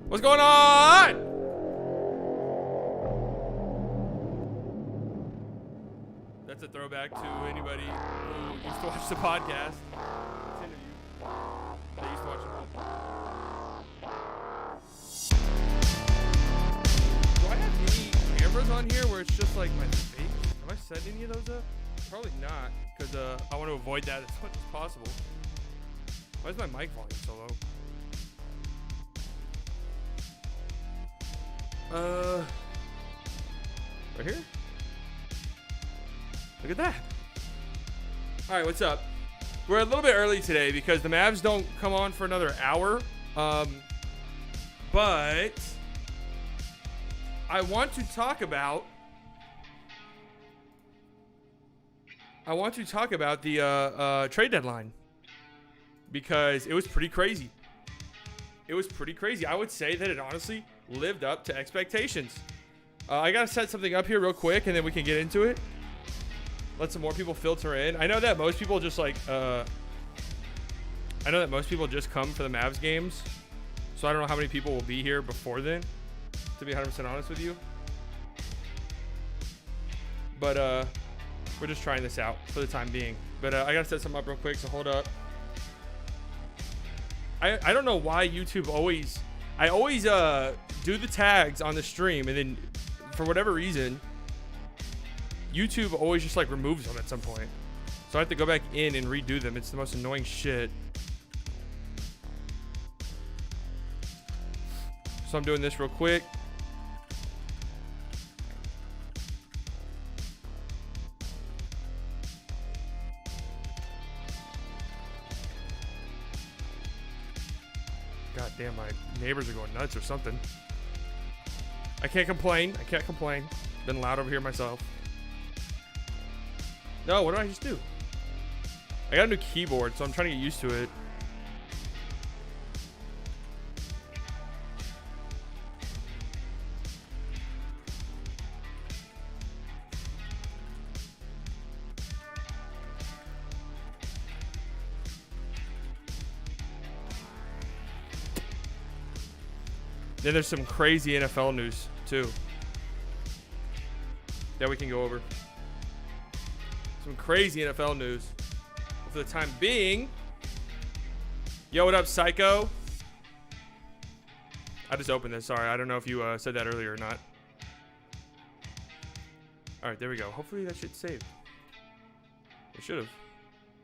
What's going on? That's a throwback to anybody who used to watch the podcast. This interview. They used to watch it. Do I have any cameras on here where it's just like my face? Have I set any of those up? Probably not, because I want to avoid that as much as possible. Why is my mic volume so low? Right here? Look at that. All right, what's up? We're a little bit early today because the Mavs don't come on for another hour. But I want to talk about the trade deadline because it was pretty crazy. I would say that it honestly lived up to expectations. I gotta set something up here real quick and then we can get into it. Let some more people filter in. I know that most people just come for the Mavs games. So I don't know how many people will be here before then, to be 100% honest with you. But we're just trying this out for the time being. But I gotta set something up real quick, so hold up. I don't know why YouTube always do the tags on the stream, and then for whatever reason YouTube always just like removes them at some point, so I have to go back in and redo them. It's the most annoying shit. So I'm doing this real quick. God damn, my neighbors are going nuts or something. I can't complain. Been loud over here myself. No, what did I just do? I got a new keyboard, so I'm trying to get used to it. Then there's some crazy NFL news too that we can go over. Some crazy NFL news. But for the time being, yo, what up, Psycho? I just opened this. Sorry, I don't know if you said that earlier or not. All right, there we go. Hopefully that shit's saved. It should have.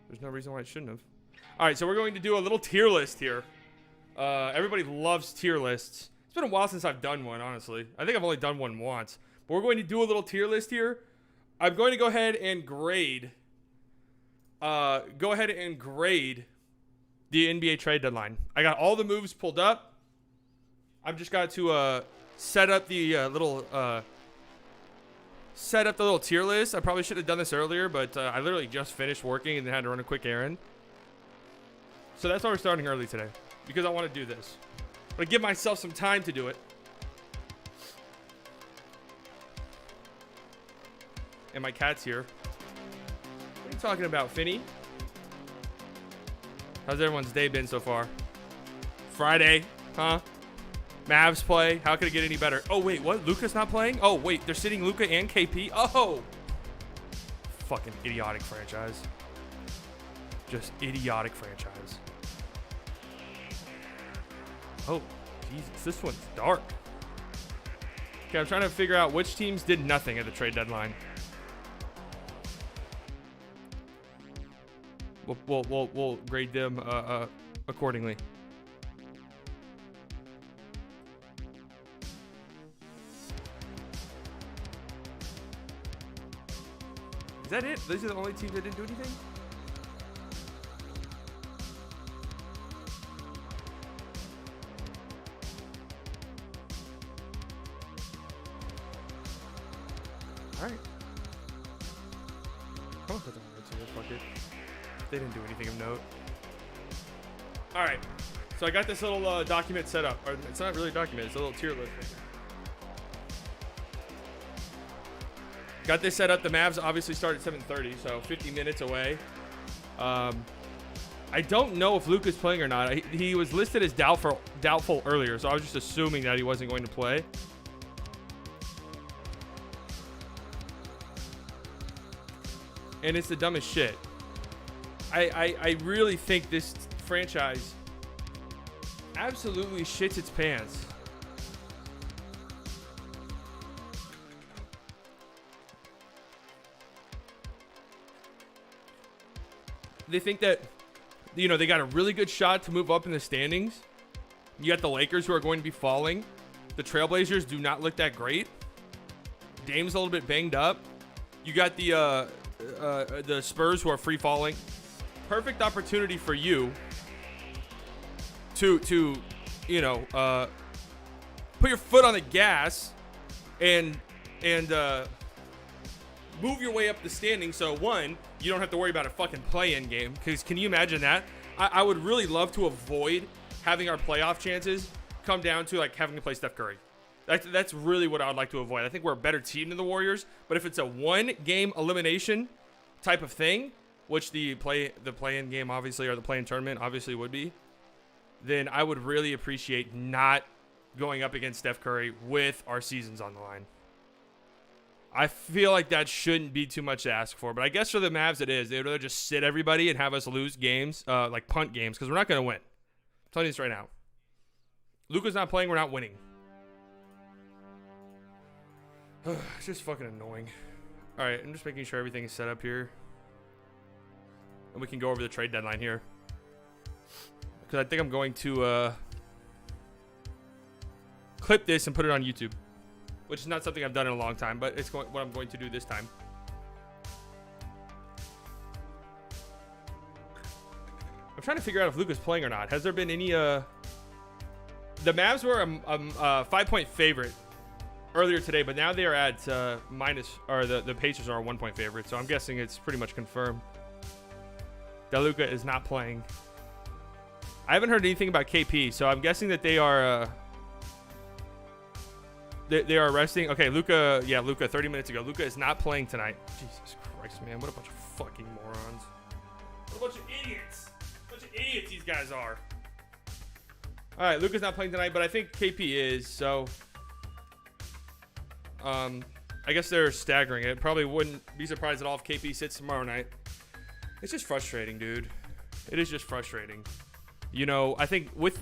There's no reason why it shouldn't have. All right, so we're going to do a little tier list here. Everybody loves tier lists. It's been a while since I've done one, honestly. I think I've only done one once. But we're going to do a little tier list here. I'm going to go ahead and grade. The NBA trade deadline. I got all the moves pulled up. I've just got to set up the little tier list. I probably should have done this earlier, but I literally just finished working and then had to run a quick errand. So that's why we're starting early today, because I want to do this. I'm going to give myself some time to do it. And my cat's here. What are you talking about, Finny? How's everyone's day been so far? Friday, huh? Mavs play. How could it get any better? Oh, wait, what? Luka's not playing? Oh, wait, they're sitting Luka and KP? Oh! Fucking idiotic franchise. Just idiotic franchise. Oh, Jesus, this one's dark. Okay, I'm trying to figure out which teams did nothing at the trade deadline. We'll grade them accordingly. Is that it? These are the only teams that didn't do anything? Alright. I'm gonna put them on the fuck it. They didn't do anything of note. Alright. So I got this little document set up. Or it's not really a document, it's a little tier list. Got this set up. The Mavs obviously start at 7:30, so 50 minutes away. I don't know if Luka's playing or not. He was listed as doubtful earlier, so I was just assuming that he wasn't going to play. And it's the dumbest shit. I really think this franchise absolutely shits its pants. They think that, you know, they got a really good shot to move up in the standings. You got the Lakers who are going to be falling. The Trailblazers do not look that great. Dame's a little bit banged up. You got the Spurs who are free falling. Perfect opportunity for you to you know, put your foot on the gas and move your way up the standings. So one, you don't have to worry about a fucking play-in game. Because can you imagine that? I would really love to avoid having our playoff chances come down to like having to play Steph Curry. That's really what I would like to avoid. I think we're a better team than the Warriors. But if it's a one-game elimination type of thing, which the play-in game obviously, or the play-in tournament obviously would be, then I would really appreciate not going up against Steph Curry with our seasons on the line. I feel like that shouldn't be too much to ask for, but I guess for the Mavs it is. They'd rather just sit everybody and have us lose games, like punt games, because we're not going to win. I'm telling you this right now. Luka's not playing, we're not winning. It's just fucking annoying. All right, I'm just making sure everything is set up here. And we can go over the trade deadline here. Because I think I'm going to clip this and put it on YouTube. Which is not something I've done in a long time, but it's what I'm going to do this time. I'm trying to figure out if Luka's playing or not. Has there been any... The Mavs were a 5-point favorite earlier today, but now they are at minus... Or the Pacers are a 1-point favorite, so I'm guessing it's pretty much confirmed that Luka is not playing. I haven't heard anything about KP, so I'm guessing that they are... They are resting. Okay, Luka. Yeah, Luka. 30 minutes ago. Luka is not playing tonight. Jesus Christ, man! What a bunch of fucking morons. What a bunch of idiots. Bunch of idiots these guys are. All right, Luka's not playing tonight, but I think KP is. So, I guess they're staggering it. Probably wouldn't be surprised at all if KP sits tomorrow night. It's just frustrating, dude. It is just frustrating. You know, I think with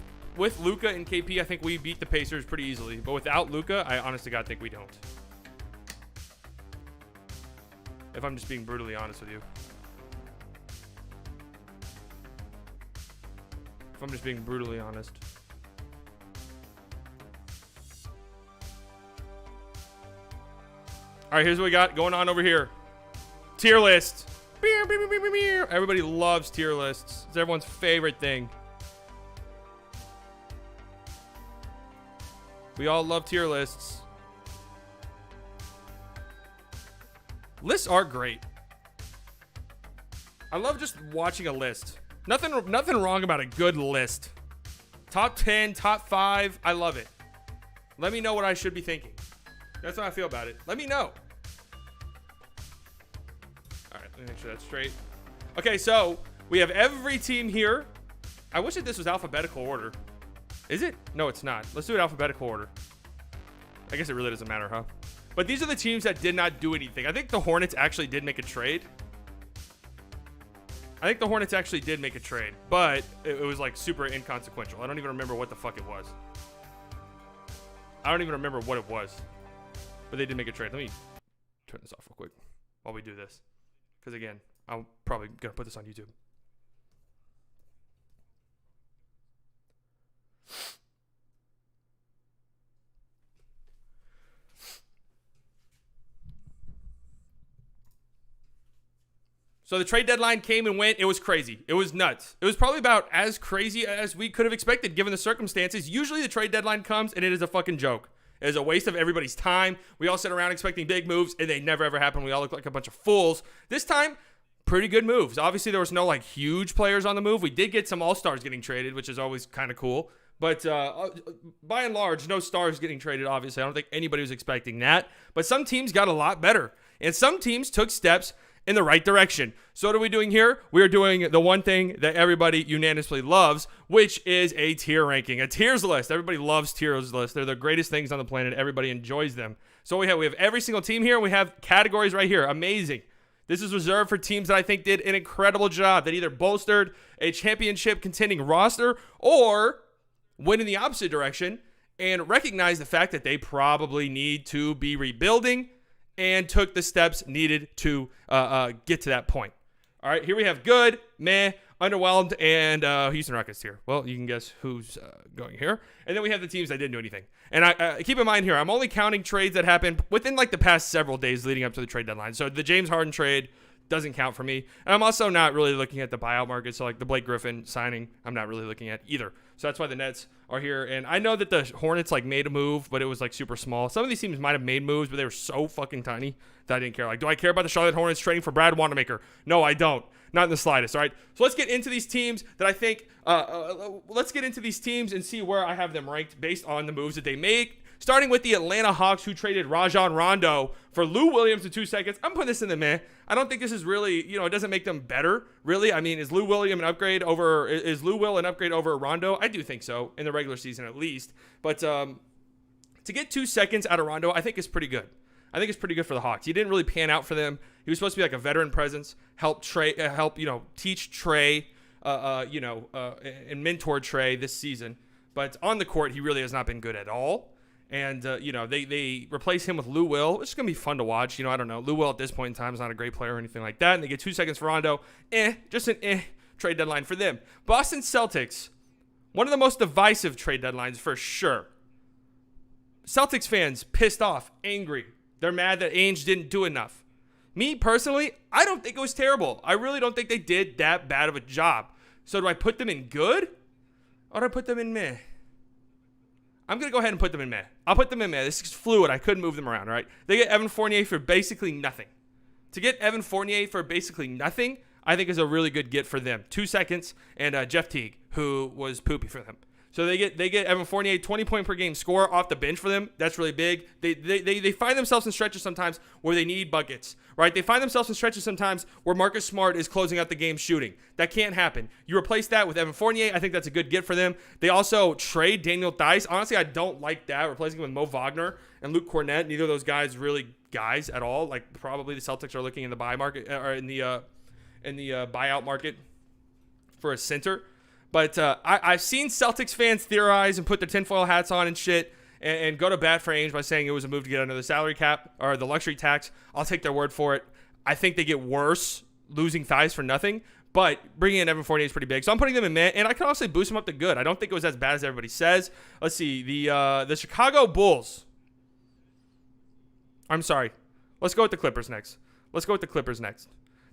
Luka and KP, I think we beat the Pacers pretty easily. But without Luka, I honest to God think we don't. If I'm just being brutally honest with you. If I'm just being brutally honest. All right, here's what we got going on over here. Tier list. Everybody loves tier lists. It's everyone's favorite thing. We all love tier lists. Lists are great. I love just watching a list. Nothing wrong about a good list. Top 10, top 5. I love it. Let me know what I should be thinking. That's how I feel about it. Let me know. All right, let me make sure that's straight. Okay, so we have every team here. I wish that this was alphabetical order. Is it? No, it's not. Let's do it alphabetical order. I guess it really doesn't matter, huh? But these are the teams that did not do anything. I think the Hornets actually did make a trade. But it was like super inconsequential. I don't even remember what the fuck it was. I don't even remember what it was. But they did make a trade. Let me turn this off real quick while we do this. Because again, I'm probably going to put this on YouTube. So the trade deadline came and went. It was crazy. It was nuts. It was probably about as crazy as we could have expected given the circumstances. Usually the trade deadline comes and it is a fucking joke. It is a waste of everybody's time. We all sit around expecting big moves and they never ever happen. We all look like a bunch of fools. This time, pretty good moves. Obviously there was no like huge players on the move. We did get some all-stars getting traded, which is always kind of cool. But by and large, no stars getting traded, obviously. I don't think anybody was expecting that. But some teams got a lot better. And some teams took steps in the right direction. So what are we doing here? We are doing the one thing that everybody unanimously loves, which is a tier ranking, a tiers list. Everybody loves tiers lists. They're the greatest things on the planet. Everybody enjoys them. So we have every single team here. We have categories right here. Amazing. This is reserved for teams that I think did an incredible job, that either bolstered a championship contending roster or went in the opposite direction and recognized the fact that they probably need to be rebuilding and took the steps needed to get to that point. All right, here we have good, meh, underwhelmed, and Houston Rockets here. Well, you can guess who's going here. And then we have the teams that didn't do anything. And I keep in mind here, I'm only counting trades that happened within like the past several days leading up to the trade deadline. So the James Harden trade doesn't count for me. And I'm also not really looking at the buyout market. So like the Blake Griffin signing, I'm not really looking at either. So that's why the Nets are here. And I know that the Hornets like made a move, but it was like super small. Some of these teams might have made moves, but they were so fucking tiny that I didn't care. Like, do I care about the Charlotte Hornets trading for Brad Wanamaker? No, I don't. Not in the slightest. All right. So let's get into these teams that I think, let's get into these teams and see where I have them ranked based on the moves that they made. Starting with the Atlanta Hawks, who traded Rajon Rondo for Lou Williams in 2 seconds. I'm putting this in the meh. I don't think this is really, it doesn't make them better, really. I mean, is Lou Will an upgrade over Rondo? I do think so, in the regular season at least. But to get 2 seconds out of Rondo, I think is pretty good. I think it's pretty good for the Hawks. He didn't really pan out for them. He was supposed to be like a veteran presence, help teach Trey, and mentor Trey this season. But on the court, he really has not been good at all. And, they replace him with Lou Will, which is going to be fun to watch. I don't know. Lou Will at this point in time is not a great player or anything like that. And they get 2 seconds for Rondo. Just an trade deadline for them. Boston Celtics, one of the most divisive trade deadlines for sure. Celtics fans pissed off, angry. They're mad that Ainge didn't do enough. Me, personally, I don't think it was terrible. I really don't think they did that bad of a job. So do I put them in good? Or do I put them in meh? I'm going to go ahead and put them in meh. I'll put them in meh. This is fluid. I couldn't move them around, all right? They get Evan Fournier for basically nothing. To get Evan Fournier for basically nothing, I think is a really good get for them. 2 seconds, and Jeff Teague, who was poopy for them. So they get Evan Fournier, 20-point per game score off the bench for them. That's really big. They find themselves in stretches sometimes where they need buckets, right? They find themselves in stretches sometimes where Marcus Smart is closing out the game shooting. That can't happen. You replace that with Evan Fournier. I think that's a good get for them. They also trade Daniel Theis. Honestly, I don't like that. Replacing him with Mo Wagner and Luke Cornett. Neither of those guys really guys at all. Like probably the Celtics are looking in the buy market or in the buyout market for a center. But I've seen Celtics fans theorize and put their tinfoil hats on and shit and go to bat for Ainge by saying it was a move to get under the salary cap or the luxury tax. I'll take their word for it. I think they get worse losing Theis for nothing, but bringing in Evan Fournier is pretty big. So I'm putting them in meh, and I can also boost them up to good. I don't think it was as bad as everybody says. Let's see. The Chicago Bulls. I'm sorry. Let's go with the Clippers next.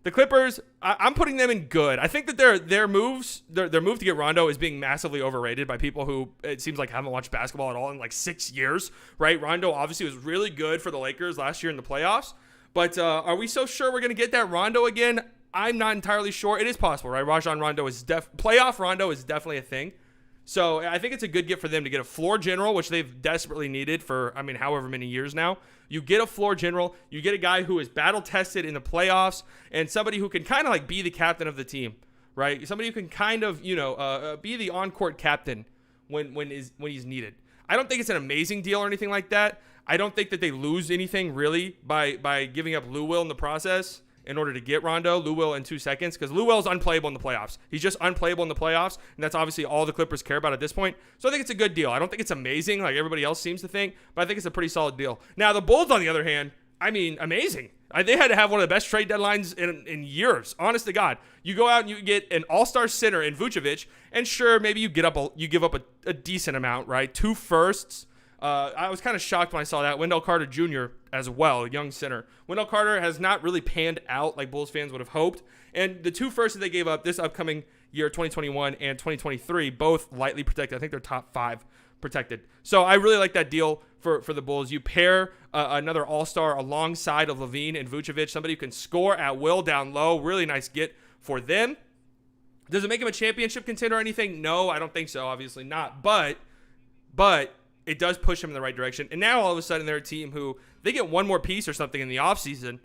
The Clippers, I'm putting them in good. I think that their move to get Rondo is being massively overrated by people who it seems like haven't watched basketball at all in like 6 years, right? Rondo obviously was really good for the Lakers last year in the playoffs, but are we so sure we're going to get that Rondo again? I'm not entirely sure. It is possible, right? Rajon Rondo is playoff Rondo is definitely a thing. So I think it's a good get for them to get a floor general, which they've desperately needed for, however many years now. You get a floor general. You get a guy who is battle-tested in the playoffs and somebody who can kind of like be the captain of the team, right? Somebody who can kind of, be the on-court captain when he's needed. I don't think it's an amazing deal or anything like that. I don't think that they lose anything really by giving up Lou Will in the process in order to get Rondo, Lou Will in 2 seconds, because Lou Will is unplayable in the playoffs. He's just unplayable in the playoffs, and that's obviously all the Clippers care about at this point. So I think it's a good deal. I don't think it's amazing like everybody else seems to think, but I think it's a pretty solid deal. Now, the Bulls, on the other hand, amazing. They had to have one of the best trade deadlines in years, honest to God. You go out and you get an all-star center in Vucevic, and sure, maybe you give up a decent amount, right? 2 firsts. I was kind of shocked when I saw that. Wendell Carter Jr. as well, young center. Wendell Carter has not really panned out like Bulls fans would have hoped. And the 2 firsts that they gave up this upcoming year, 2021 and 2023, both lightly protected. I think they're top 5 protected. So I really like that deal for the Bulls. You pair another all-star alongside of Levine and Vucevic, somebody who can score at will down low. Really nice get for them. Does it make him a championship contender or anything? No, I don't think so. Obviously not. But it does push them in the right direction. And now all of a sudden they're a team who they get one more piece or something in the offseason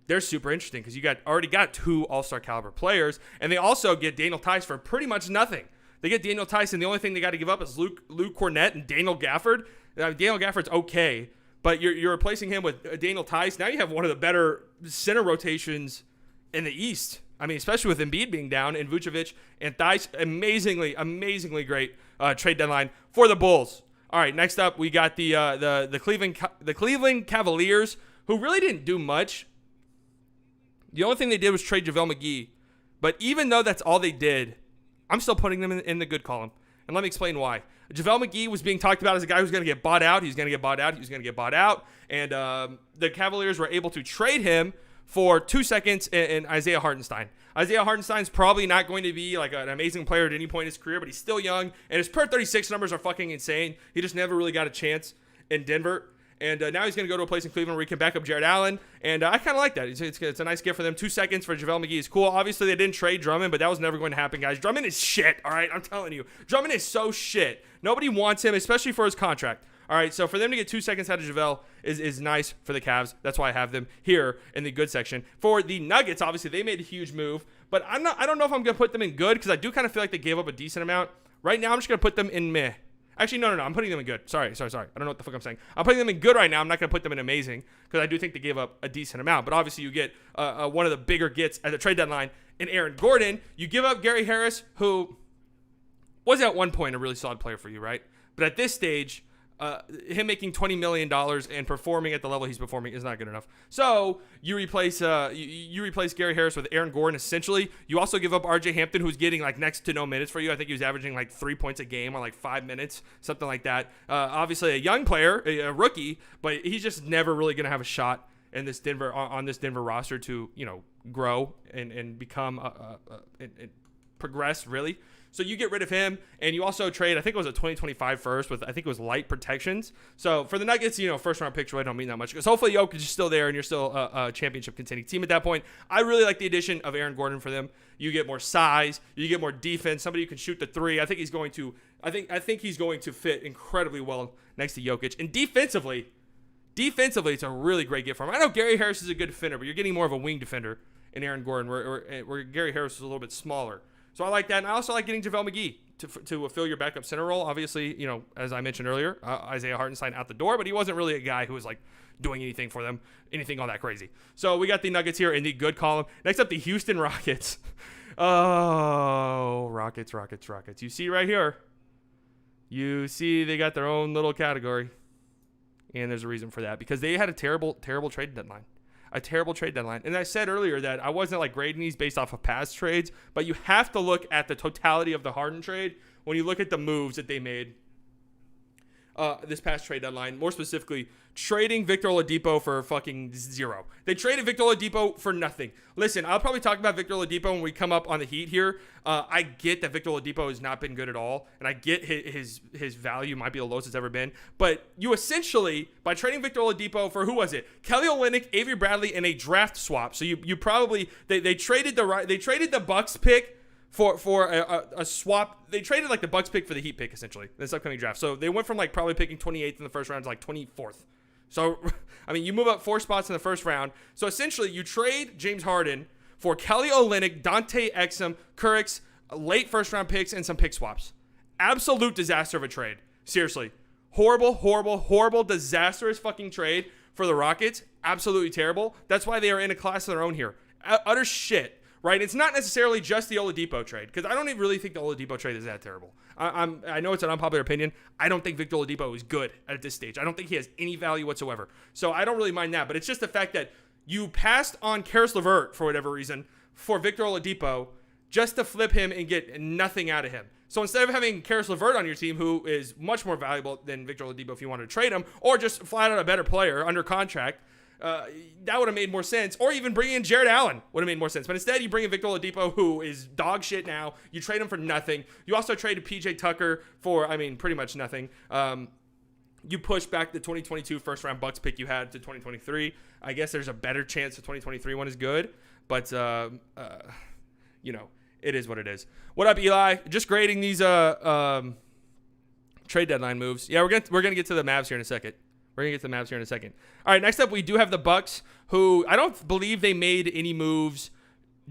they're super interesting because you already got 2 all-star caliber players, and they also get Daniel Tice for pretty much nothing. They get Daniel Tice, and the only thing they got to give up is Luke Cornett and Daniel Gafford. Daniel Gafford's okay, but you're replacing him with Daniel Tice. Now you have one of the better center rotations in the East. I mean, especially with Embiid being down and Vucevic and Tice. Amazingly great trade deadline for the Bulls. All right, next up we got the Cleveland Cavaliers, who really didn't do much. The only thing they did was trade JaVale McGee. But even though that's all they did, I'm still putting them in the good column. And let me explain why. JaVale McGee was being talked about as a guy who's going to get bought out. He's going to get bought out. He's going to get bought out. And the Cavaliers were able to trade him for 2 seconds in Isaiah Hartenstein. Isaiah Hartenstein's probably not going to be like an amazing player at any point in his career, but he's still young. And his per 36 numbers are fucking insane. He just never really got a chance in Denver. And now he's going to go to a place in Cleveland where he can back up Jared Allen. And I kind of like that. It's a nice gift for them. 2 seconds for JaVale McGee is cool. Obviously, they didn't trade Drummond, but that was never going to happen, guys. Drummond is shit, all right? I'm telling you. Drummond is so shit. Nobody wants him, especially for his contract. All right, so for them to get 2 seconds out of JaVale is nice for the Cavs. That's why I have them here in the good section. For the Nuggets, obviously, they made a huge move. But I don't know if I'm going to put them in good because I do kind of feel like they gave up a decent amount. Right now, I'm just going to put them in meh. Actually, no. I'm putting them in good. Sorry. I don't know what the fuck I'm saying. I'm putting them in good right now. I'm not going to put them in amazing because I do think they gave up a decent amount. But obviously, you get one of the bigger gets at the trade deadline in Aaron Gordon. You give up Gary Harris, who was at one point a really solid player for you, right? But at this stage, him making $20 million and performing at the level he's performing is not good enough. So you replace Gary Harris with Aaron Gordon, essentially. You also give up RJ Hampton, who's getting like next to no minutes for you. I think he was averaging like 3 points a game on like 5 minutes, something like that. Obviously a young player, a rookie, but he's just never really going to have a shot in this Denver roster to, grow and become and progress really. So you get rid of him, and you also trade, I think it was a 2025 first with, I think it was light protections. So for the Nuggets, first-round picks really don't mean that much because hopefully Jokic is still there and you're still a championship-contending team at that point. I really like the addition of Aaron Gordon for them. You get more size, you get more defense, somebody who can shoot the three. I think he's going to fit incredibly well next to Jokic. And defensively, it's a really great get for him. I know Gary Harris is a good defender, but you're getting more of a wing defender in Aaron Gordon, where Gary Harris is a little bit smaller. So I like that, and I also like getting JaVale McGee to fill your backup center role. Obviously, as I mentioned earlier, Isaiah Hartenstein out the door, but he wasn't really a guy who was like doing anything for them, anything all that crazy. So we got the Nuggets here in the good column. Next up, the Houston Rockets. Oh, Rockets. You see right here. You see they got their own little category, and there's a reason for that because they had a terrible trade deadline. And I said earlier that I wasn't like grading these based off of past trades, but you have to look at the totality of the Harden trade when you look at the moves that they made this past trade deadline. More specifically, trading Victor Oladipo for fucking zero. They traded Victor Oladipo for nothing. Listen, I'll probably talk about Victor Oladipo when we come up on the Heat here. I get that Victor Oladipo has not been good at all, and I get his value might be the lowest it's ever been. But you essentially, by trading Victor Oladipo for, who was it? Kelly Olynyk, Avery Bradley, and a draft swap. So you probably they traded the Bucks pick for a swap. They traded like the Bucks pick for the Heat pick essentially this upcoming draft. So they went from like probably picking 28th in the first round to like 24th. So I mean, you move up 4 spots in the first round. So essentially, you trade James Harden for Kelly Olynyk, Dante Exum, Kurix, late first round picks, and some pick swaps. Absolute disaster of a trade. Seriously, horrible, disastrous fucking trade for the Rockets. Absolutely terrible. That's why they are in a class of their own here. Utter shit. Right, it's not necessarily just the Oladipo trade because I don't even really think the Oladipo trade is that terrible. I know it's an unpopular opinion. I don't think Victor Oladipo is good at this stage. I don't think he has any value whatsoever. So I don't really mind that. But it's just the fact that you passed on Karis LeVert for whatever reason for Victor Oladipo just to flip him and get nothing out of him. So instead of having Karis LeVert on your team, who is much more valuable than Victor Oladipo if you wanted to trade him, or just flat out a better player under contract, that would have made more sense. Or even bringing in Jared Allen would have made more sense. But instead, you bring in Victor Oladipo, who is dog shit now. You trade him for nothing. You also traded PJ Tucker for, pretty much nothing. You push back the 2022 first-round Bucks pick you had to 2023. I guess there's a better chance the 2023 one is good. But, it is what it is. What up, Eli? Just grading these trade deadline moves. Yeah, we're gonna get to the Mavs here in a second. We're going to get to the Mavs here in a second. All right, next up, we do have the Bucks, who I don't believe they made any moves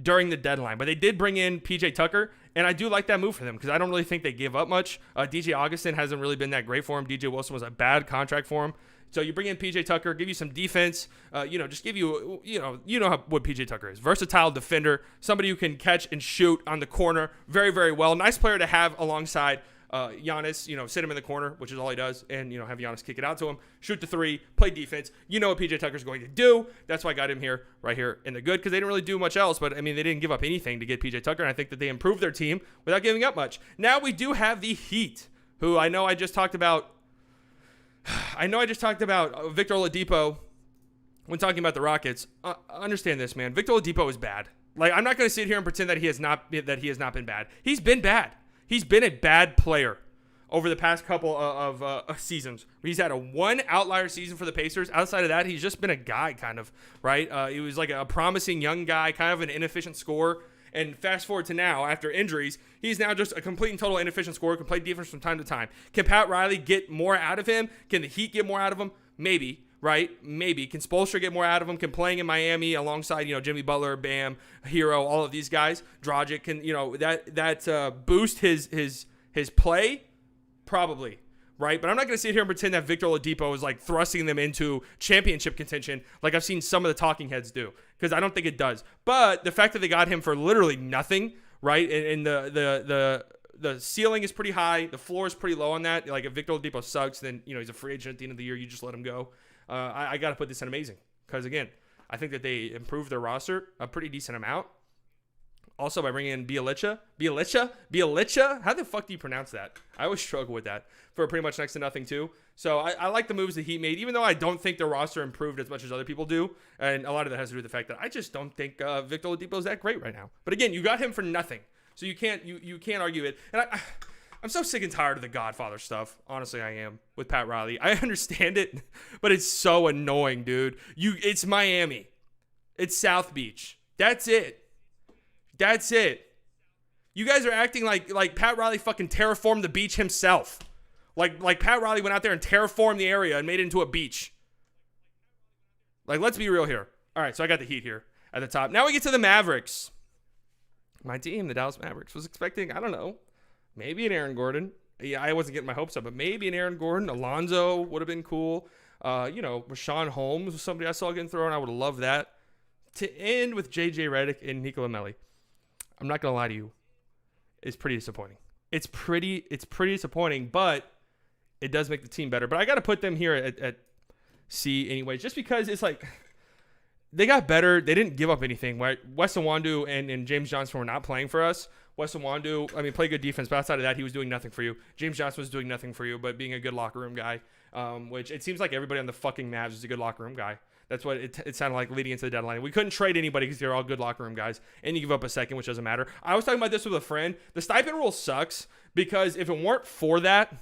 during the deadline, but they did bring in PJ Tucker, and I do like that move for them because I don't really think they gave up much. DJ Augustin hasn't really been that great for him. DJ Wilson was a bad contract for him. So you bring in PJ Tucker, give you some defense, just give you, what PJ Tucker is. Versatile defender, somebody who can catch and shoot on the corner very, very well. Nice player to have alongside Giannis, sit him in the corner, which is all he does, and, have Giannis kick it out to him, shoot the three, play defense. You know what PJ Tucker's going to do. That's why I got him here, right here in the good, because they didn't really do much else, but, they didn't give up anything to get PJ Tucker, and I think that they improved their team without giving up much. Now we do have the Heat, who I know I just talked about Victor Oladipo when talking about the Rockets. Understand this, man. Victor Oladipo is bad. Like, I'm not going to sit here and pretend that he has not been bad. He's been bad. He's been a bad player over the past couple of seasons. He's had a one outlier season for the Pacers. Outside of that, he's just been a guy, kind of, right? He was like a promising young guy, kind of an inefficient scorer. And fast forward to now, after injuries, he's now just a complete and total inefficient scorer, can play defense from time to time. Can Pat Riley get more out of him? Can the Heat get more out of him? Maybe, right? Maybe. Can Spoelstra get more out of him? Can playing in Miami alongside, Jimmy Butler, Bam, Hero, all of these guys, Dragic, can, that boost his play? Probably. Right? But I'm not going to sit here and pretend that Victor Oladipo is like thrusting them into championship contention like I've seen some of the talking heads do, because I don't think it does. But the fact that they got him for literally nothing, right? And the ceiling is pretty high. The floor is pretty low on that. Like, if Victor Oladipo sucks, then, he's a free agent at the end of the year. You just let him go. I got to put this in amazing because, again, I think that they improved their roster a pretty decent amount. Also, by bringing in Bialica. How the fuck do you pronounce that? I always struggle with that for pretty much next to nothing, too. So I like the moves the Heat made, even though I don't think their roster improved as much as other people do. And a lot of that has to do with the fact that I just don't think Victor Oladipo is that great right now. But again, you got him for nothing. So you can't argue it. And I'm so sick and tired of the Godfather stuff. Honestly, I am, with Pat Riley. I understand it, but it's so annoying, dude. It's Miami. It's South Beach. That's it. You guys are acting like Pat Riley fucking terraformed the beach himself. Like Pat Riley went out there and terraformed the area and made it into a beach. Like, let's be real here. All right, so I got the Heat here at the top. Now we get to the Mavericks. My team, the Dallas Mavericks, was expecting, I don't know, maybe an Aaron Gordon. Yeah, I wasn't getting my hopes up, but maybe an Aaron Gordon. Alonzo would have been cool. Rashawn Holmes was somebody I saw getting thrown. I would have loved that. To end with J.J. Redick and Nicola Melli. I'm not going to lie to you. It's pretty disappointing. It's pretty disappointing, but it does make the team better. But I got to put them here at C anyways, just because it's like they got better. They didn't give up anything, right? Wes Iwundu and James Johnson were not playing for us. Wes Iwundu, played good defense, but outside of that, he was doing nothing for you. James Johnson was doing nothing for you, but being a good locker room guy, which it seems like everybody on the fucking Mavs is a good locker room guy. That's what it sounded like leading into the deadline. We couldn't trade anybody because they're all good locker room guys, and you give up a second, which doesn't matter. I was talking about this with a friend. The stipend rule sucks because if it weren't for that,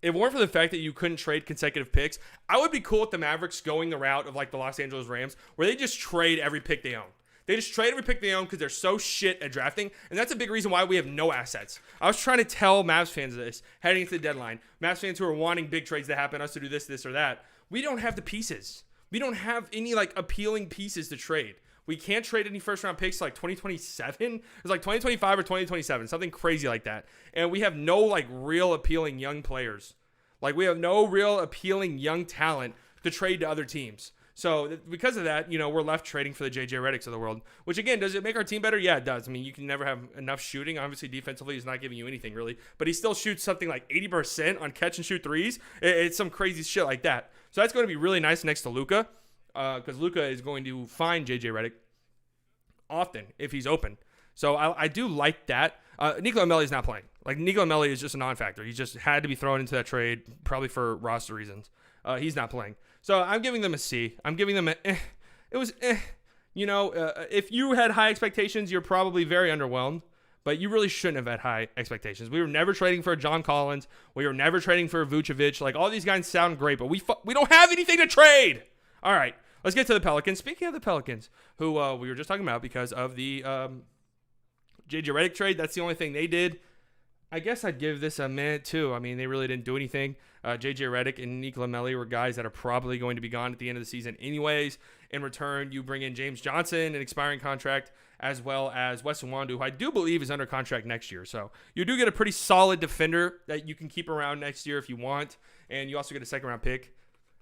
if it weren't for the fact that you couldn't trade consecutive picks, I would be cool with the Mavericks going the route of like the Los Angeles Rams, where they just trade every pick they own. They just trade every pick they own because they're so shit at drafting, and that's a big reason why we have no assets. I was trying to tell Mavs fans this heading into the deadline. Mavs fans who are wanting big trades to happen, us to do this, or that. We don't have the pieces. We don't have any appealing pieces to trade. We can't trade any first round picks like 2027. It's like 2025 or 2027, something crazy like that. And we have no real appealing young players. We have no real appealing young talent to trade to other teams. So because of that, we're left trading for the J.J. Redicks of the world, which again, does it make our team better? Yeah, it does. You can never have enough shooting. Obviously, defensively, he's not giving you anything really, but he still shoots something like 80% on catch and shoot threes. It's some crazy shit like that. So that's going to be really nice next to Luka, because Luka is going to find J.J. Redick often if he's open. So I do like that. Nicola Melli is not playing. Nicola Melli is just a non-factor. He just had to be thrown into that trade, probably for roster reasons. He's not playing. So I'm giving them a C. I'm giving them It was if you had high expectations, you're probably very underwhelmed. But you really shouldn't have had high expectations. We were never trading for John Collins. We were never trading for Vucevic. All these guys sound great, but we don't have anything to trade. All right, let's get to the Pelicans. Speaking of the Pelicans, who we were just talking about because of the J.J. Redick trade, that's the only thing they did. I guess I'd give this a minute too. I mean, they really didn't do anything. JJ Redick and Nick Lamelli were guys that are probably going to be gone at the end of the season anyways. In return, you bring in James Johnson, an expiring contract, as well as Weston Wandu, who I do believe is under contract next year. So you do get a pretty solid defender that you can keep around next year if you want. And you also get a second-round pick.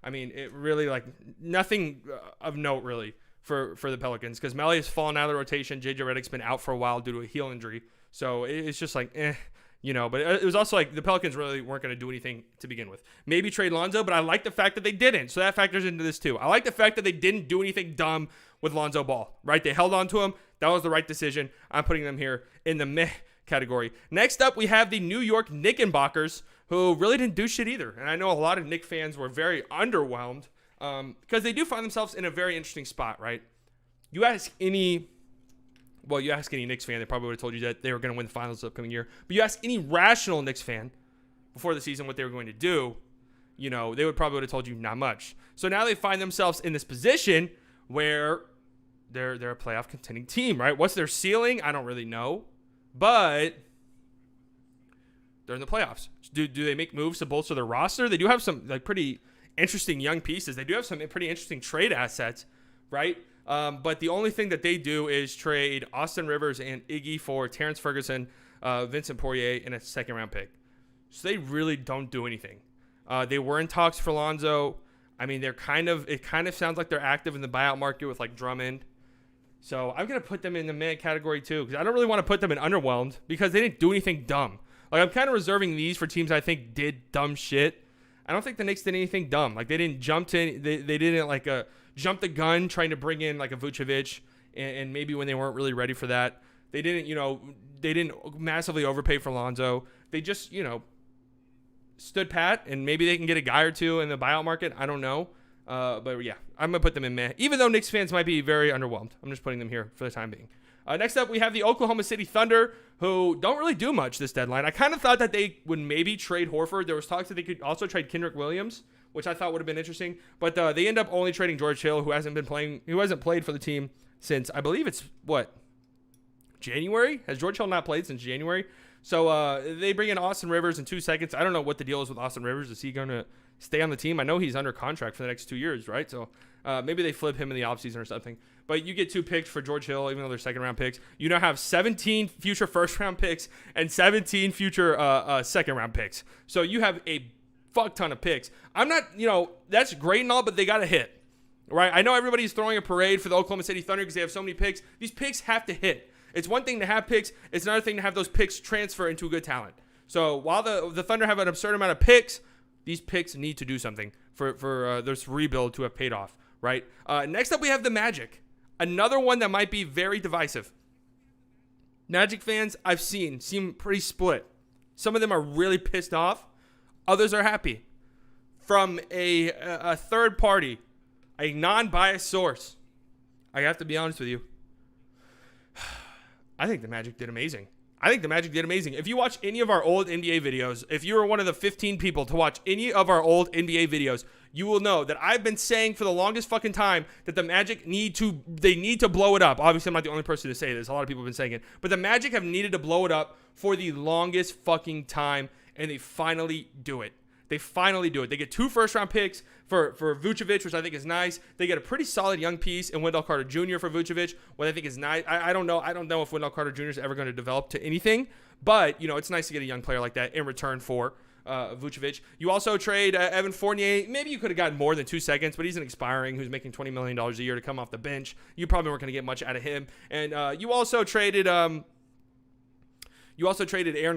I mean, it really, like, nothing of note, really, for the Pelicans. Because Melli has fallen out of the rotation. JJ Redick's been out for a while due to a heel injury. So it's just like, but it was also like the Pelicans really weren't going to do anything to begin with. Maybe trade Lonzo, but I like the fact that they didn't. So that factors into this too. I like the fact that they didn't do anything dumb with Lonzo Ball, right? They held on to him. That was the right decision. I'm putting them here in the meh category. Next up, we have the New York Knickerbockers, who really didn't do shit either. And I know a lot of Knick fans were very underwhelmed because they do find themselves in a very interesting spot, right? You ask any Knicks fan, they probably would have told you that they were going to win the finals this upcoming year. But you ask any rational Knicks fan before the season what they were going to do, they would probably would have told you not much. So now they find themselves in this position where they're a playoff contending team, right? What's their ceiling? I don't really know. But they're in the playoffs. Do they make moves to bolster their roster? They do have some pretty interesting young pieces. They do have some pretty interesting trade assets, right? But the only thing that they do is trade Austin Rivers and Iggy for Terrence Ferguson, Vincent Poirier, and a second-round pick. So they really don't do anything. They were in talks for Lonzo. I mean, it kind of sounds like they're active in the buyout market with Drummond. So I'm going to put them in the man category too, because I don't really want to put them in underwhelmed because they didn't do anything dumb. I'm kind of reserving these for teams I think did dumb shit. I don't think the Knicks did anything dumb. They didn't jump to they didn't jump the gun trying to bring in a Vucevic and maybe when they weren't really ready for that. They didn't massively overpay for Lonzo. They just, stood pat, and maybe they can get a guy or two in the buyout market. I don't know. But yeah, I'm going to put them in meh. Even though Knicks fans might be very underwhelmed. I'm just putting them here for the time being. Next up, we have the Oklahoma City Thunder, who don't really do much this deadline. I kind of thought that they would maybe trade Horford. There was talks that they could also trade Kendrick Williams, which I thought would have been interesting. But they end up only trading George Hill, who hasn't played for the team since, I believe it's, January? Has George Hill not played since January? So they bring in Austin Rivers in 2 seconds. I don't know what the deal is with Austin Rivers. Is he going to stay on the team? I know he's under contract for the next 2 years, right? So maybe they flip him in the offseason or something. But you get 2 picks for George Hill, even though they're second-round picks. You now have 17 future first-round picks and 17 future second-round picks. So you have a fuck ton of picks. I'm not, that's great and all, but they got to hit, right? I know everybody's throwing a parade for the Oklahoma City Thunder because they have so many picks. These picks have to hit. It's one thing to have picks. It's another thing to have those picks transfer into good talent. So while the Thunder have an absurd amount of picks, these picks need to do something for this rebuild to have paid off, right? Next up, we have the Magic. Another one that might be very divisive. Magic fans I've seen seem pretty split. Some of them are really pissed off. Others are happy. From a third party, a non-biased source, I have to be honest with you. I think the Magic did amazing. If you watch any of our old NBA videos, if you were one of the 15 people to watch any of our old NBA videos, you will know that I've been saying for the longest fucking time that the Magic need to blow it up. Obviously, I'm not the only person to say this. A lot of people have been saying it. But the Magic have needed to blow it up for the longest fucking time, and they finally do it. They get 2 first-round picks for Vucevic, which I think is nice. They get a pretty solid young piece in Wendell Carter Jr. for Vucevic, what I think is nice. I don't know if Wendell Carter Jr. is ever going to develop to anything, but it's nice to get a young player like that in return for Vucevic. You also trade Evan Fournier. Maybe you could have gotten more than 2 seconds, but he's an expiring who's making $20 million a year to come off the bench. You probably weren't going to get much out of him. And you also traded Aaron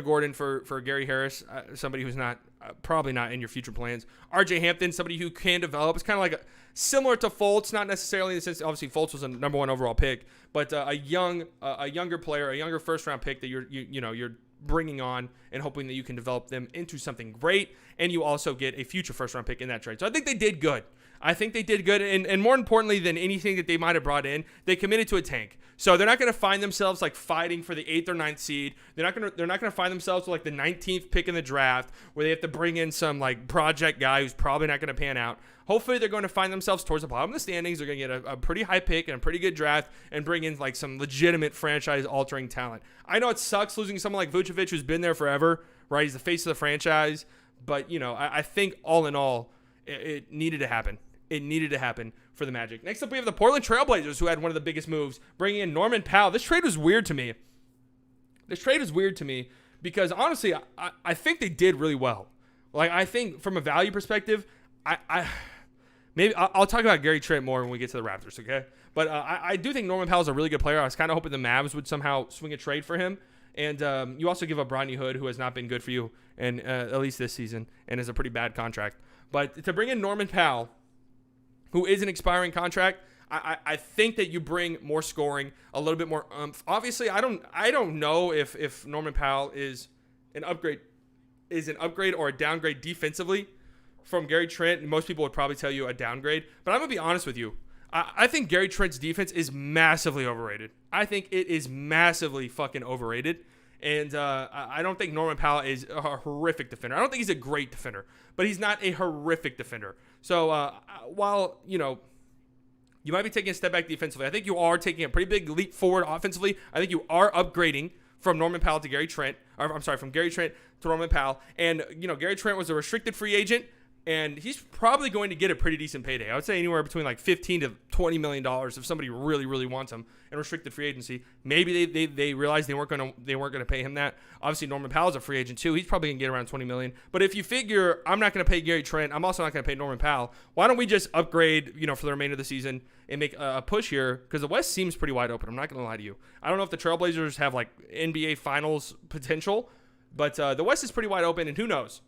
Gordon for Gary Harris, somebody who's probably not in your future plans. RJ Hampton, somebody who can develop. It's kind of similar to Fultz, not necessarily in the sense obviously Fultz was a number 1 overall pick, but a younger player, a younger first round pick that you're bringing on and hoping that you can develop them into something great. And you also get a future first round pick in that trade. So I think they did good. And more importantly than anything that they might have brought in, they committed to a tank. So they're not going to find themselves fighting for the 8th or 9th seed. They're not going to find themselves with the 19th pick in the draft where they have to bring in some project guy who's probably not going to pan out. Hopefully they're going to find themselves towards the bottom of the standings. They're going to get a pretty high pick and a pretty good draft and bring in some legitimate franchise altering talent. I know it sucks losing someone like Vucevic Vucevic, who's been there forever, right? He's the face of the franchise. But, I think all in all, it needed to happen. It needed to happen for the Magic. Next up, we have the Portland Trail Blazers, who had one of the biggest moves, bringing in Norman Powell. This trade was weird to me. Because, honestly, I think they did really well. Like, I think from a value perspective, I'll talk about Gary Trent more when we get to the Raptors, okay? But I do think Norman Powell's a really good player. I was kind of hoping the Mavs would somehow swing a trade for him. And you also give up Rodney Hood, who has not been good for you, and at least this season, and is a pretty bad contract. But to bring in Norman Powell, who is an expiring contract, I think that you bring more scoring, a little bit more oomph. Obviously, I don't know if Norman Powell is an upgrade or a downgrade defensively from Gary Trent. Most people would probably tell you a downgrade, but I'm gonna be honest with you. I think Gary Trent's defense is massively overrated. I think it is massively fucking overrated. And I don't think Norman Powell is a horrific defender. I don't think he's a great defender, but he's not a horrific defender. So while, you might be taking a step back defensively, I think you are taking a pretty big leap forward offensively. I think you are upgrading from Norman Powell to Gary Trent. From Gary Trent to Norman Powell. And, Gary Trent was a restricted free agent, and he's probably going to get a pretty decent payday. I would say anywhere between like $15 to $20 million if somebody really, really wants him in restricted free agency. Maybe they realized they weren't gonna pay him that. Obviously, Norman Powell's a free agent too. He's probably gonna get around $20 million. But if you figure I'm not gonna pay Gary Trent, I'm also not gonna pay Norman Powell. Why don't we just upgrade, for the remainder of the season and make a push here? Because the West seems pretty wide open. I'm not gonna lie to you. I don't know if the Trailblazers have like NBA Finals potential, but the West is pretty wide open, and who knows?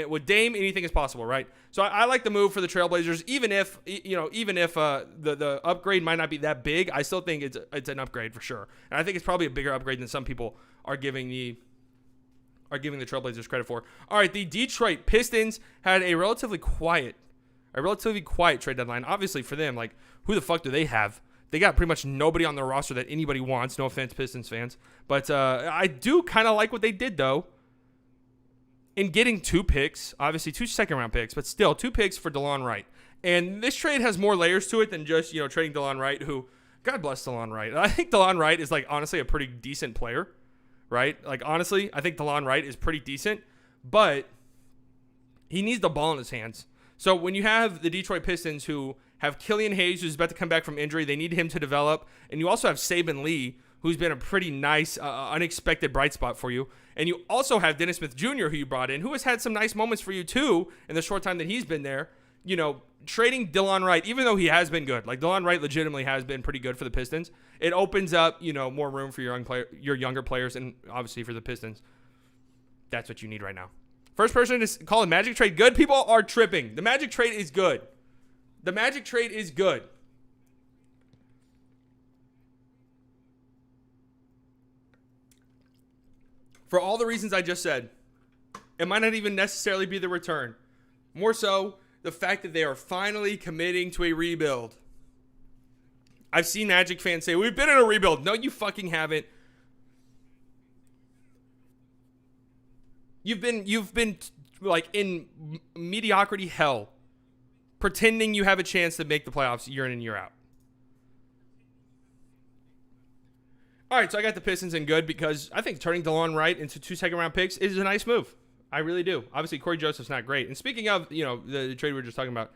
With Dame, anything is possible, right? So I like the move for the Trailblazers, even if the upgrade might not be that big. I still think it's an upgrade for sure, and I think it's probably a bigger upgrade than some people are giving the Trailblazers credit for. All right, the Detroit Pistons had a relatively quiet trade deadline. Obviously for them, like, who the fuck do they have? They got pretty much nobody on their roster that anybody wants. No offense, Pistons fans, but I do kind of like what they did though. In getting 2 picks, obviously 2 second-round picks, but still 2 picks for DeLon Wright. And this trade has more layers to it than just, trading DeLon Wright, who, God bless DeLon Wright. I think DeLon Wright is, like, honestly a pretty decent player, right? Like, honestly, I think DeLon Wright is pretty decent, but he needs the ball in his hands. So when you have the Detroit Pistons who have Killian Hayes, who's about to come back from injury, they need him to develop, and you also have Saban Lee, who's been a pretty nice, unexpected bright spot for you. And you also have Dennis Smith Jr., who you brought in, who has had some nice moments for you, too, in the short time that he's been there. Trading DeLon Wright, even though he has been good, like DeLon Wright legitimately has been pretty good for the Pistons, it opens up, more room for your younger players, and obviously for the Pistons. That's what you need right now. First person to call a Magic trade good, people are tripping. The Magic trade is good. The Magic trade is good. For all the reasons I just said, it might not even necessarily be the return. More so, the fact that they are finally committing to a rebuild. I've seen Magic fans say, we've been in a rebuild. No, you fucking haven't. You've been like in mediocrity hell, pretending you have a chance to make the playoffs year in and year out. All right, so I got the Pistons in good because I think turning DeLon Wright into 2 second-round picks is a nice move. I really do. Obviously, Corey Joseph's not great. And speaking of, the trade we were just talking about,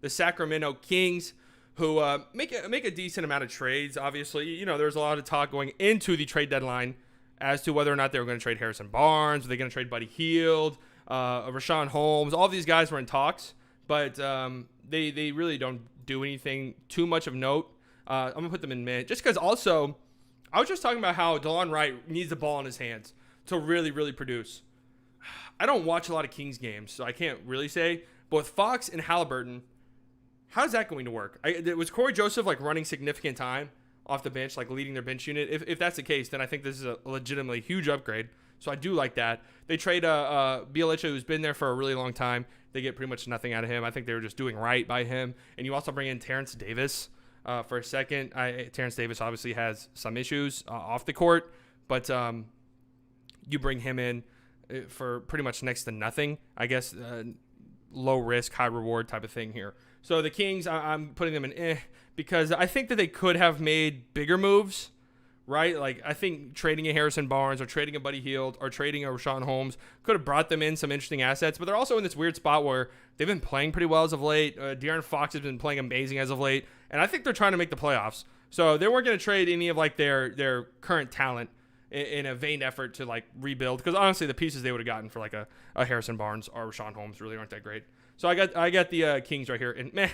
the Sacramento Kings, who make a decent amount of trades. Obviously, there's a lot of talk going into the trade deadline as to whether or not they were going to trade Harrison Barnes, were they going to trade Buddy Hield, Rashawn Holmes. All of these guys were in talks, but they really don't do anything too much of note. I'm going to put them in mid, just because also – I was just talking about how DeLon Wright needs the ball in his hands to really, really produce. I don't watch a lot of Kings games, so I can't really say. But with Fox and Halliburton, how's that going to work? Was Corey Joseph like running significant time off the bench, like leading their bench unit? If that's the case, then I think this is a legitimately huge upgrade. So I do like that. They trade Bielicha, who's been there for a really long time. They get pretty much nothing out of him. I think they were just doing right by him. And you also bring in Terrence Davis. For a second, Terrence Davis obviously has some issues off the court, but you bring him in for pretty much next to nothing. I guess low risk, high reward type of thing here. So the Kings, I'm putting them in because I think that they could have made bigger moves, right? Like, I think trading a Harrison Barnes or trading a Buddy Hield or trading a Rashawn Holmes could have brought them in some interesting assets, but they're also in this weird spot where they've been playing pretty well as of late. De'Aaron Fox has been playing amazing as of late, and I think they're trying to make the playoffs. So they weren't going to trade any of like their current talent in a vain effort to like rebuild, because honestly the pieces they would have gotten for like a Harrison Barnes or Rashawn Holmes really aren't that great. So I got the Kings right here, and meh.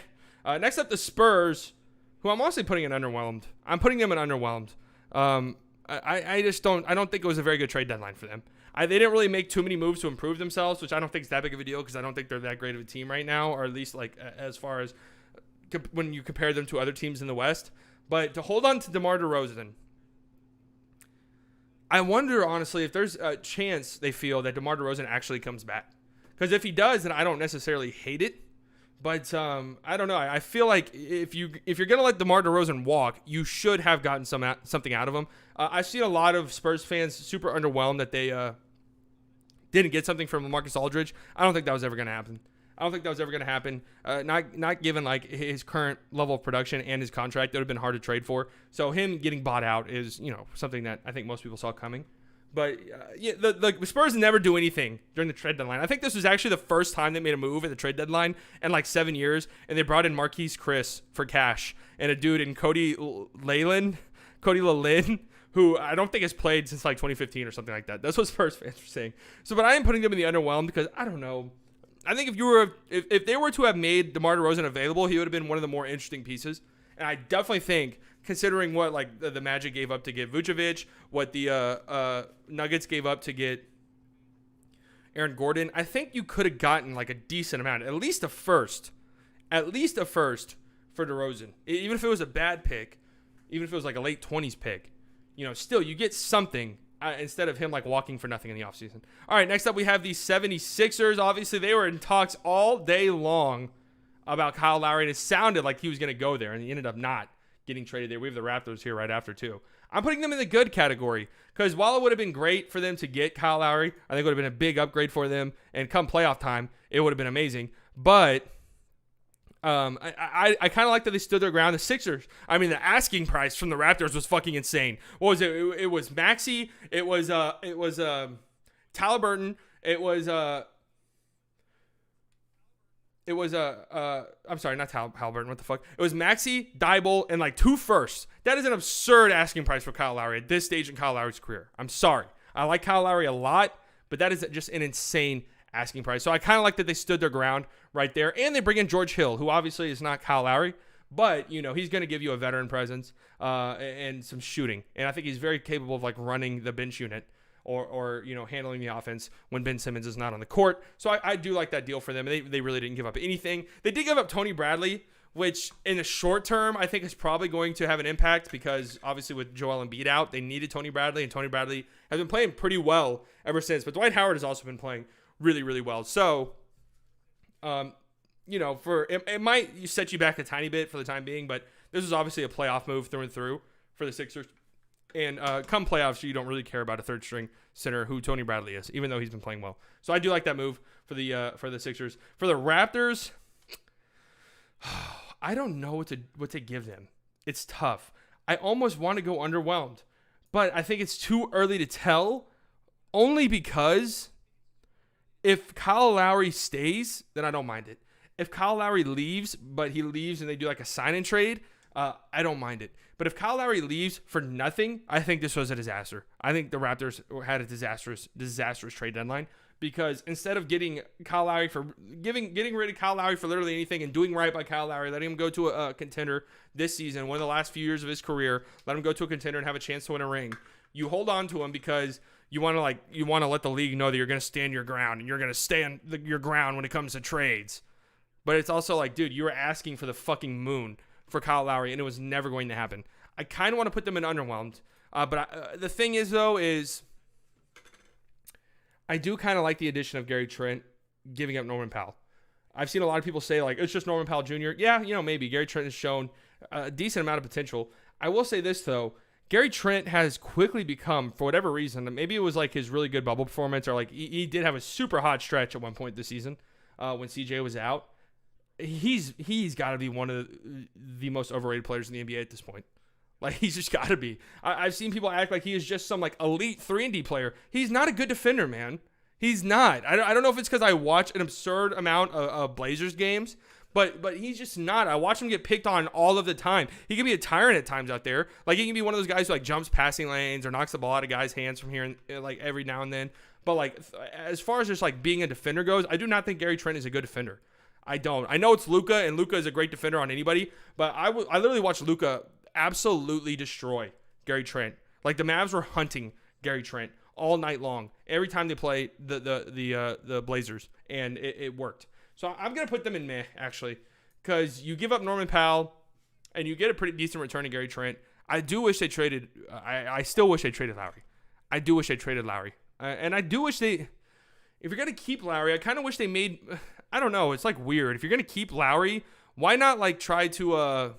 Next up, the Spurs, who I'm honestly putting in underwhelmed. I'm putting them in underwhelmed. I don't think it was a very good trade deadline for them. They didn't really make too many moves to improve themselves, which I don't think is that big of a deal, because I don't think they're that great of a team right now, or at least like as far as when you compare them to other teams in the West. But to hold on to DeMar DeRozan, I wonder honestly if there's a chance they feel that DeMar DeRozan actually comes back. Because if he does, then I don't necessarily hate it. But I don't know. I feel like if you're gonna let DeMar DeRozan walk, you should have gotten something out of him. I've seen a lot of Spurs fans super underwhelmed that they didn't get something from LaMarcus Aldridge. I don't think that was ever gonna happen. Not given like his current level of production and his contract, that would have been hard to trade for. So him getting bought out is something that I think most people saw coming. But the Spurs never do anything during the trade deadline. I think this was actually the first time they made a move at the trade deadline in like 7 years, and they brought in Marquise Chris for cash and a dude in Cody Lalin, who I don't think has played since like 2015 or something like that. That's what Spurs fans were saying. So, but I am putting them in the underwhelmed because I don't know. I think if they were to have made DeMar DeRozan available, he would have been one of the more interesting pieces. And I definitely think, considering what like the Magic gave up to get Vucevic, what the Nuggets gave up to get Aaron Gordon, I think you could have gotten like a decent amount, at least a first for DeRozan. Even if it was a bad pick, even if it was like a late 20s pick, still you get something instead of him like walking for nothing in the offseason. All right, next up we have the 76ers. Obviously, they were in talks all day long about Kyle Lowry, and it sounded like he was going to go there, and he ended up not getting traded there. We have the Raptors here right after, too. I'm putting them in the good category, because while it would have been great for them to get Kyle Lowry, I think it would have been a big upgrade for them, and come playoff time, it would have been amazing. But I kind of like that they stood their ground. The Sixers, the asking price from the Raptors was fucking insane. What was it? It was Maxey. It was Halliburton. I'm sorry, not Halliburton. What the fuck? It was Maxey, Dybul, and like 2 firsts. That is an absurd asking price for Kyle Lowry at this stage in Kyle Lowry's career. I'm sorry. I like Kyle Lowry a lot, but that is just an insane asking price. So I kind of like that they stood their ground right there. And they bring in George Hill, who obviously is not Kyle Lowry, but, he's going to give you a veteran presence and some shooting. And I think he's very capable of like running the bench unit. Or handling the offense when Ben Simmons is not on the court. So I do like that deal for them. They really didn't give up anything. They did give up Tony Bradley, which in the short term I think is probably going to have an impact, because obviously with Joel Embiid out, they needed Tony Bradley, and Tony Bradley has been playing pretty well ever since. But Dwight Howard has also been playing really, really well. So, it might set you back a tiny bit for the time being, but this is obviously a playoff move through and through for the Sixers. And come playoffs, you don't really care about a third-string center who Tony Bradley is, even though he's been playing well. So I do like that move for the Sixers. For the Raptors, I don't know what to give them. It's tough. I almost want to go underwhelmed, but I think it's too early to tell. Only because if Kyle Lowry stays, then I don't mind it. If Kyle Lowry leaves, but he leaves and they do like a sign-and trade, I don't mind it. But if Kyle Lowry leaves for nothing, I think this was a disaster. I think the Raptors had a disastrous trade deadline, because instead of getting Kyle Lowry for getting rid of Kyle Lowry for literally anything and doing right by Kyle Lowry, letting him go to a contender this season, one of the last few years of his career, let him go to a contender and have a chance to win a ring. You hold on to him because you want to let the league know that you're going to stand your ground and you're going to stand your ground when it comes to trades. But it's also like, dude, you were asking for the fucking moon for Kyle Lowry, and it was never going to happen. I kind of want to put them in underwhelmed. But the thing is, though, is I do kind of like the addition of Gary Trent giving up Norman Powell. I've seen a lot of people say, like, it's just Norman Powell Jr. Yeah, maybe. Gary Trent has shown a decent amount of potential. I will say this, though. Gary Trent has quickly become, for whatever reason, maybe it was like his really good bubble performance, or like he did have a super hot stretch at one point this season when CJ was out. He's got to be one of the most overrated players in the NBA at this point. Like, he's just got to be. I've seen people act like he is just some, like, elite 3-and-D player. He's not a good defender, man. He's not. I don't know if it's because I watch an absurd amount of Blazers games, but he's just not. I watch him get picked on all of the time. He can be a tyrant at times out there. Like, he can be one of those guys who, like, jumps passing lanes or knocks the ball out of guys' hands from here, and like, every now and then. But, like, as far as just, like, being a defender goes, I do not think Gary Trent is a good defender. I don't. I know it's Luka, and Luka is a great defender on anybody, but I literally watched Luka absolutely destroy Gary Trent. Like, the Mavs were hunting Gary Trent all night long, every time they play the Blazers, and it worked. So I'm gonna put them in meh, actually, because you give up Norman Powell, and you get a pretty decent return to Gary Trent. I do wish they traded. I still wish they traded Lowry. I do wish they traded Lowry, and I do wish they. If you're gonna keep Lowry, I kind of wish they made. I don't know. It's like weird. If you're gonna keep Lowry, why not like try to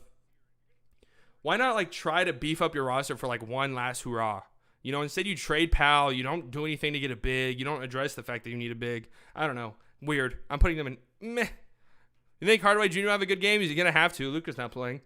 beef up your roster for like one last hurrah? You know, instead you trade Powell. You don't do anything to get a big. You don't address the fact that you need a big. I don't know. Weird. I'm putting them in meh. You think Hardaway Jr. will have a good game? He's gonna have to. Luka's not playing.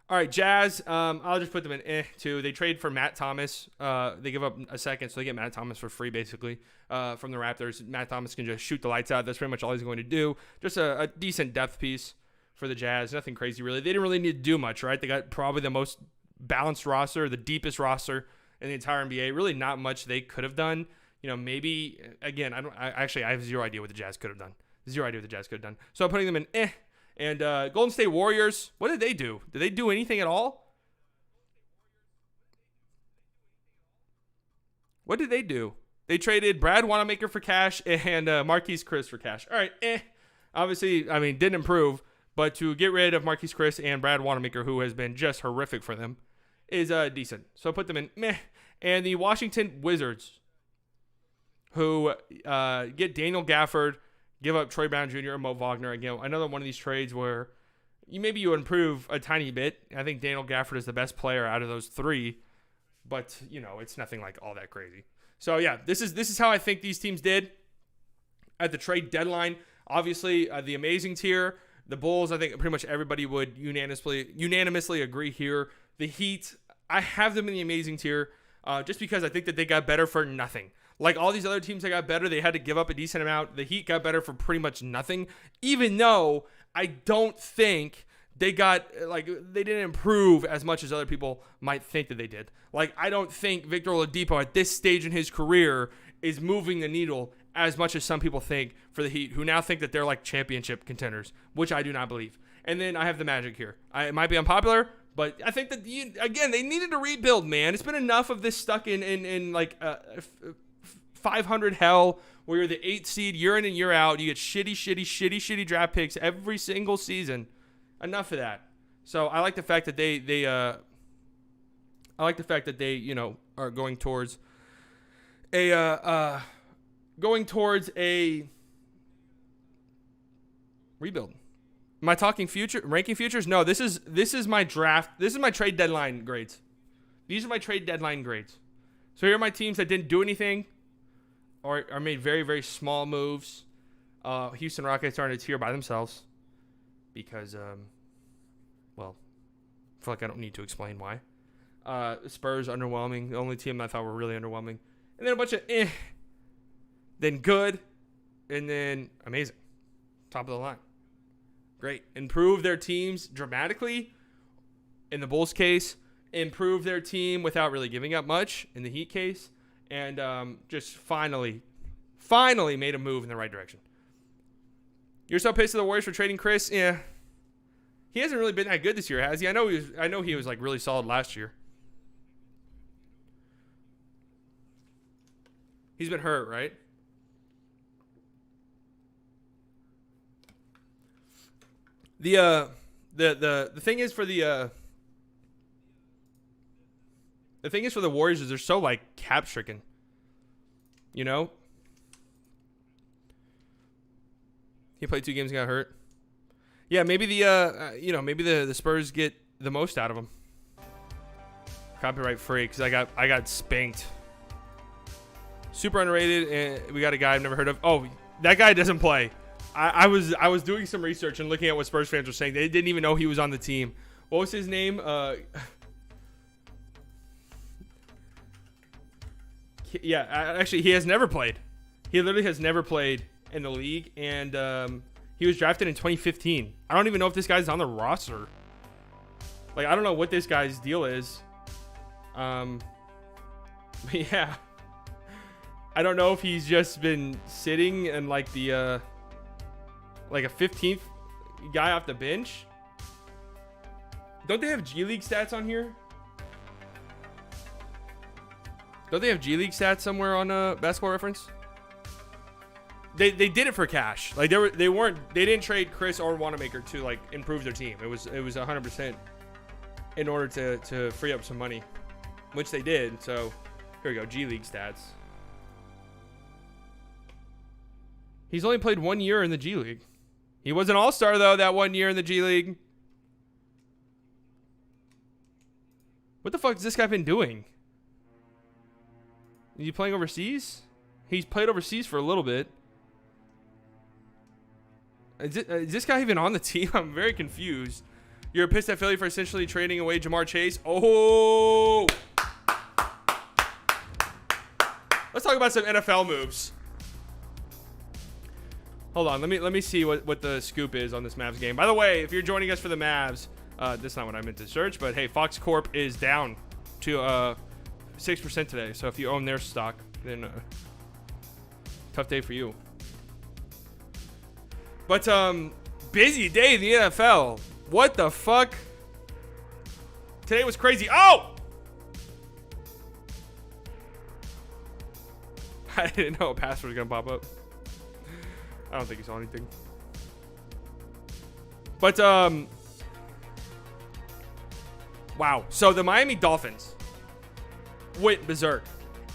All right, Jazz. I'll just put them in too. They trade for Matt Thomas. They give up a second, so they get Matt Thomas for free, basically, from the Raptors. Matt Thomas can just shoot the lights out. That's pretty much all he's going to do. Just a decent depth piece for the Jazz. Nothing crazy, really. They didn't really need to do much, right? They got probably the most balanced roster, the deepest roster in the entire NBA. Really not much they could have done. You know, maybe, again, I have zero idea what the Jazz could have done. Zero idea what the Jazz could have done. So I'm putting them in And Golden State Warriors, what did they do? Did they do anything at all? What did they do? They traded Brad Wanamaker for cash and Marquise Chris for cash. All right, Obviously, I mean, didn't improve, but to get rid of Marquise Chris and Brad Wanamaker, who has been just horrific for them, is decent. So I put them in meh. And the Washington Wizards, who get Daniel Gafford, give up Troy Brown Jr. and Mo Wagner. Again, another one of these trades where you improve a tiny bit. I think Daniel Gafford is the best player out of those three, but it's nothing like all that crazy. So yeah, this is how I think these teams did at the trade deadline. Obviously, the amazing tier, the Bulls. I think pretty much everybody would unanimously agree here. The Heat, I have them in the amazing tier, just because I think that they got better for nothing. Like all these other teams that got better, they had to give up a decent amount. The Heat got better for pretty much nothing, even though I don't think they didn't improve as much as other people might think that they did. Like, I don't think Victor Oladipo at this stage in his career is moving the needle as much as some people think for the Heat, who now think that they're like championship contenders, which I do not believe. And then I have the Magic here. It might be unpopular, but I think that, again, they needed to rebuild, man. It's been enough of this stuck in like 500 hell where you're the 8th seed year in and year out. You get shitty draft picks every single season. Enough of that. So I like the fact that they are going towards a rebuild. Am I talking ranking futures? No, this is my draft. This is my trade deadline grades. These are my trade deadline grades. So here are my teams that didn't do anything or made very, very small moves. Houston Rockets are in a tier by themselves because, I feel like I don't need to explain why. Spurs, underwhelming. The only team I thought were really underwhelming. And then a bunch of then good, and then amazing. Top of the line. Great. Improve their teams dramatically in the Bulls case. Improve their team without really giving up much in the Heat case. And just finally made a move in the right direction. You're so pissed at the Warriors for trading Chris? Yeah. He hasn't really been that good this year, has he? I know he was like really solid last year. He's been hurt, right? The thing is for the thing is for the Warriors is they're so like cap stricken. He played 2 games and got hurt. Yeah, maybe the Spurs get the most out of him. Copyright free because I got spanked. Super underrated, and we got a guy I've never heard of. Oh, that guy doesn't play. I was doing some research and looking at what Spurs fans were saying. They didn't even know he was on the team. What was his name? Yeah, actually, he has never played. He literally has never played in the league, and he was drafted in 2015. I don't even know if this guy's on the roster. Like, I don't know what this guy's deal is. But yeah. I don't know if he's just been sitting and like the like a 15th guy off the bench. Don't they have G League stats on here? Don't they have G League stats somewhere on Basketball Reference? They did it for cash. Like they didn't trade Chris or Wanamaker to like improve their team. It was 100% in order to free up some money, which they did. So here we go, G League stats. He's only played 1 year in the G League. He was an all-star though that 1 year in the G League. What the fuck has this guy been doing? Is he playing overseas? He's played overseas for a little bit. Is this guy even on the team? I'm very confused. You're pissed at Philly for essentially trading away Jamar Chase. Oh! Let's talk about some NFL moves. Hold on, let me see what the scoop is on this Mavs game. By the way, if you're joining us for the Mavs, that's not what I meant to search, but hey, Fox Corp is down to 6% today. So if you own their stock, then tough day for you. But busy day in the NFL. What the fuck? Today was crazy. Oh! I didn't know a password was gonna pop up. I don't think he saw anything. But wow. So the Miami Dolphins went berserk.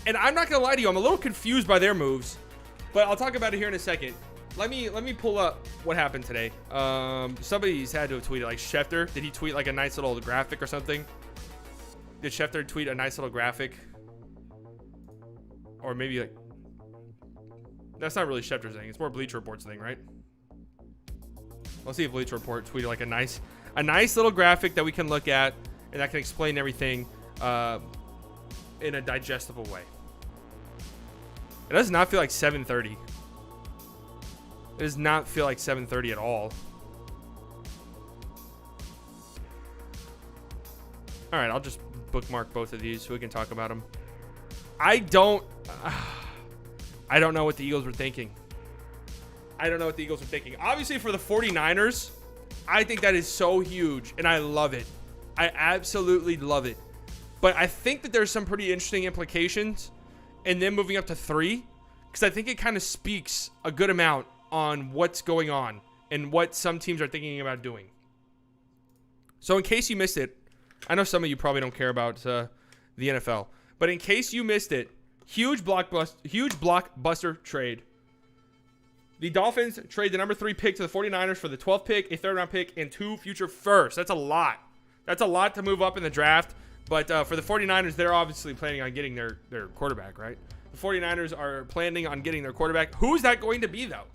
And I'm not gonna lie to you, I'm a little confused by their moves, but I'll talk about it here in a second. Let me pull up what happened today. Somebody's had to have tweeted, like Schefter. Did he tweet like a nice little graphic or something? Did Schefter tweet a nice little graphic? Or maybe like, that's not really Schefter's thing. It's more Bleacher Report's thing, right? Let's see if Bleacher Report tweeted like a nice little graphic that we can look at and that can explain everything in a digestible way. It does not feel like 7:30. It does not feel like 7:30 at all. All right, I'll just bookmark both of these so we can talk about them. I don't know what the Eagles were thinking. Obviously, for the 49ers, I think that is so huge, and I love it. I absolutely love it. But I think that there's some pretty interesting implications in them moving up to 3, because I think it kind of speaks a good amount on what's going on and what some teams are thinking about doing. So in case you missed it, I know some of you probably don't care about the NFL, but in case you missed it, huge blockbuster trade. The Dolphins trade the number 3 pick to the 49ers for the 12th pick, a 3rd round pick, and 2 future firsts. That's a lot. That's a lot to move up in the draft. But for the 49ers, they're obviously planning on getting their quarterback, right? The 49ers are planning on getting their quarterback. Who's that going to be, though?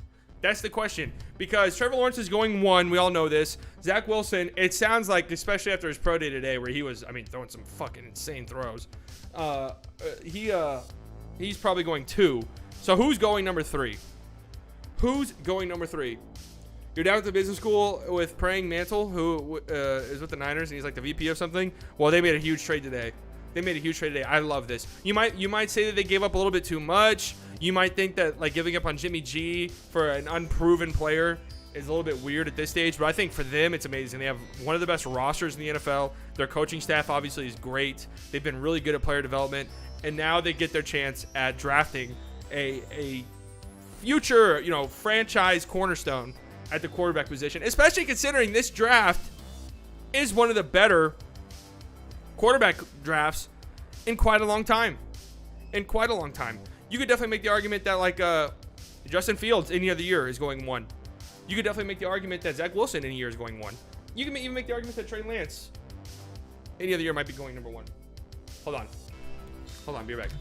That's the question. Because Trevor Lawrence is going 1. We all know this. Zach Wilson, it sounds like, especially after his pro day today, where he was, throwing some fucking insane throws. He's probably going 2. So who's going number 3? You're down at the business school with Praying Mantle, who is with the Niners, and he's like the VP of something. Well, they made a huge trade today. I love this. You might say that they gave up a little bit too much. You might think that like giving up on Jimmy G for an unproven player is a little bit weird at this stage, but I think for them it's amazing. They have one of the best rosters in the NFL. Their coaching staff obviously is great. They've been really good at player development, and now they get their chance at drafting a future, franchise cornerstone at the quarterback position, especially considering this draft is one of the better quarterback drafts in quite a long time. You could definitely make the argument that like Justin Fields any other year is going 1. You could definitely make the argument that Zach Wilson any year is going 1. You can even make the argument that Trey Lance any other year might be going number 1. Hold on, be right back.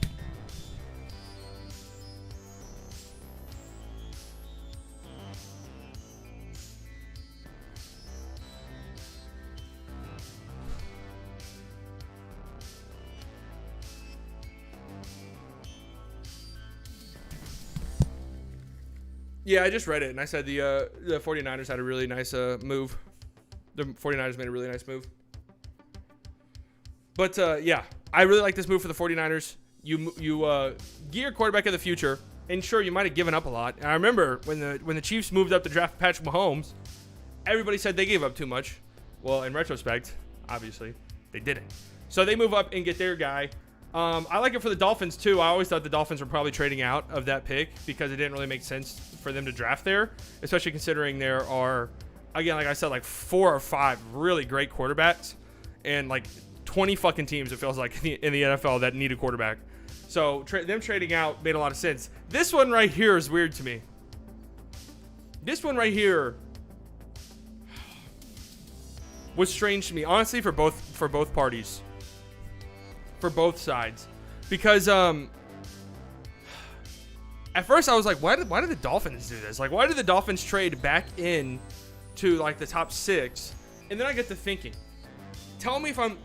Yeah, I just read it, and I said the 49ers had a really nice move. The 49ers made a really nice move. But, yeah, I really like this move for the 49ers. You get your quarterback of the future, and sure, you might have given up a lot. And I remember when the Chiefs moved up to draft Patrick Mahomes, everybody said they gave up too much. Well, in retrospect, obviously, they didn't. So they move up and get their guy. I like it for the Dolphins, too. I always thought the Dolphins were probably trading out of that pick because it didn't really make sense for them to draft there, especially considering there are, again, like I said, like 4 or 5 really great quarterbacks and like 20 fucking teams, it feels like, in the NFL that need a quarterback. So them trading out made a lot of sense. This one right here is weird to me. This one right here was strange to me, honestly, for both parties. For both sides, because at first I was like, why did the Dolphins do this? Like, why did the Dolphins trade back in to like the top 6? And then I get to thinking, tell me if I'm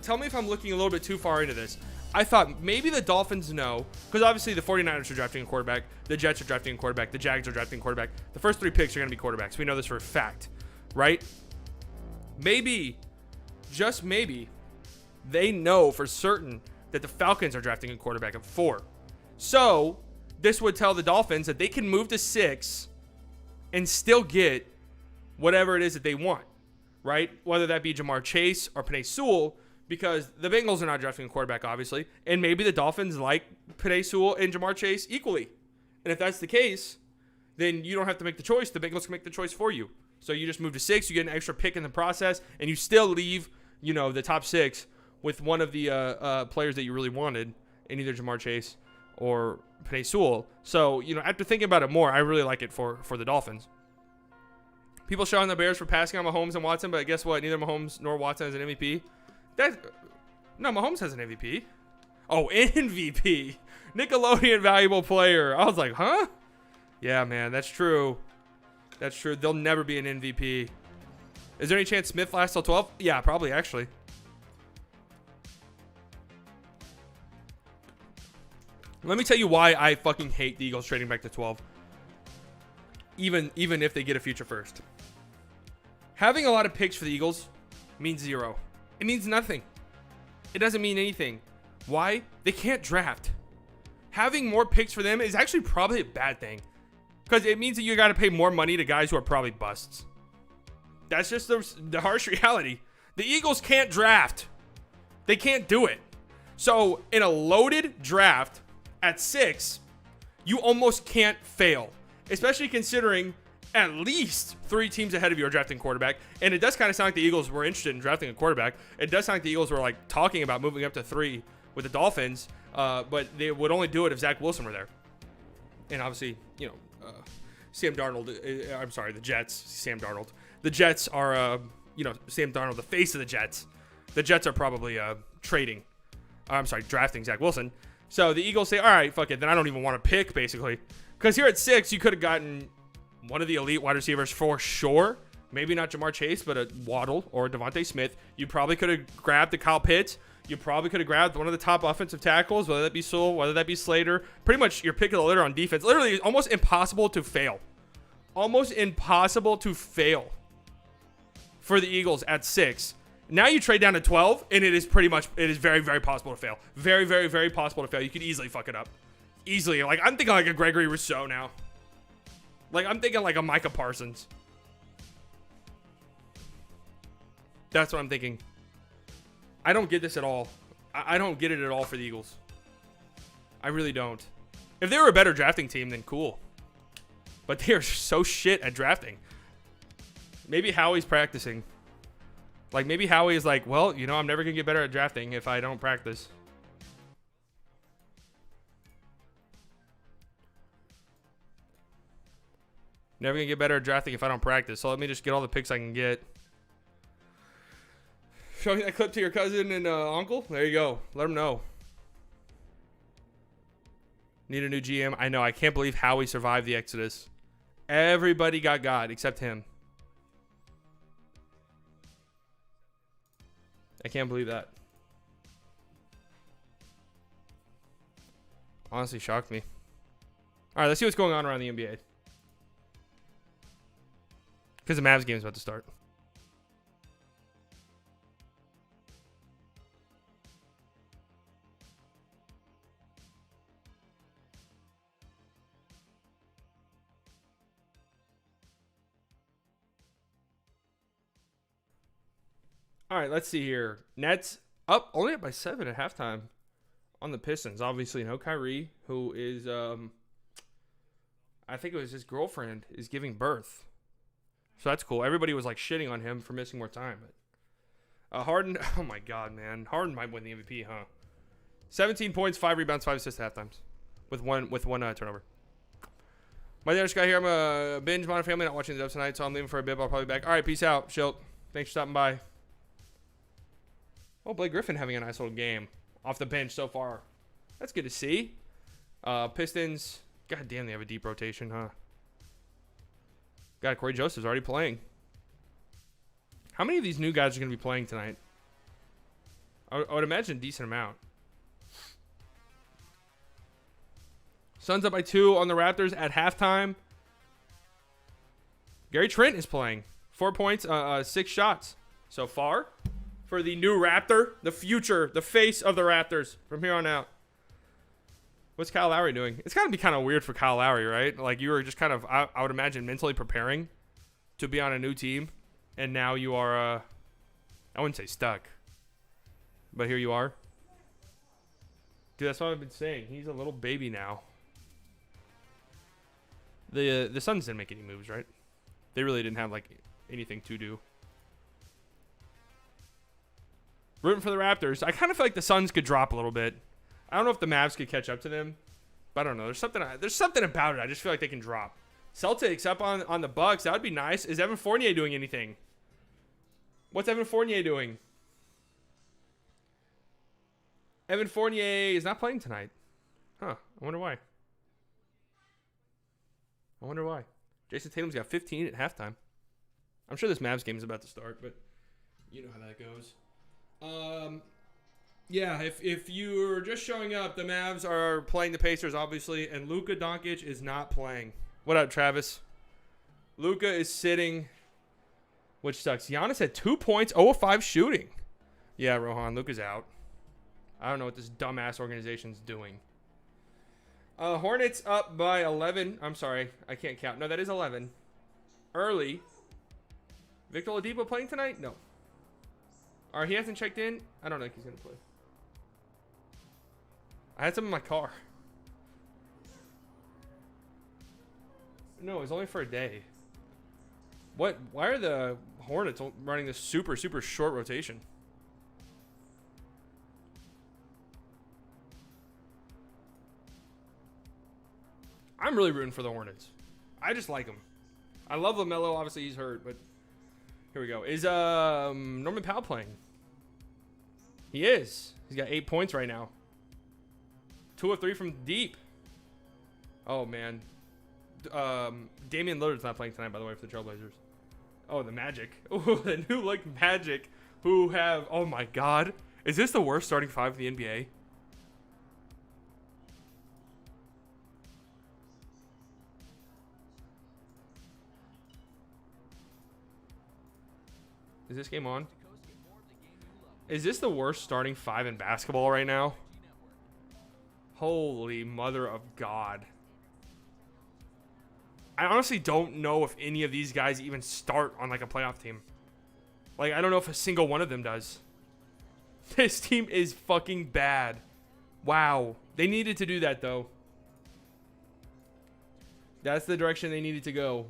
looking a little bit too far into this. I thought maybe the Dolphins know, because obviously the 49ers are drafting a quarterback, the Jets are drafting a quarterback, the Jags are drafting a quarterback. The first 3 picks are going to be quarterbacks. We know this for a fact, right? Maybe, just maybe, they know for certain that the Falcons are drafting a quarterback at 4. So this would tell the Dolphins that they can move to 6 and still get whatever it is that they want, right? Whether that be Jamar Chase or Penei Sewell, because the Bengals are not drafting a quarterback, obviously, and maybe the Dolphins like Penei Sewell and Jamar Chase equally. And if that's the case, then you don't have to make the choice. The Bengals can make the choice for you. So you just move to 6, you get an extra pick in the process, and you still leave, the top 6 with one of the players that you really wanted in either Jamar Chase or Penei Sewell. So, after thinking about it more, I really like it for the Dolphins. People showing the Bears for passing on Mahomes and Watson, but guess what? Neither Mahomes nor Watson has an MVP. No, Mahomes has an MVP. Oh, MVP. Nickelodeon valuable player. I was like, huh? Yeah, man, that's true. That's true. There'll never be an MVP. Is there any chance Smith lasts till 12? Yeah, probably, actually. Let me tell you why I fucking hate the Eagles trading back to 12. Even if they get a future first. Having a lot of picks for the Eagles means 0. It means nothing. It doesn't mean anything. Why? They can't draft. Having more picks for them is actually probably a bad thing. Because it means that you got to pay more money to guys who are probably busts. That's just the harsh reality. The Eagles can't draft. They can't do it. So in a loaded draft at 6, you almost can't fail. Especially considering at least 3 teams ahead of you are drafting quarterback. And it does kind of sound like the Eagles were interested in drafting a quarterback. It does sound like the Eagles were like talking about moving up to 3 with the Dolphins. But they would only do it if Zach Wilson were there. And obviously, Sam Darnold. I'm sorry, the Jets. Sam Darnold. The Jets are, Sam Darnold, the face of the Jets. The Jets are probably drafting Zach Wilson. So the Eagles say, all right, fuck it. Then I don't even want to pick, basically. Because here at 6, you could have gotten one of the elite wide receivers for sure. Maybe not Jamar Chase, but a Waddle or a Devontae Smith. You probably could have grabbed the Kyle Pitts. You probably could have grabbed one of the top offensive tackles, whether that be Sewell, whether that be Slater. Pretty much your pick of the litter on defense. Literally almost impossible to fail. Almost impossible to fail for the Eagles at 6. Now you trade down to 12, and it is very, very possible to fail. Very, very, very possible to fail. You could easily fuck it up. Easily. Like, I'm thinking like a Gregory Rousseau now. Like, I'm thinking like a Micah Parsons. That's what I'm thinking. I don't get this at all. I don't get it at all for the Eagles. I really don't. If they were a better drafting team, then cool. But they are so shit at drafting. Maybe Howie's practicing. Like, maybe Howie is like, well, I'm never going to get better at drafting if I don't practice. Never going to get better at drafting if I don't practice. So let me just get all the picks I can get. Showing that clip to your cousin and uncle? There you go. Let them know. Need a new GM? I know. I can't believe Howie survived the Exodus. Everybody got God except him. I can't believe that. Honestly shocked me. All right, let's see what's going on around the NBA. Because the Mavs game is about to start. All right, let's see here. Nets only up by 7 at halftime on the Pistons. Obviously, no Kyrie, who is, I think it was his girlfriend, is giving birth. So that's cool. Everybody was like shitting on him for missing more time. But Harden, oh my God, man. Harden might win the MVP, huh? 17 points, 5 rebounds, 5 assists at half times with one turnover. My Danish guy here. I'm a binge Modern Family, not watching the dubs tonight, so I'm leaving for a bit, but I'll probably be back. All right, peace out, Schilt. Thanks for stopping by. Oh, Blake Griffin having a nice little game off the bench so far. That's good to see. Pistons, God damn, they have a deep rotation, huh? God, Corey Joseph's already playing. How many of these new guys are going to be playing tonight? I would imagine a decent amount. Suns up by 2 on the Raptors at halftime. Gary Trent is playing. 4 points, 6 shots so far for the new Raptor, the future, the face of the Raptors from here on out. What's Kyle Lowry doing? It's got to be kind of weird for Kyle Lowry, right? Like you were just kind of, I would imagine, mentally preparing to be on a new team. And now you are, I wouldn't say stuck. But here you are. Dude, that's what I've been saying. He's a little baby now. The Suns didn't make any moves, right? They really didn't have, like, anything to do. Rooting for the Raptors. I kind of feel like the Suns could drop a little bit. I don't know if the Mavs could catch up to them. But I don't know. There's something about it. I just feel like they can drop. Celtics up on the Bucks. That would be nice. Is Evan Fournier doing anything? What's Evan Fournier doing? Evan Fournier is not playing tonight. Huh. I wonder why. Jason Tatum's got 15 at halftime. I'm sure this Mavs game is about to start, but you know how that goes. Yeah, if you're just showing up, the Mavs are playing the Pacers, obviously, and Luka Doncic is not playing. What up, Travis? Luka is sitting, which sucks. Giannis had 2 points, 0 of 5 shooting. Yeah, Rohan, Luka's out. I don't know what this dumbass organization's doing. Hornets up by 11. I'm sorry, I can't count. No, that is 11. Early. Victor Oladipo playing tonight? No. Or he hasn't checked in? I don't think he's going to play. I had some in my car. No, it's only for a day. What? Why are the Hornets running this super, super short rotation? I'm really rooting for the Hornets. I just like them. I love LaMelo. Obviously, he's hurt, but here we go. Is Norman Powell playing? He is. He's got 8 points right now. 2 of 3 from deep. Oh, man. Damian Lillard's not playing tonight, by the way, for the Trailblazers. Oh, the Magic. Oh, the new look Magic, who have, oh my God. Is this the worst starting 5 in the NBA? Is this game on? Is this the worst starting 5 in basketball right now? Holy mother of God. I honestly don't know if any of these guys even start on like a playoff team. Like, I don't know if a single one of them does. This team is fucking bad. Wow. They needed to do that, though. That's the direction they needed to go.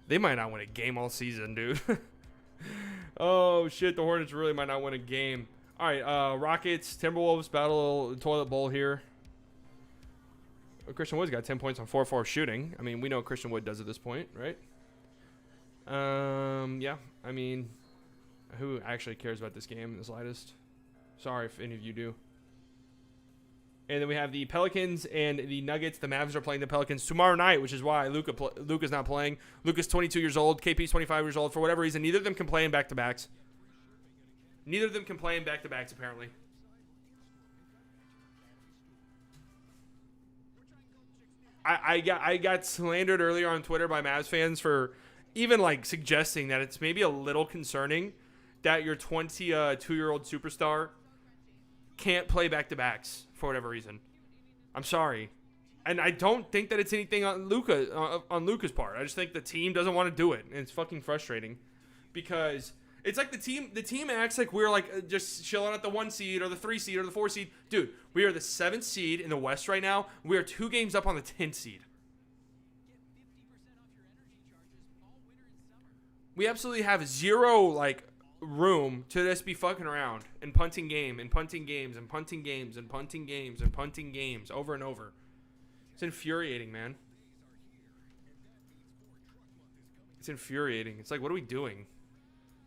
They might not win a game all season, dude. Oh, shit. The Hornets really might not win a game. All right. Rockets, Timberwolves, battle toilet bowl here. Christian Wood's got 10 points on 4-4 shooting. I mean, we know what Christian Wood does at this point, right? Yeah. I mean, who actually cares about this game in the slightest? Sorry if any of you do. And then we have the Pelicans and the Nuggets. The Mavs are playing the Pelicans tomorrow night, which is why Luka's not playing. Luka's 22 years old. KP's 25 years old. For whatever reason, neither of them can play in back-to-backs. Neither of them can play in back-to-backs, apparently. I got slandered earlier on Twitter by Mavs fans for even like suggesting that it's maybe a little concerning that your 22-year-old superstar can't play back-to-backs for whatever reason. I'm sorry. And I don't think that it's anything on Luka's part. I just think the team doesn't want to do it, and it's fucking frustrating because it's like the team acts like we're like just chilling at the 1 seed or the 3 seed or the 4 seed. Dude, we are the 7th seed in the West right now. We are 2 games up on the 10th seed. We absolutely have zero like room to just be fucking around and punting games and punting games and punting games and punting games and punting games over and over. It's infuriating, man. It's infuriating. It's like, what are we doing?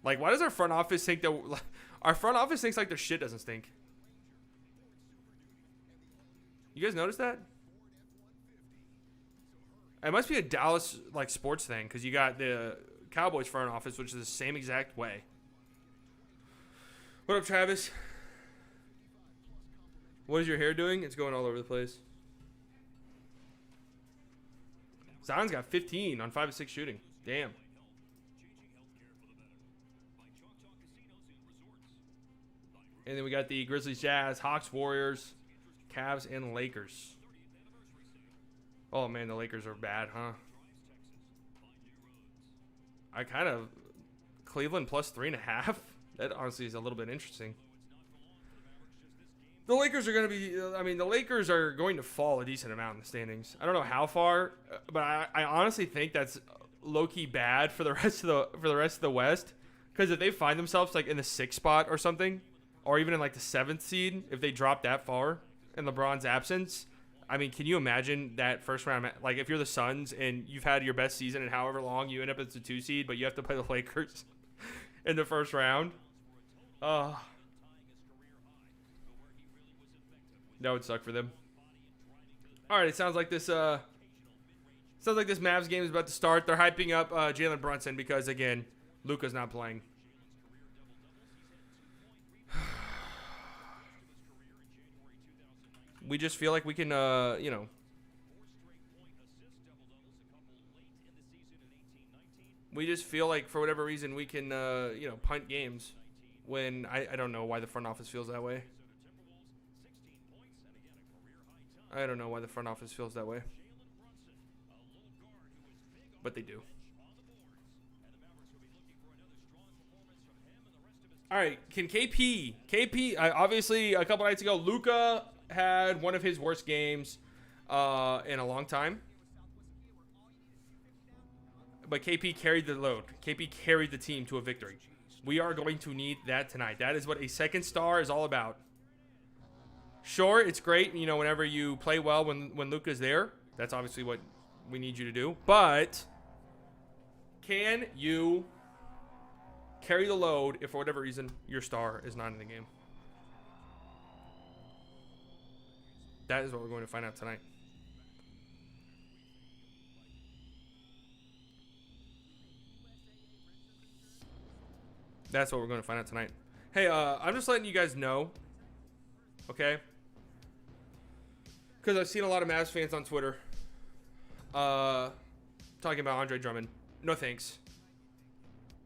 Like, why does our front office think that our front office thinks like their shit doesn't stink? You guys notice that? It must be a Dallas like sports thing because you got the Cowboys front office, which is the same exact way. What up, Travis? What is your hair doing? It's going all over the place. Zion's got 15 on 5 of 6 shooting. Damn. And then we got the Grizzlies, Jazz, Hawks, Warriors, Cavs, and Lakers. Oh, man, the Lakers are bad, huh? I kind of... Cleveland plus 3.5? That honestly is a little bit interesting. The Lakers are going to be... I mean, the Lakers are going to fall a decent amount in the standings. I don't know how far, but I honestly think that's low-key bad for the rest of the West. Because if they find themselves like in the 6th spot or something, or even in like the 7th seed, if they drop that far in LeBron's absence, I mean, can you imagine that first round? Like, if you're the Suns and you've had your best season in however long, you end up as the 2 seed, but you have to play the Lakers in the first round. That would suck for them. All right, it sounds like this Mavs game is about to start. They're hyping up Jalen Brunson because, again, Luka's not playing. We just feel like we can, we just feel like for whatever reason we can, punt games when I don't know why the front office feels that way. I don't know why the front office feels that way. But they do. All right, can KP, obviously a couple nights ago, Luka had one of his worst games in a long time. But KP carried the load. KP carried the team to a victory. We are going to need that tonight. That is what a second star is all about. Sure, it's great, whenever you play well when Luka's there. That's obviously what we need you to do. But can you carry the load if for whatever reason your star is not in the game? That is what we're going to find out tonight. That's what we're going to find out tonight. Hey, I'm just letting you guys know, okay? Because I've seen a lot of Mavs fans on Twitter talking about Andre Drummond. No thanks.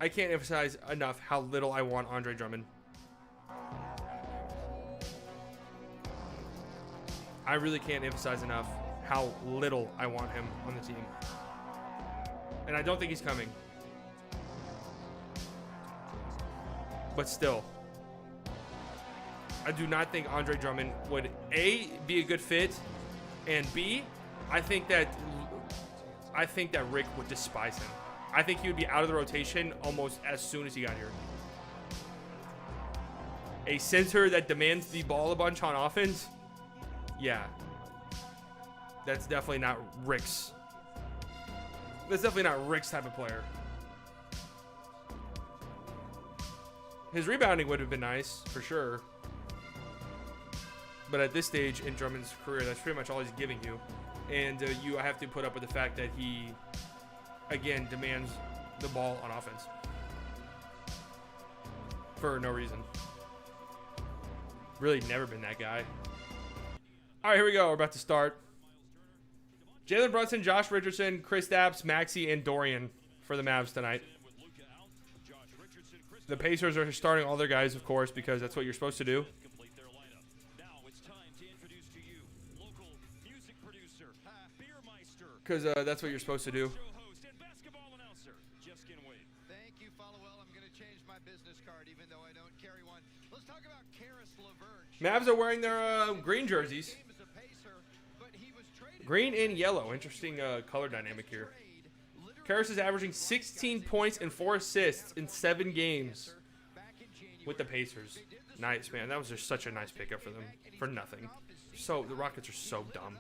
I can't emphasize enough how little I want Andre Drummond. I really can't emphasize enough how little I want him on the team. And I don't think he's coming. But still, I do not think Andre Drummond would, A, be a good fit, and B, I think that Rick would despise him. I think he would be out of the rotation almost as soon as he got here. A center that demands the ball a bunch on offense? Yeah. That's definitely not Rick's. That's definitely not Rick's type of player. His rebounding would have been nice, for sure. But at this stage in Drummond's career, that's pretty much all he's giving you. And you have to put up with the fact that he, again, demands the ball on offense. For no reason. Really never been that guy. All right, here we go. We're about to start. Jalen Brunson, Josh Richardson, Chris Stapps, Maxey, and Dorian for the Mavs tonight. The Pacers are starting all their guys, of course, because that's what you're supposed to do. Because that's what you're supposed to do. Thank you, Followell. I'm going to change my business card, even though I don't carry one. Let's talk about Karis LeVert. Mavs are wearing their green jerseys. Green and yellow. Interesting color dynamic here. Karis is averaging 16 points and 4 assists in 7 games with the Pacers. Nice, man. That was just such a nice pickup for them. For nothing. So the Rockets are so dumb.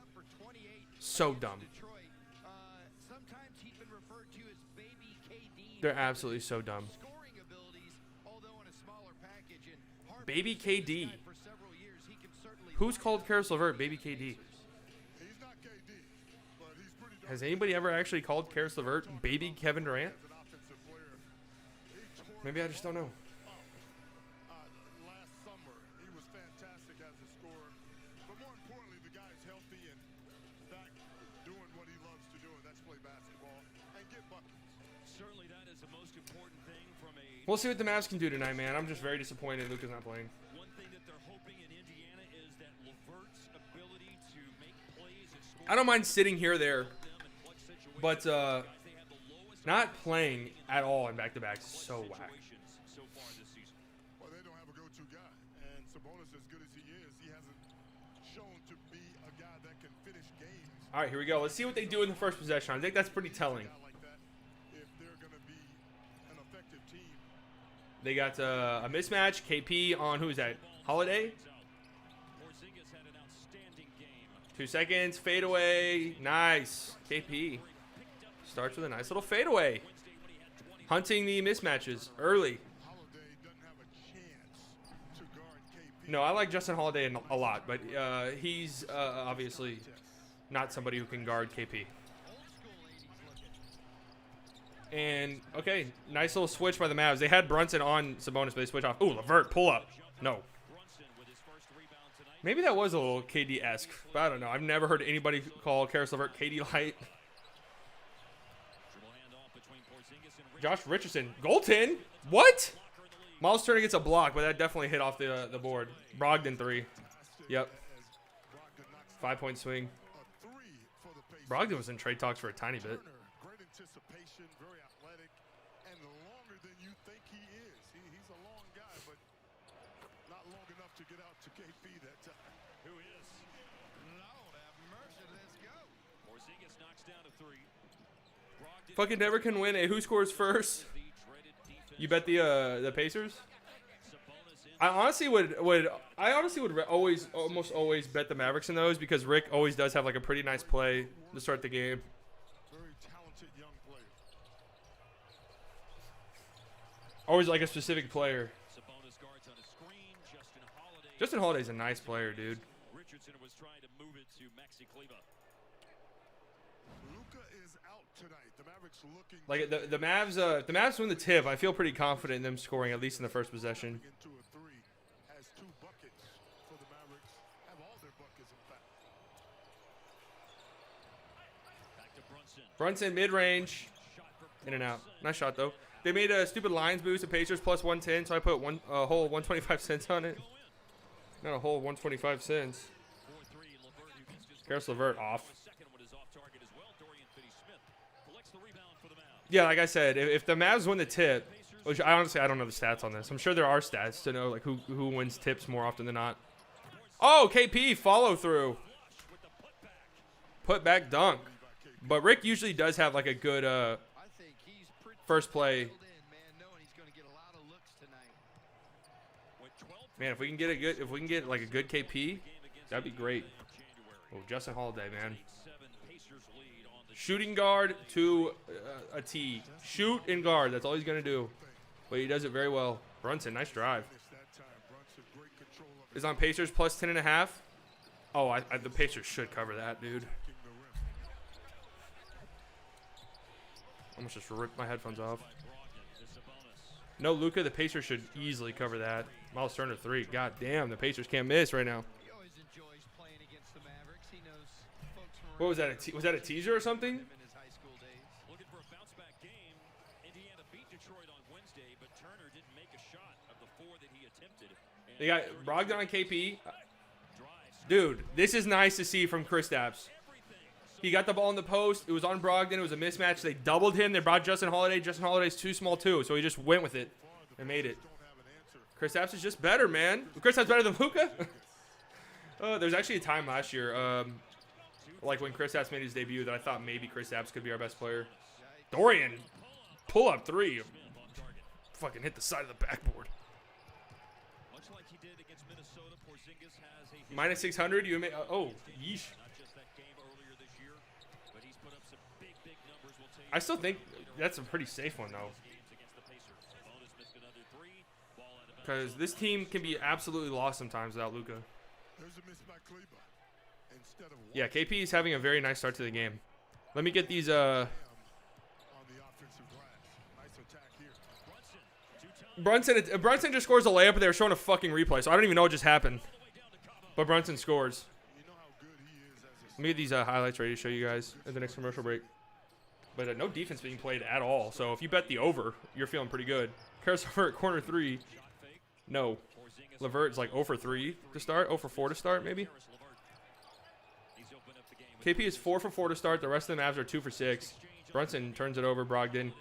So dumb. They're absolutely so dumb. Baby KD. Who's called Karis LeVert Baby KD? Has anybody ever actually called Karis LeVert Baby Kevin Durant? Maybe I just don't know. Last summer, he was fantastic as a scorer. But more importantly, the guy's healthy and back doing what he loves to do, and that's play basketball and get buckets. Certainly that is the most important thing from a... We'll see what the Mavs can do tonight, man. I'm just very disappointed Luka's not playing. One thing that they're hoping in Indiana is that LeVert's ability to make plays and score... I don't mind sitting here or there, but not playing at all in back-to-backs is so whack. So far this season. Well, they don't have a go-to guy, and Sabonis, as good as he is, he hasn't shown to be a guy that can finish games. All right, here we go. Let's see what they do in the first possession. I think that's pretty telling. Like that, if they're going to be an effective team. They got a mismatch. KP on, who is that? Holiday? Porzingis had an outstanding game. 2 seconds. Fadeaway. Nice. KP starts with a nice little fadeaway. Hunting the mismatches early. Holiday doesn't have a chance to guard KP. No, I like Justin Holiday a lot, but he's obviously not somebody who can guard KP. And, okay, nice little switch by the Mavs. They had Brunson on Sabonis, but they switch off. Ooh, LeVert, pull up. No. Maybe that was a little KD-esque, but I don't know. I've never heard anybody call Karis LeVert KD light. Josh Richardson. Goaltend? What? Miles Turner gets a block, but that definitely hit off the board. Brogdon 3. Yep. 5-point swing. Brogdon was in trade talks for a tiny bit. Great anticipation, very athletic, and longer than you think he is. He's a long guy, but not long enough to get out to KP that time. Who is? Lord have mercy, let's go. Porzingis knocks down a 3. Brogdon Fucking never can win. Who scores first? the dreaded defense. You bet the Pacers? Sabonis in I honestly would almost always bet the Mavericks in those because Rick always does have like a pretty nice play to start the game. Very talented young player. Always like a specific player. Sabonis guards on a screen. Justin Holiday's a nice player, dude. Richardson was trying to move it to Maxi Kleber. Luka is out tonight. The Mavericks looking Like the Mavs, if the Mavs win the tip, I feel pretty confident in them scoring at least in the first possession. into a 3. Has 2 buckets for the Mavericks. Have all their buckets, in fact. Back to Brunson. Brunson mid-range, Shot for in and out. Nice shot though. They made a stupid lines boost to Pacers plus 110, so I put a whole 125 cents on it. Not a whole 125 cents. 4-3. LeVert who gets just Karis LeVert off. second one is off target as well. Dorian Finney-Smith collects the rebound for the Mavs. Yeah, like I said, if the Mavs win the tip, which I honestly I don't know the stats on this. I'm sure there are stats to know like who wins tips more often than not. Oh, KP follow through. Put back dunk. But Rick usually does have like a good I think he's pretty first play. settled in, man, knowing he's going to get a lot of looks tonight. With 12 Man, if we can get like a good KP, that'd be great. Oh, Justin Holiday, man. 7 Pacers lead on the Shooting guard to a T. Shoot and guard. That's all he's gonna do. But he does it very well. Brunson, nice drive. It's that time. Brunson, great control of Is on Pacers plus 10.5. Oh, the Pacers should cover that, dude. the rim. Almost just ripped my headphones off. Brogdon to Sabonis. No, Luka, the Pacers should easily cover that. Miles Turner 3. God damn, the Pacers can't miss right now. He always enjoys playing against the Mavericks. He knows folks from What was that? Was that a teaser or something? him in his high school days. Looking for a bounce back game. Indiana beat Detroit on Wednesday, but Turner didn't make a shot of the 4 that he attempted. And They got Brogdon on KP. drives Dude, this is nice to see from Kristaps. He got the ball in the post. It was on Brogdon. It was a mismatch. They doubled him. They brought Justin Holiday. Justin Holiday's too small too, so he just went with it and made it. Kristaps is just better, man. Kristaps better than Luka. There's actually a time last year, like when Kristaps made his debut, that I thought maybe Kristaps could be our best player. Dorian, pull up 3, fucking hit the side of the backboard. much like he did against Minnesota. Porzingis has a Minus 600. You may. Oh, yeesh. not just that game earlier this year, but he's put up some big numbers. We'll tell you I still think that's a pretty safe one though, games against the Pacers. Sabonis missed another 3. Ball out of bounds. because this team can be absolutely lost sometimes without Luka. There's a miss by Kleber. Instead of Yeah, KP is having a very nice start to the game. Let me get these. on the offensive glass. Nice attack here. Brunson just scores a layup, but they were showing a fucking replay, so I don't even know what just happened. But Brunson scores. You know how good he is as a Let me get these highlights ready to show you guys at the next commercial break. But no defense being played at all. So if you bet the over, you're feeling pretty good. Karis LeVert, corner 3. No. LeVert's like 0 for 3 to start. 0 for 4 to start, maybe. He's opened up the game with KP is 4 for 4 to start. The rest of the Mavs are 2 for 6. Brunson turns it over. Brogdon,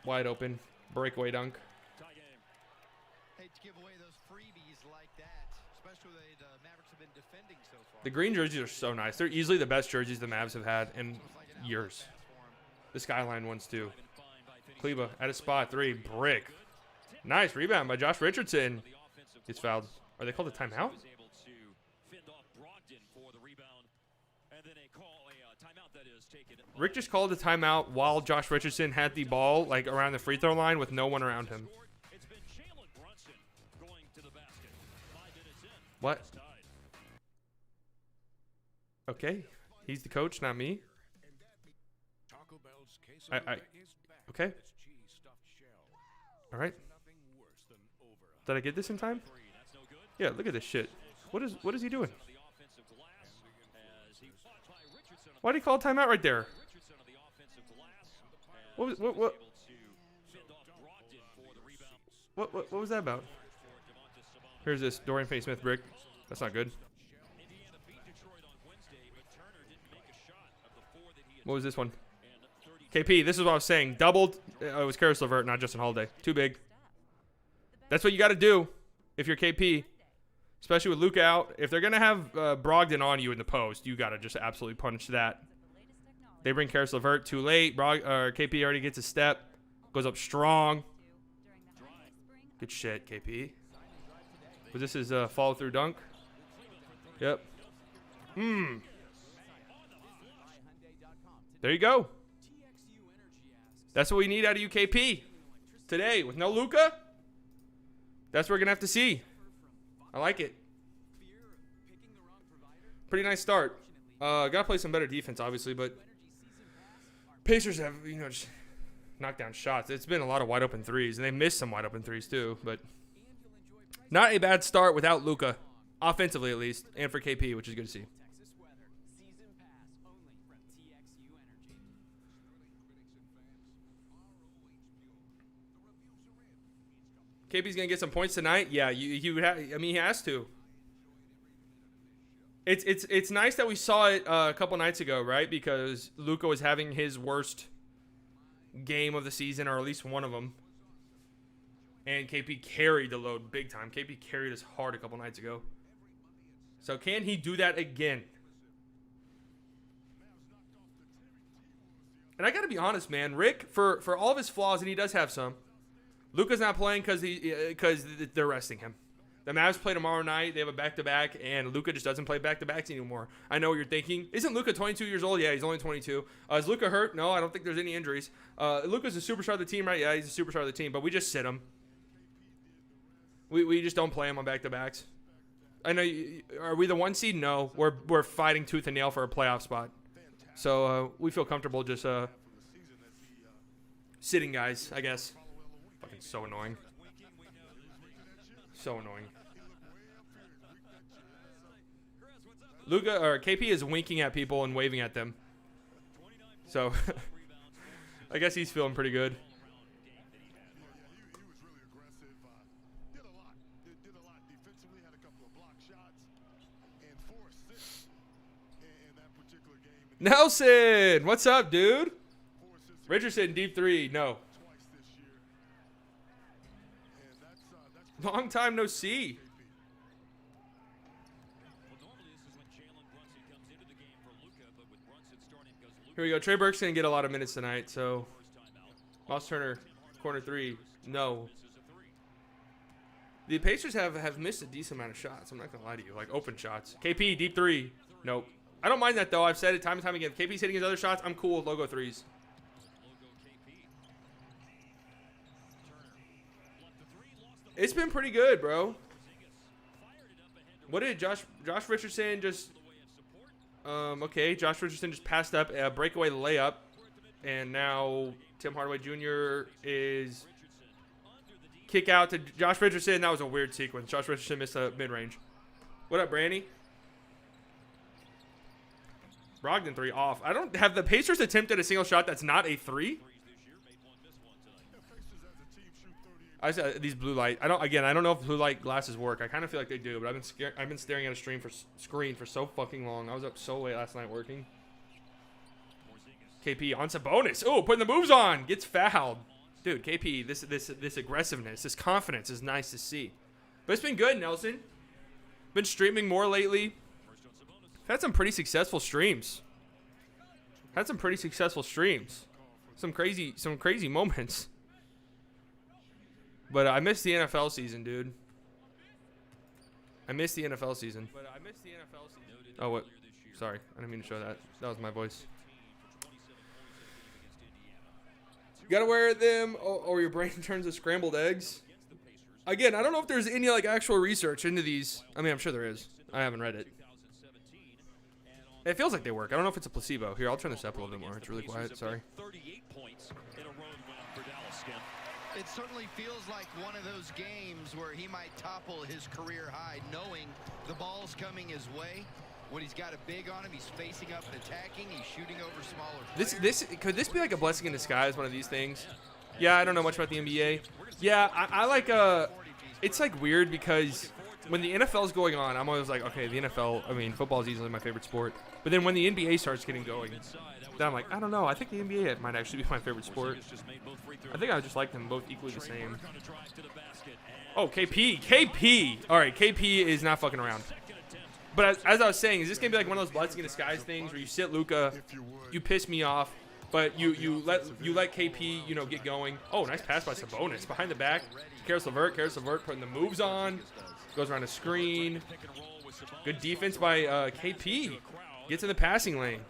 wide open. Breakaway dunk. tie game. Hate to give away those freebies like that, especially the way the Mavericks have been defending so far. The green jerseys are so nice. They're easily the best jerseys the Mavs have had in years. The Skyline ones too. Kleba at a spot 3. Brick. Nice rebound by Josh Richardson. Gets fouled. Are they called a timeout? Was able to fend off Brogdon for the rebound, and then a timeout that is taken. Rick just called a timeout while Josh Richardson had the ball like around the free throw line with no one around him. It's been Jalen Brunson going to the basket. 5 minutes in. What? It's tied. Okay. He's the coach, not me. Taco Bell's queso I- is back okay. with its cheese stuffed shell. All right. Nothing worse than over a Did I get this in time? That's no good. Yeah, look at this shit. What is he doing? The offensive glass as he fought by Richardson. Why did he call a timeout right there? Richardson on the offensive glass. What As was- he was what- able to fend off Brogdon for the rebound. What was that about? For Demontis Sabonis. Here's this Dorian Finney-Smith brick. That's not good. Indiana beat Detroit on Wednesday, but Turner didn't make a shot of the 4 that he What was this one? and 30. KP, this is what I was saying. Doubled. It was Karis LeVert, not Justin Holiday. Too big. That's what you got to do if you're KP, especially with Luka out. If they're going to have Brogdon on you in the post, you got to just absolutely punish that. They bring Karis LeVert too late. KP already gets a step. Goes up strong. Good shit, KP. But this is a follow-through dunk. Yep. There you go. That's what we need out of you, KP. Today, with no Luka, that's what we're going to have to see. I like it. Pretty nice start. Got to play some better defense, obviously, but Pacers have, just knocked down shots. It's been a lot of wide open threes, and they missed some wide open threes too, but not a bad start without Luka, offensively at least, and for KP, which is good to see. Texas weather, season pass only from TXU Energy. KP's gonna get some points tonight. Yeah, he has to. It's nice that we saw it a couple nights ago, right? Because Luka was having his worst game of the season, or at least one of them, and KP carried the load big time. KP carried us hard a couple nights ago. So can he do that again? And I gotta be honest, man. Rick, for all of his flaws, and he does have some, Luka's not playing because they're resting him. The Mavs play tomorrow night. They have a back-to-back, and Luka just doesn't play back-to-backs anymore. I know what you're thinking. Isn't Luka 22 years old? Yeah, he's only 22. Is Luka hurt? No, I don't think there's any injuries. Luka's a superstar of the team, right? Yeah, he's a superstar of the team, but we just sit him. We just don't play him on back-to-backs. I know. Are we the 1 seed? No. We're fighting tooth and nail for a playoff spot. So we feel comfortable just sitting guys, I guess. Fucking so annoying. So annoying. Luka or KP is winking at people and waving at them. So I guess he's feeling pretty good. He was really aggressive. Did a lot. Did a lot defensively. Had a couple of block shots and 4 assists in that particular game. Nelson, what's up, dude? 4 assists Richardson, deep three. No. twice this year. And that's Long time no see. Here we go. Trey Burke's going to get a lot of minutes tonight, so. Moss Turner, corner 3. No. The Pacers have missed a decent amount of shots. I'm not going to lie to you. Like, open shots. KP, deep 3. Nope. I don't mind that, though. I've said it time and time again. If KP's hitting his other shots, I'm cool with logo 3s. It's been pretty good, bro. What did Josh Richardson just... okay, Josh Richardson just passed up a breakaway layup. And now Tim Hardaway Jr. is kick out to Josh Richardson. That was a weird sequence. Josh Richardson missed a mid-range. What up, Brandy? Brogdon 3 off. I don't have the Pacers attempted a single shot that's not a 3. I said these blue light. I don't know if blue light glasses work. I kind of feel like they do, but I've been staring at a screen for so fucking long. I was up so late last night working. KP on Sabonis. Oh, putting the moves on. Gets fouled. Dude, KP, this aggressiveness, this confidence is nice to see. But it's been good, Nelson. Been streaming more lately. Had some pretty successful streams. Some crazy moments. But I missed the NFL season, dude. Oh, what? Sorry. I didn't mean to show that. That was my voice. You gotta wear them or your brain turns to scrambled eggs. Again, I don't know if there's any like actual research into these. I mean, I'm sure there is. I haven't read it. It feels like they work. I don't know if it's a placebo. Here, I'll turn this up a little bit more. It's really quiet. Sorry. 38 points in a road win for Dallas, Skim. It certainly feels like one of those games where he might topple his career high, knowing the ball's coming his way. When he's got a big on him, he's facing up and attacking. He's shooting over smaller players. Could this be like a blessing in disguise? One of these things. Yeah, I don't know much about the NBA. Yeah, I like it's like weird because when the NFL is going on, I'm always like, okay, the NFL. I mean, football is easily my favorite sport. But then when the NBA starts getting going, then I'm like, I don't know. I think the NBA might actually be my favorite sport. I think I just like them both equally the same. Oh, KP. All right, KP is not fucking around. But as I was saying, is this gonna be like one of those blessing in disguise things where you sit Luka, you piss me off, but you let KP get going. Oh, nice pass by Sabonis behind the back. Karis LeVert putting the moves on, goes around a screen. Good defense by KP. Gets in the passing lane.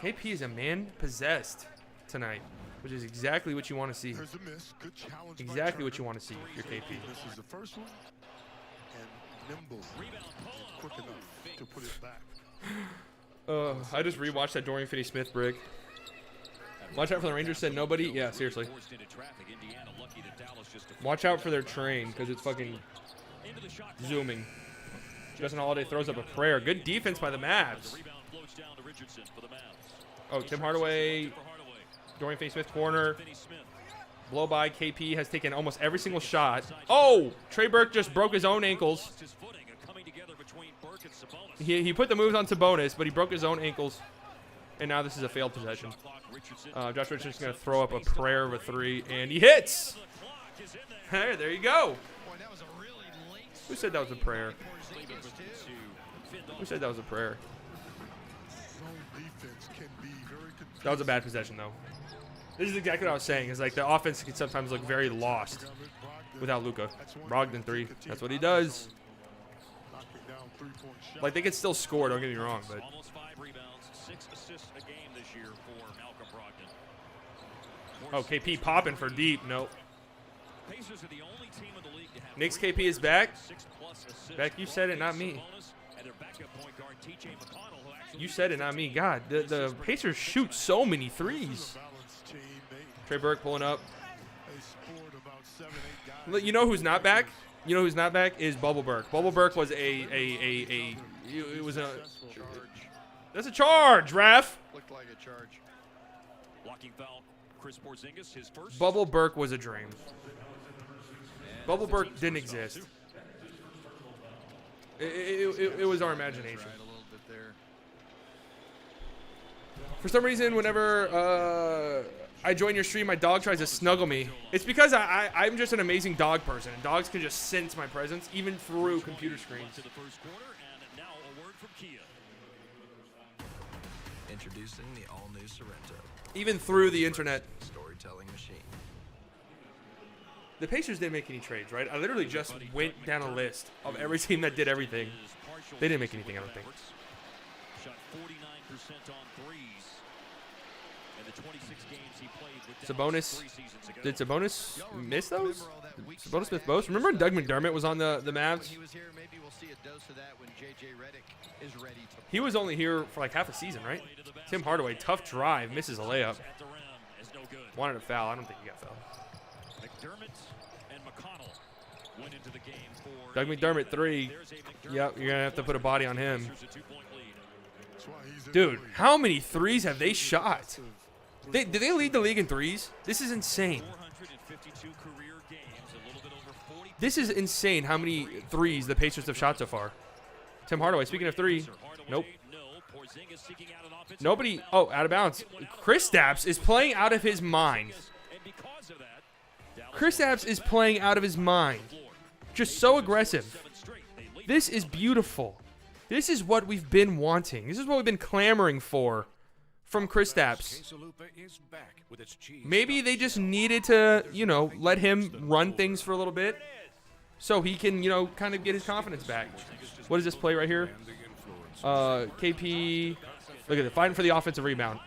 KP is a man possessed tonight, which is exactly what you want to see. There's a miss. Good challenge. Exactly what you want to see if you're KP. This is the first one. And nimble and quick enough to put it back. I just rewatched that Dorian Finney-Smith brick. Watch out for the Rangers said nobody. Yeah, seriously. Watch out for their train because it's fucking zooming. Justin Holiday throws up a prayer. Good defense by the Mavs. Oh, Tim Hardaway. Dorian Finney-Smith corner. Blow by. KP has taken almost every single shot. Oh, Trey Burke just broke his own ankles. He put the moves on Sabonis, but he broke his own ankles. And now this is a failed possession. Josh Richardson's going to throw up a prayer of a 3, and he hits. Hey, there you go. Who said that was a prayer? Who said that was a prayer? That was a bad possession, though. This is exactly what I was saying. Is like the offense can sometimes look very lost without Luka. Brogdon 3. That's what he does. Like they could still score. Don't get me wrong, but almost 5 rebounds, 6 assists a game this year for Malcolm Brogdon. Oh, KP popping for deep. Nope. Pacers are the only team in the league to have Knicks KP is back. 6+ assists. Beck, you said it, not me. And their backup point guard, TJ McConnell, who actually You said it, not me. God, the Pacers shoot so many threes. Trey Burke pulling up. You know who's not back? You know who's not back is Bubble Burke. Bubble Burke was that's a charge, ref. Looked like a charge. Blocking foul, Chris Porzingis, his first. Bubble Burke was a dream. Bubble Burke didn't exist. It was our imagination. Right, a little bit there. For some reason, whenever I join your stream, my dog tries to snuggle me. It's because I'm just an amazing dog person. And dogs can just sense my presence, even through computer screens. To the first quarter, and now a word from Kia. Introducing the all-new Sorrento, Even through the internet. storytelling machine. The Pacers didn't make any trades, right? I literally just went down a list of every team that did everything. They didn't make anything, I don't think. Shot 49% on threes in the 26 games he played with Sabonis. 3 seasons ago. Did Sabonis miss those? Remember all that weak Sabonis side missed both. action? Remember when Doug McDermott was on the When Mavs? he was here, maybe we'll see a dose of that when J.J. Redick is ready to He was only here for like half a season, right? Tim Hardaway, tough drive, misses a layup. At the rim is no good. Wanted a foul. I don't think he got fouled. McDermott and McConnell went into the game for Doug McDermott, 3. There's a McDermott Yep, you're going to have to put a body on him. Pacers a 2-point lead. That's why he's in Dude, the league. how many threes have they shot? Did they lead the league in threes? This is insane. 452 career games, a little bit over 40. This is insane how many threes the Pacers have shot so far. Tim Hardaway, speaking of 3. Nope. No, Porzingis seeking out an offensive Nobody. rebound. Oh, out of bounds. Chris Stapps is playing out of his mind. And because of that, Dallas Chris Stapps is playing out of his mind. Just so aggressive. 7 straight. They lead. This is beautiful. This is what we've been wanting. This is what we've been clamoring for from Chris Stapps. Quesalupa is back with its cheese. Maybe they just needed to, let him run things for a little bit so he can, kind of get his confidence back. What is this play right here? And the influence. KP, look at it, fighting for the offensive rebound.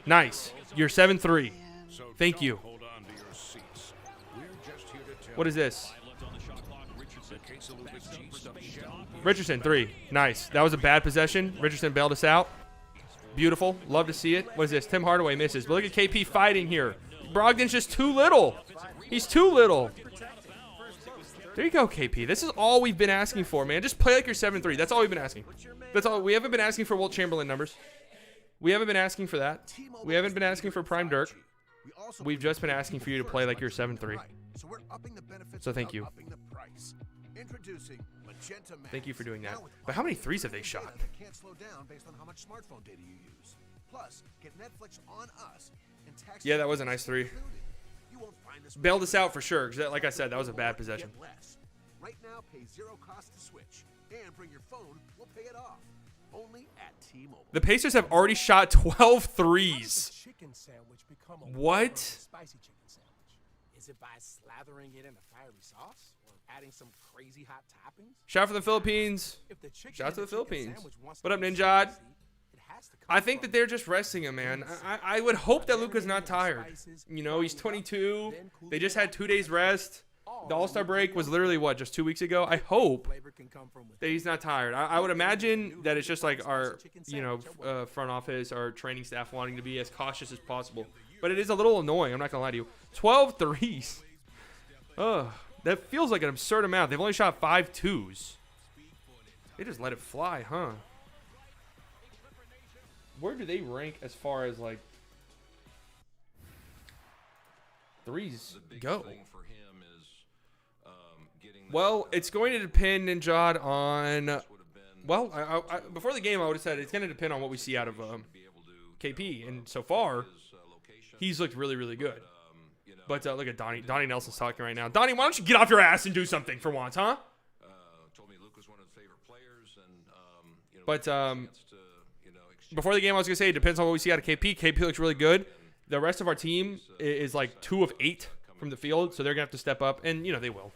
Nice. You're 7-3. So Thank don't you. Hold on to your seats. We're just here to tell What is this? Left on the shot clock, Richardson. Quesalupa's cheese-stuffed shell. Richardson, 3. Nice. That was a bad possession. Richardson bailed us out. Beautiful. Love to see it. What is this? Tim Hardaway misses. But look at KP fighting here. Brogdon's just too little. He's too little. There you go, KP. This is all we've been asking for, man. Just play like you're 7-3. That's all we've been asking. That's all. We haven't been asking for Wilt Chamberlain numbers. We haven't been asking for that. We haven't been asking for Prime Dirk. We've just been asking for you to play like you're 7-3. So we're upping the benefits So thank you. without upping the price. Introducing Magenta Max. Thank you for doing that. Now with But how many threes have they unlimited shot? data that can't slow down based on how much smartphone data you use. Plus, get Netflix on us and tax. Yeah, that was a nice 3. included. You won't find this Bailed us out for sure. 'Cause like I said, that was a bad possession. Get less. Right now, pay zero cost to switch, and bring your phone. We'll pay it off. Only at T-Mobile. The Pacers have already shot 12 threes. Chicken sandwich become a What? spicy chicken sandwich? Is it by slathering it in a fiery sauce or adding some crazy hot toppings? Shout out for the Philippines. If the chicken Shout out to in the chicken Philippines. sandwich wants to What up, be Ninjad? spicy, it has to come I think from that they're just resting him, man. I would hope that Luka's not tired. He's 22. They just had 2 days rest. The All-Star break was literally, just 2 weeks ago? I hope flavor can come from that he's not tired. I would imagine that it's just like our, front office, our training staff wanting to be as cautious as possible. But it is a little annoying. I'm not going to lie to you. 12 threes. Ugh. That feels like an absurd amount. They've only shot 5 twos. They just let it fly, huh? Where do they rank as far as, threes go? Well, it's going to depend, Ninjad, on... Well, I before the game, I would have said it's going to depend on what we see out of KP. And so far, he's looked really, really good. But look at Donnie. Donnie Nelson's talking right now. Donnie, why don't you get off your ass and do something for once, huh? Told me Luke was one of his favorite players, and But before the game, I was going to say it depends on what we see out of KP. KP looks really good. The rest of our team is like 2 of 8 from the field, so they're going to have to step up. And, they will.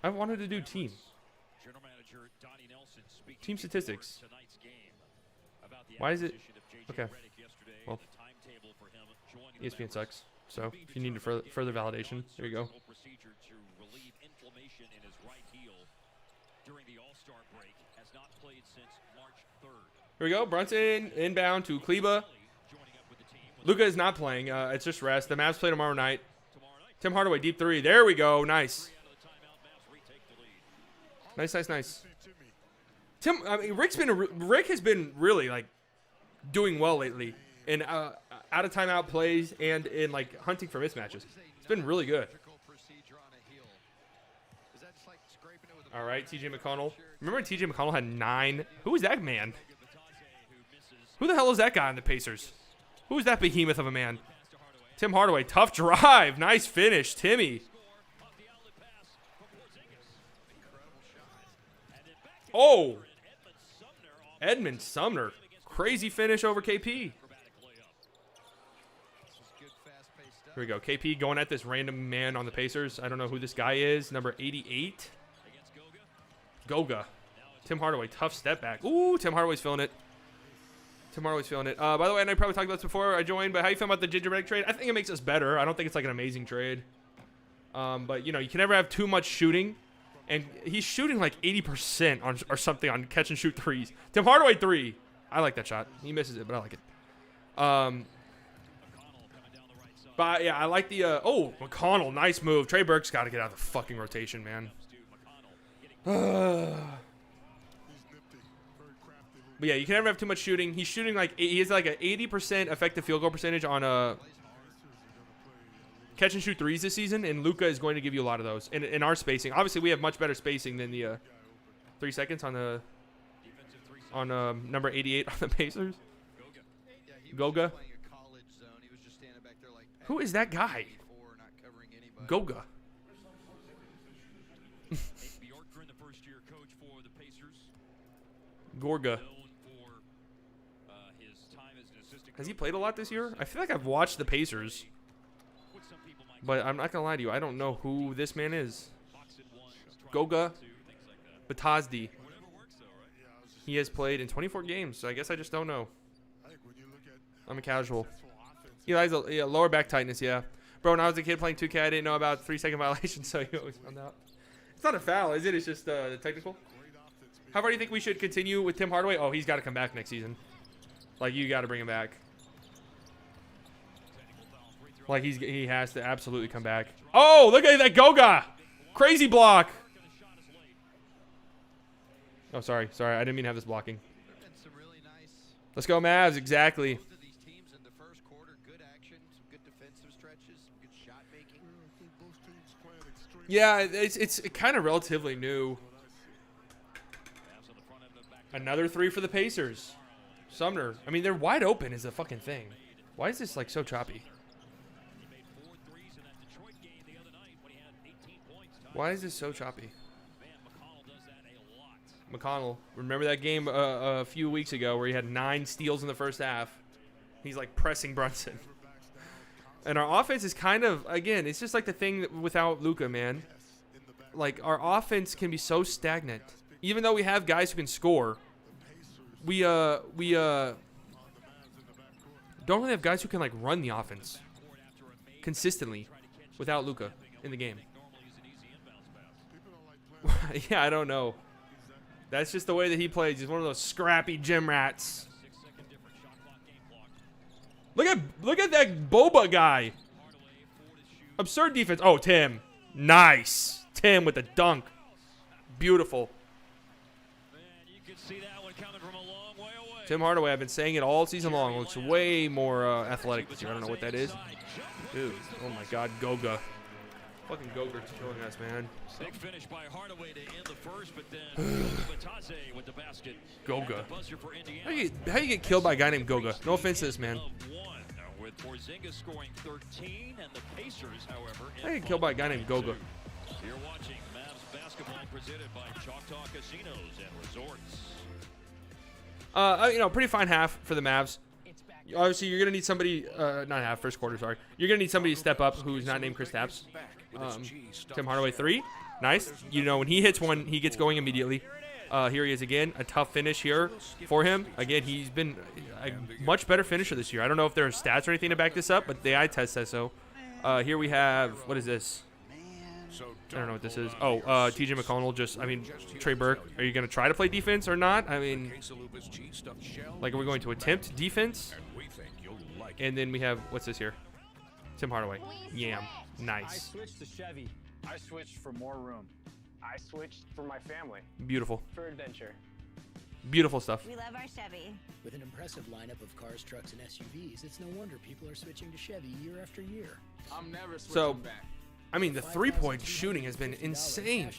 I wanted to do team. General Manager Donnie Nelson speaking Team statistics. before tonight's game about the Why is it? acquisition of J.J. Okay. Redick yesterday, Well, the timetable for him joining the ESPN Mavericks. sucks. So if you need further validation, there you go. Procedure to relieve inflammation in his right heel during the All-Star break, has not played since March 3rd. Here we go. Brunson inbound to Kleba. Joining up with the team Luka is not playing. It's just rest. The Mavs play tomorrow night. tomorrow night. Tim Hardaway, deep 3. There we go. Nice. Out of the timeout, Mavs retake the lead. Nice. Tim, Rick has been really doing well lately. in out of timeout plays and in like hunting for mismatches. It's been really good. All right, TJ McConnell. Remember when TJ McConnell had 9? Who is that man? Who the hell is that guy on the Pacers? Who is that behemoth of a man? Tim Hardaway, tough drive. Nice finish, Timmy. Oh, Edmund Sumner. Crazy finish over KP. Here we go. KP going at this random man on the Pacers. I don't know who this guy is. Number 88. Goga. Tim Hardaway, tough step back. Ooh, Tim Hardaway's feeling it. Tim Hardaway's feeling it. By the way, and I probably talked about this before I joined, but how you feel about the gingerbread trade? I think it makes us better. I don't think it's like an amazing trade. But, you know, you can never have too much shooting. And he's shooting like 80% on or something on catch and shoot threes. Tim Hardaway 3. I like that shot. He misses it, but I like it. But, yeah, I like the oh, McConnell. Nice move. Trey Burke's got to get out of the fucking rotation, man. But yeah, you can never have too much shooting. He's shooting like he has like an 80% effective field goal percentage on catch and shoot threes this season, and Luka is going to give you a lot of those. In our spacing, obviously we have much better spacing than the 3 seconds on the number 88 on the Pacers. Goga. Who is that guy? Goga. Gorga. Has he played a lot this year? I feel like I've watched the Pacers. But I'm not going to lie to you. I don't know who this man is. Goga Batazdi. He has played in 24 games, so I guess I just don't know. I'm a casual. He has a lower back tightness, yeah. Bro, when I was a kid playing 2K, I didn't know about 3-second violations, so you always found out. It's not a foul, is it? It's just technical. How far do you think we should continue with Tim Hardaway? Oh, he's got to come back next season. Like, you got to bring him back. Like, he has to absolutely come back. Oh, look at that Goga. Crazy block. Oh, sorry. Sorry, I didn't mean to have this blocking. Let's go, Mavs. Exactly. Yeah, it's kind of relatively new. Another 3 for the Pacers. Sumner. I mean, they're wide open is the fucking thing. Why is this, like, so choppy? Why is this so choppy? McConnell. Remember that game a few weeks ago where he had 9 steals in the first half? He's, like, pressing Brunson. And our offense is kind of, again, it's just like the thing without Luka, man. Like, our offense can be so stagnant. Even though we have guys who can score, we don't really have guys who can, like, run the offense consistently without Luka in the game. Yeah, I don't know. That's just the way that he plays. He's one of those scrappy gym rats. Look at that Boba guy. Absurd defense. Oh, Tim. Nice. Tim with the dunk. Beautiful. Tim Hardaway, I've been saying it all season long. Looks way more athletic this year. I don't know what that is. Dude, oh my God, Goga. Fucking Goga's killing us, man. Big finish by Hardaway to end the first, but then Batazzi with the basket. Goga. How you get killed by a guy named Goga? No offense to this man. With Porzingis scoring 13 and the Pacers, however, how you get killed by a guy named Goga? You're watching Mavs basketball presented by Choctaw Casinos and Resorts. You know, pretty fine half for the Mavs. Obviously, you're gonna need somebody. Not half, first quarter. Sorry. You're gonna need somebody to step up who's not named Chris Tapps. Tim Hardaway 3, nice. You know, when he hits one, he gets going immediately. Here he is again, a tough finish here for him. Again, he's been a much better finisher this year. I don't know if there are stats or anything to back this up, but the eye test says so. Here we have, what is this? I don't know what this is. Oh, TJ McConnell Trey Burke. Are you going to try to play defense or not? I mean, like, are we going to attempt defense? And then we have, what's this here? Tim Hardaway. Yam. Nice. I switched to Chevy. I switched for more room. I switched for my family. Beautiful. For adventure. Beautiful stuff. We love our Chevy. With an impressive lineup of cars, trucks, and SUVs, it's no wonder people are switching to Chevy year after year. I'm never switching So, back. I mean, the three-point shooting has been insane.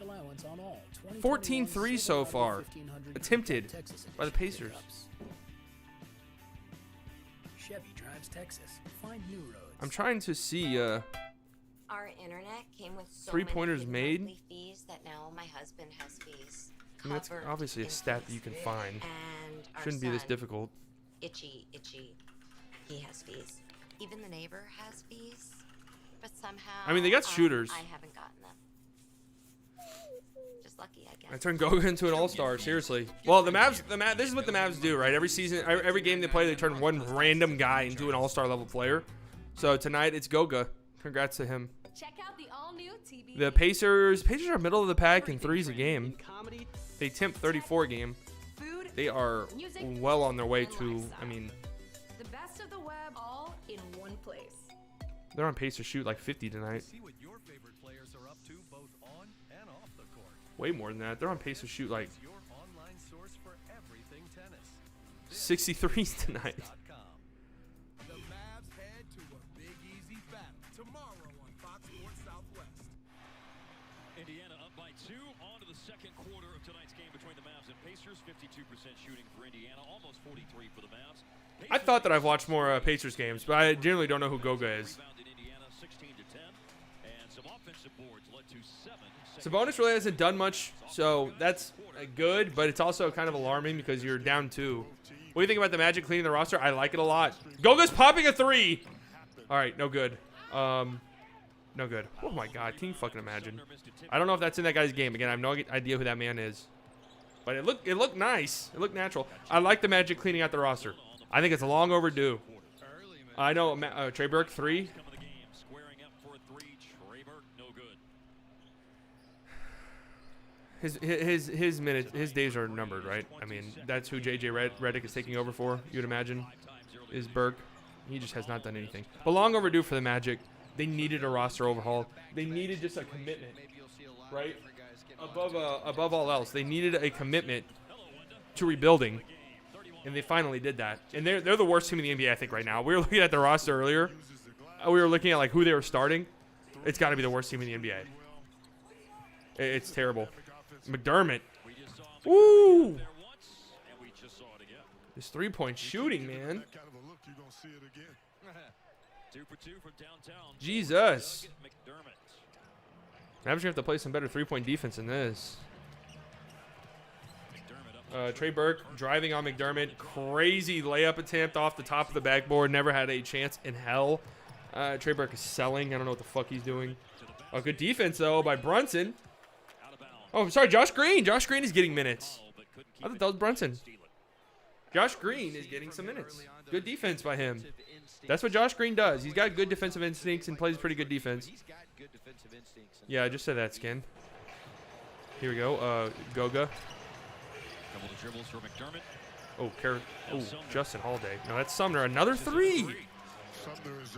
14 threes so far attempted by the Pacers. Chevy drives Texas. Find new roads. I'm trying to see Our internet came with so three-pointers many hidden made. monthly fees that now my husband has fees. I mean, that's covered obviously a in stat that fees. you can find. And our Shouldn't be this son, difficult. Itchy. He has fees. Even the neighbor has fees. But somehow I mean, they got shooters. I haven't gotten them. Just lucky, I guess. I turned Goga into an all-star, seriously. Well, the Mavs, this is what the Mavs do, right? Every season, every game they play, they turn one random guy into an all-star level player. So tonight, it's Goga. Congrats to him. Check out the all-new TB. The Pacers are middle of the pack in threes a game. They attempt 34 a game. Food, They are music, well on their way and to, lifestyle. I mean, The best of the web, all in one place. they're on pace to shoot like 50 tonight. See what your favorite players are up to both on and off the court. Way more than that. They're on pace to shoot like It's your online source for everything tennis. 63s tonight. The Mavs head to a Big Easy battle tomorrow on Fox Sports Southwest. Indiana up by 2 on to the second quarter of tonight's game between the Mavs and Pacers. 52% shooting for Indiana, almost 43 for the Mavs. I thought that I've watched more Pacers games, but I generally don't know who Goga is. Rebounded Indiana 16-10, and some offensive boards led to 7. Sabonis really hasn't done much, so that's good, but it's also kind of alarming because you're down 2. What do you think about the Magic cleaning the roster? I like it a lot. Goga's popping a 3. All right, no good. No good. Oh my God, can you fucking imagine? I don't know if that's in that guy's game. Again, I have no idea who that man is. But it looked nice. It looked natural. I like the Magic cleaning out the roster. I think it's long overdue. I know Trey Burke 3. His days are numbered, right? I mean, that's who JJ Redick is taking over for. You'd imagine is Burke. He just has not done anything. But long overdue for the Magic. They needed a roster overhaul. They needed just a commitment, right? Above all else, they needed a commitment to rebuilding, and they finally did that. And they're the worst team in the NBA, I think, right now. We were looking at the roster earlier. We were looking at like who they were starting. It's got to be the worst team in the NBA. It's terrible. McDermott. Woo! This three-point shooting, man. Jesus. Mavs gonna have to play some better three-point defense than this. Trey Burke driving on McDermott. Crazy layup attempt off the top of the backboard. Never had a chance in hell. Trey Burke is selling. I don't know what the fuck he's doing. Oh, good defense, though, by Brunson. Oh, sorry, Josh Green. Josh Green is getting minutes. I thought that was Brunson. Josh Green is getting some minutes. Good defense by him. That's what Josh Green does. He's got good defensive instincts and plays pretty good defense. Yeah, I just said that, Skin. Here we go. Goga. Couple of dribbles for McDermott. Oh, Justin Holiday. No, that's Sumner. Another 3.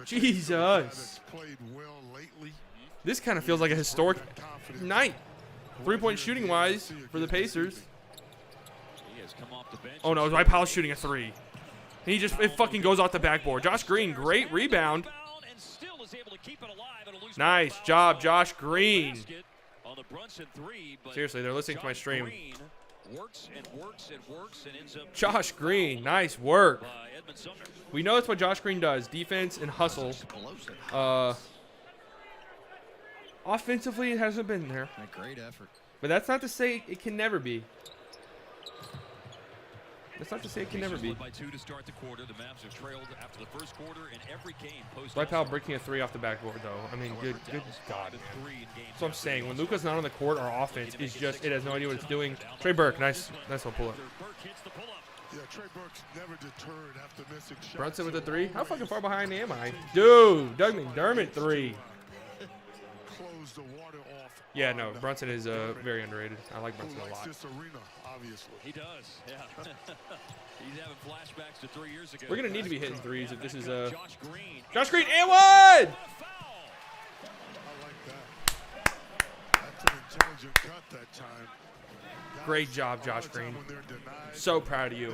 Jesus. This kind of feels like a historic night. Three-point shooting-wise for the Pacers. Oh, no, Dwight Powell's shooting a 3. He just, it fucking goes off the backboard. Josh Green, great rebound. Nice job, Josh Green. Seriously, they're listening to my stream. Josh Green, nice work. We know that's what Josh Green does, defense and hustle. Offensively, it hasn't been there. A great effort. But that's not to say it can never be. That's not to say it can never be. By 2 to start the quarter. The Mavs have trailed after the first quarter in every game. Dwight Powell breaking a 3 off the backboard, though. I mean, good God, man. That's what I'm saying. When Luka's not on the court, our offense is just, it has no idea what it's doing. Trey Burke, nice little pull-up. Yeah, Trey Burke's never deterred after missing shots. Brunson with a 3? How fucking far behind am I? Dude, Doug McDermott 3. Close the water off. Yeah, no, Brunson is very underrated. I like Brunson a lot. This arena, obviously. He does, yeah. He's having flashbacks to 3 years ago. We're going to need to be hitting 3s if this is Josh Green. Josh Green and one! I like that. That's an intelligent cut that time. Great job, Josh Green. So proud of you.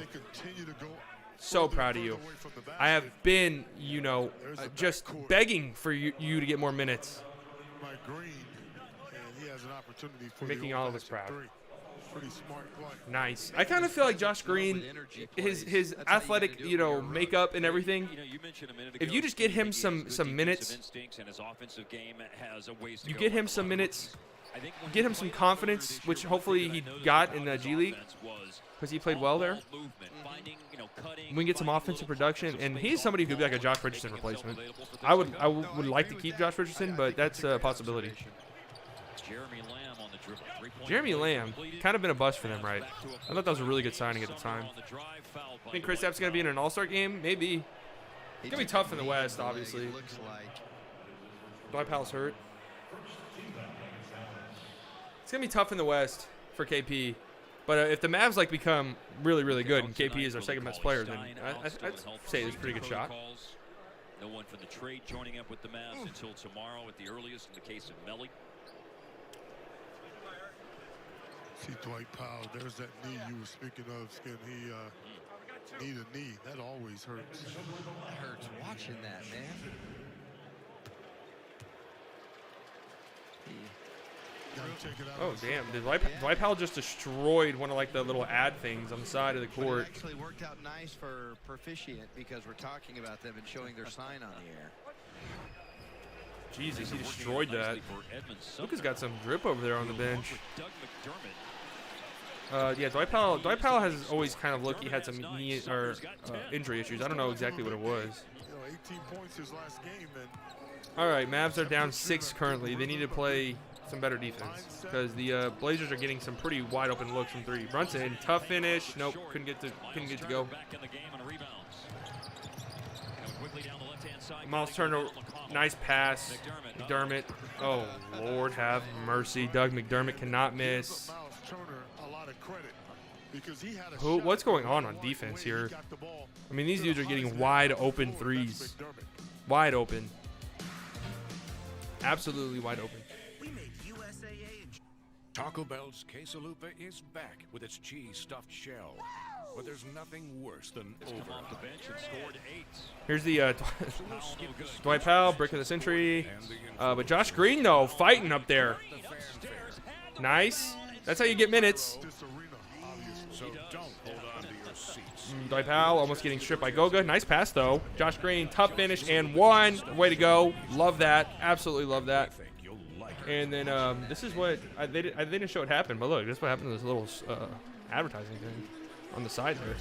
So proud of you. I have been, you know, just begging for you to get more minutes. You're making all of us proud. Nice. I kind of feel like Josh Green, his athletic, you know, makeup and everything. If you just get him some minutes, you get him some minutes, get him some confidence, which hopefully he got in the G League because he played well there. We can get some offensive production, and he's somebody who could be like a Josh Richardson replacement. I would like to keep Josh Richardson, but that's a possibility. Jeremy Lamb, kind of been a bust for them, right? I thought that was a really good signing at the time. I think Chris App's going to be in an All-Star game? Maybe. It's going to be tough in the West, obviously. Dwight Powell's hurt. It's going to be tough in the West for KP. But if the Mavs like become really, really good and KP is our second best player, then I'd say it's a pretty good shot. No one from the trade joining up with the Mavs until tomorrow at the earliest in the case of Melly. See Dwight Powell, there's that knee you were speaking of, Skin. He need a knee. That always hurts. That hurts watching that, man. Oh, damn. Dwight Powell just destroyed one of like the little ad things on the side of the court. It actually worked out nice for Proficient because we're talking about them and showing their sign on the air. Jesus, he destroyed that. Luka's got some drip over there on the bench. Yeah, Dwight Powell has always kind of looked. He had some knee or injury issues. I don't know exactly what it was. 18 points his last game, and all right, Mavs are down 6 currently. They need to play some better defense because the Blazers are getting some pretty wide open looks from 3. Brunson, tough finish. Nope, couldn't get to go. Miles Turner, nice pass. McDermott. Oh, Lord have mercy. Doug McDermott cannot miss. What's going on defense here? I mean, these dudes are getting wide open threes. Wide open. Absolutely wide open. Taco Bell's Quesalupa is back with its cheese-stuffed shell. But there's nothing worse than Here's the Dwight Powell, brick of the century. But Josh Green, though, fighting up there. Nice. That's how you get minutes. So don't hold on to your seats. Dwight Powell almost getting stripped by Goga. Nice pass, though. Josh Green, tough finish and one. Way to go. Love that. Absolutely love that. And then this is what they didn't show it happen, but look, this is what happened to this little advertising thing on the side there.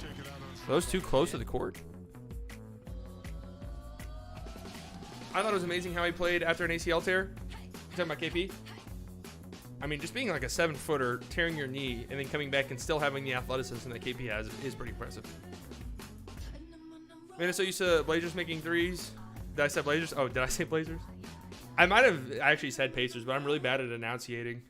Those two close to the court. I thought it was amazing how he played after an ACL tear. You talking about KP? I mean, just being like a 7-footer, tearing your knee, and then coming back and still having the athleticism that KP has is pretty impressive. Man, I'm so used to Blazers making threes. Did I say Blazers? Oh, did I say Blazers? I might have actually said Pacers, but I'm really bad at enunciating.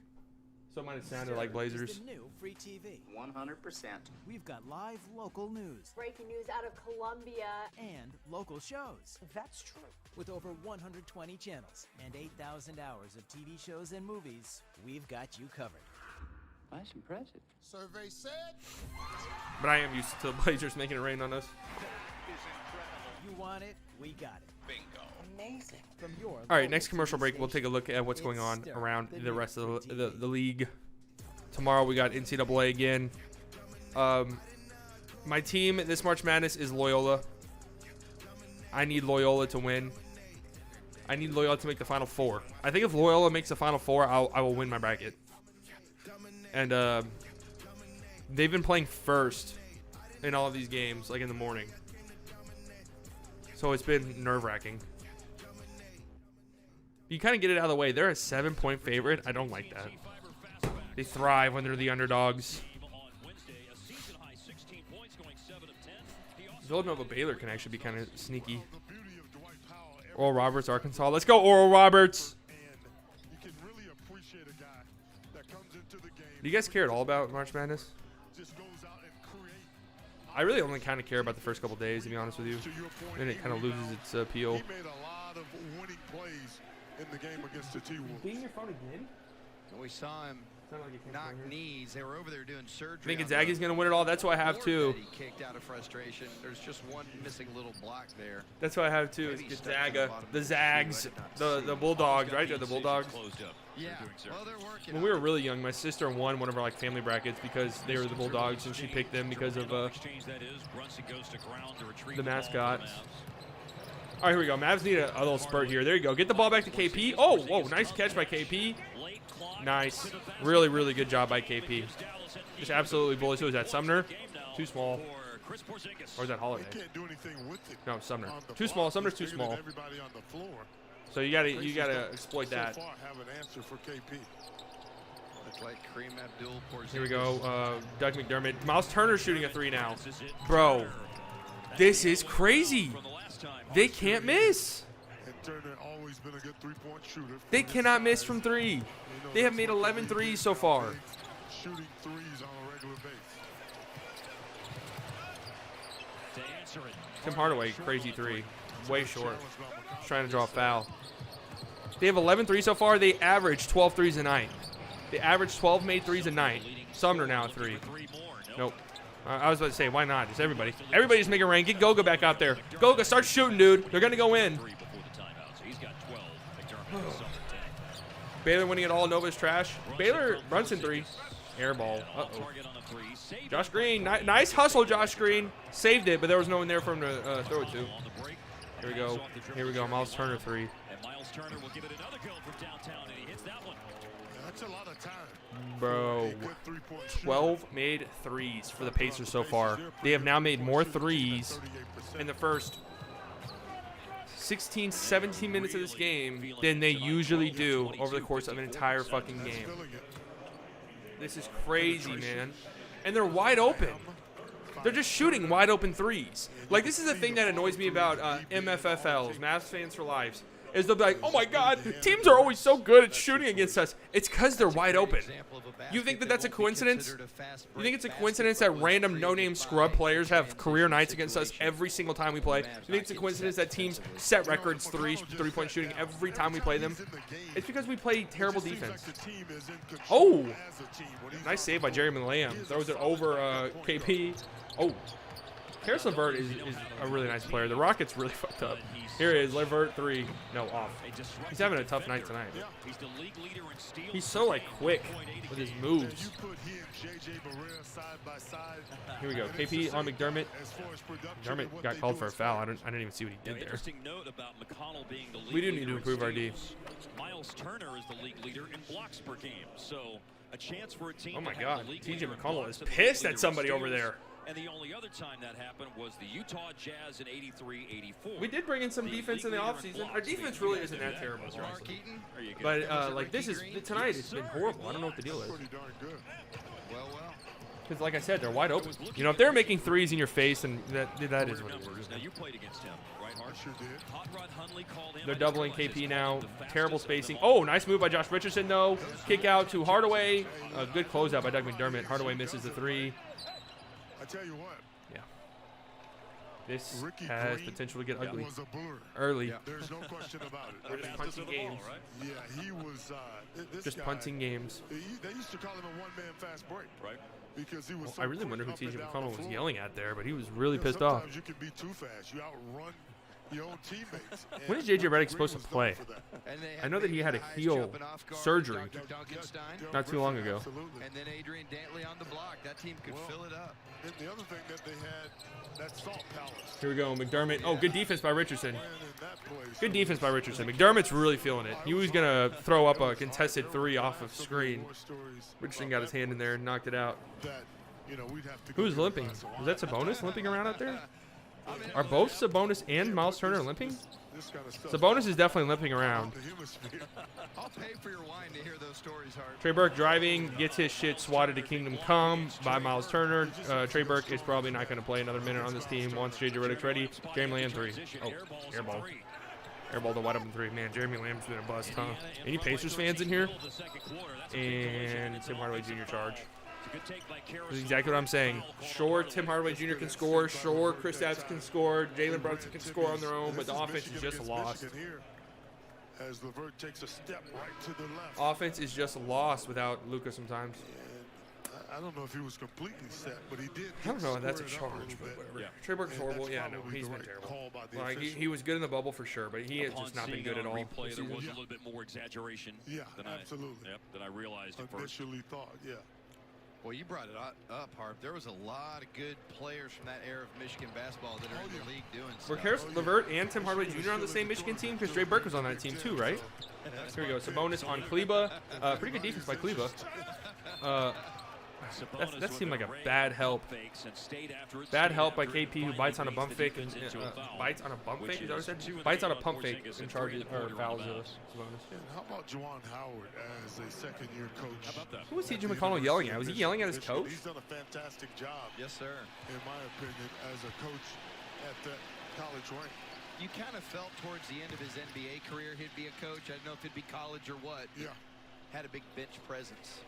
So it might have sounded like Blazers. New free TV. 100%. We've got live local news. Breaking news out of Colombia. And local shows. That's true. With over 120 channels and 8,000 hours of TV shows and movies, we've got you covered. That's impressive. survey said. But I am used to the Blazers making it rain on us. You want it, we got it. Bingo. Amazing. From your All right, next commercial break, we'll take a look at what's going on around the rest of the league. Tomorrow we got NCAA again. My team this March Madness is Loyola. I need Loyola to win. I need Loyola to make the Final Four. I think if Loyola makes the Final Four, I will win my bracket. And they've been playing first in all of these games, like in the morning. So it's been nerve-wracking. You kind of get it out of the way. They're a 7-point favorite. I don't like that. They thrive when they're the underdogs. Villanova Baylor can actually be kind of sneaky. Oral Roberts, Arkansas. Let's go, Oral Roberts. Do you guys care at all about March Madness? I really only kind of care about the first couple days, to be honest with you. Then it kind of loses its appeal. He made a lot of winning plays in the game against the T-Wolves. Being your phone again? We saw him Sounded like he came knock from here. knees. They were over there doing surgery. I think on Gonzaga's the going to win it all. That's what I have, board too. that He kicked out of frustration. There's just one missing little block there. That's what I have, too. Is Maybe he stepped to the Gonzaga. bottom The of the shoe. Zags. I did not The Bulldogs, right? They're the Bulldogs. Yeah, well, they're working When we were really young, my sister won one of our like family brackets because they were the Bulldogs, and she picked them because of the mascot. All right, here we go. Mavs need a little spurt here. There you go. Get the ball back to KP. Oh, whoa, nice catch by KP. Nice. Really, really good job by KP. Just absolutely bullish. Who is that, Sumner? Too small. Or is that Holiday? No, Sumner. Too small. Sumner's too small. So you gotta exploit that. Here we go. Doug McDermott. Miles Turner shooting a 3 now. Bro, this is crazy. They can't miss. They cannot miss from 3. They have made 11 threes so far. Shooting threes on a regular base. Tim Hardaway, crazy 3. Way short. He's trying to draw a foul. They have 11 threes so far. They average 12 threes a night. They average 12 made threes a night. Sumner now at 3. Nope. I was about to say, why not? Just everybody. Everybody's making rain. Get Goga back out there. Goga, start shooting, dude. They're going to go in. Baylor winning it all. Nova's trash. Baylor, Brunson 3. Air ball. Uh-oh. Josh Green. Nice hustle, Josh Green. Saved it, but there was no one there for him to throw it to. Here we go. Here we go. Miles Turner 3. Turner will give it another go from downtown, and he hits that one. That's a lot of time. Bro, 12 made threes for the Pacers so far. They have now made more threes in the first 16, 17 minutes of this game than they usually do over the course of an entire fucking game. This is crazy, man. And they're wide open. They're just shooting wide open threes. Like, this is the thing that annoys me about MFFLs, Mavs Fans for Lives. Is they'll be like, oh my God, teams are always so good at shooting against us. It's because they're wide open. You think that that's a coincidence? You think it's a coincidence that random no-name scrub players have career nights against us every single time we play? You think it's a coincidence that teams set records three-point shooting every time we play them? It's because we play terrible defense. Oh, nice save by Jerry Malayam. Throws it over KP. Oh. Harris LeVert is a really nice player. The Rockets really fucked up. Here it is, LeVert 3. No, off. He's having a tough night tonight. He's so, like, quick with his moves. Here we go. KP on McDermott. McDermott got called for a foul. I didn't even see what he did there. We do need to improve our D. Miles Turner is the league leader in blocks per game. So, a chance for a team. Oh, my God. TJ McConnell is pissed at somebody over there. And the only other time that happened was the Utah Jazz in 83-84. We did bring in some defense in the offseason. Our defense really isn't that terrible, but like this is tonight, it's been horrible. I don't know what the deal is. Because like I said, they're wide open. You know, if they're making threes in your face, and that is what it is. Now you played against him, right? They're doubling KP now. Terrible spacing. Oh, nice move by Josh Richardson though. Kick out to Hardaway. A good closeout by Doug McDermott. Hardaway misses the 3. I tell you what. Yeah. This has potential to get ugly was a blur. early. Yeah. There's no question about it. We're just punting games. Ball, right? Yeah, he was. This just guy, punting games. They used to call him a one-man fast break, right? Because he was. Well, so I really wonder who quick TJ up and down McConnell the was floor. yelling at there, but he was really pissed sometimes off. You can be too fast. You outrun your own teammates. When is JJ Redick supposed to play? I know that he had a heel surgery not too long ago. And then Adrian Dantley on the block. That team could fill it up. And the other thing that they had, that Salt Palace. Here we go, McDermott. Oh, good defense by Richardson. Good defense by Richardson. McDermott's really feeling it. He was going to throw up a contested 3 off of screen. Richardson got his hand in there and knocked it out. Who's limping? Was that Sabonis limping around out there? Are both Sabonis and Miles Turner limping? Sabonis is definitely limping around. I'll pay for your wine to hear those stories, Hart. Trey Burke driving, gets his shit swatted to Kingdom Come by Miles Turner. Trey Burke is probably not going to play another minute on this team once JJ Redick's ready. Jeremy Lamb 3. Oh, airball. Airball to wide open 3. Man, Jeremy Lamb's been a bust, huh? Any Pacers fans in here? And Tim Hardaway Jr. charge. This is exactly what I'm saying. Sure, Tim Hardaway Jr. can score. Sure, Chris Stapps can score. Jalen Brunson can score on their own, but the offense is just lost. as LeVert takes a step right to the left. Offense is just lost without Luka sometimes. I don't know if he was completely set, but he did. I don't know if that's a square it up charge, but little bit. whatever. Yeah. Trey Burke's And horrible. that's Yeah, no, probably he's the been right terrible. call by the Like, he official. was good in the bubble for sure, but he has Upon just not been seeing good it at on all. replay, this there was season. a little bit more exaggeration than absolutely. than I realized at first. Initially thought, yeah. Well, you brought it up, Harp. There was a lot of good players from that era of Michigan basketball that are in the league doing Were stuff. Karis LeVert and Tim Hardaway Jr. on the same Michigan team? Because Trey Burke was on that team too, right? Here we go. Sabonis on Kleba. Pretty good defense by Kleba. That seemed like a bad help. Bad help by KP, who bites on a bump fake. And, bites on a bump fake? Is that what I said? Bites on a pump fake and charges or fouls Sabonis. And how about Juwan Howard as a second-year coach? Who was TJ McConnell yelling at? Was he yelling at his coach? He's done a fantastic job. Yes, sir. In my opinion, as a coach at that college rank. You kind of felt towards the end of his NBA career he'd be a coach. I don't know if it'd be college or what. Yeah. Had a big bench presence.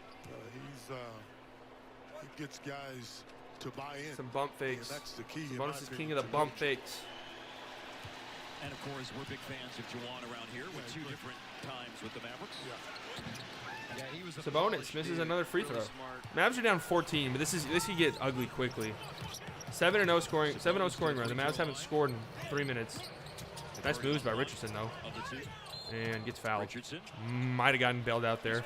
He gets guys to buy in. Some bump fakes. And that's the key. Sabonis is king of the bump fakes. And of course, we're big fans of Juwan around here with two different times with the Mavericks. Yeah, he was a Sabonis misses another free throw. Mavs are down 14, but this could get ugly quickly. 7-0 scoring, 7-0 scoring run. The Mavs haven't scored in 3 minutes. Nice moves by Richardson though, and gets fouled. Might have gotten bailed out there.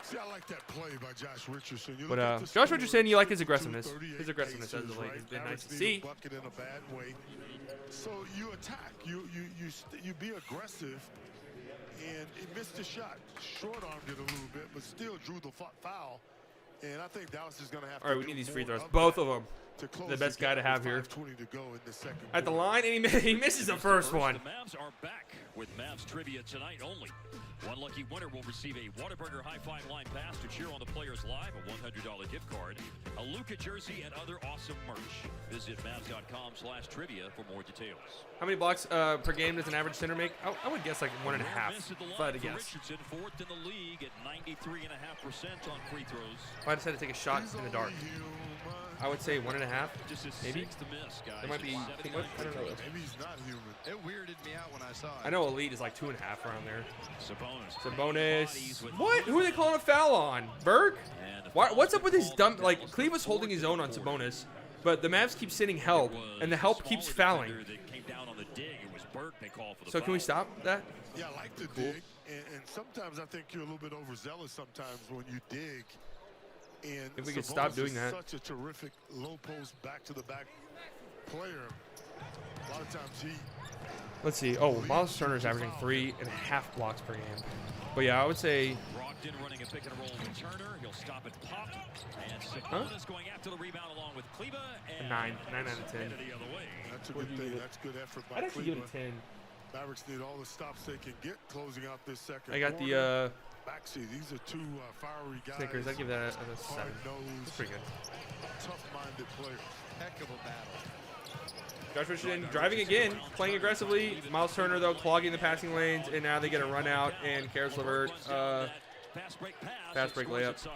See, I like that play by Josh Richardson. But Josh Richardson, you like his aggressiveness. His aggressiveness as of late has been nice to see. Bucket in a bad way. So you attack. You be aggressive. And he missed the shot. Short-armed it a little bit, but still drew the foul. And I think Dallas is going to have to. All right, we need these free throws. Both of them. The best guy to have here. At the line, and he misses the first one. The Mavs are back with Mavs trivia tonight only. One lucky winner will receive a Whataburger High Five line pass to cheer on the players live, a $100 gift card, a Luka jersey, and other awesome merch. Visit Mavs.com/trivia for more details. How many blocks per game does an average center make? I would guess like 1.5. If I had to guess. Richardson, fourth in the league at 93.5% on free throws. If I decided to take a shot in the dark, I would say 1.5. Maybe. To miss, guys. It might be. I don't know. Maybe he's not human. It weirded me out when I saw it. I know elite is like 2.5 around there. Sabonis. What? Who are they calling a foul on? Burke? What's up with his dumb? Like Cleveland's holding his own on Sabonis, but the Mavs keep sending help, and the help keeps fouling. So can we stop that? Yeah, I like to dig, and sometimes I think you're a little bit overzealous. Sometimes when you dig. And if we could stop doing that. Such a terrific low post back to the back player. A lot of times he. Let's see. Oh, Miles Turner's averaging 3.5 blocks per game. But yeah, I would say. Brogdon running a pick and roll with Turner. He'll stop it pop. And Sabonis going after the rebound along with Kleba. And 9 out of 10. That's a good thing. That's good effort by I'd actually give it a 10. Mavericks need all the stops they can get closing out this second. I got the. Backseat. These are two fiery guys. Snickers. I'd give that a 7. That's pretty good. Tough-minded players. Heck of a battle. Josh Richardson driving again, playing aggressively. Miles Turner though clogging the passing lanes, and now they get a run out. And Karis LeVert, fast break layup.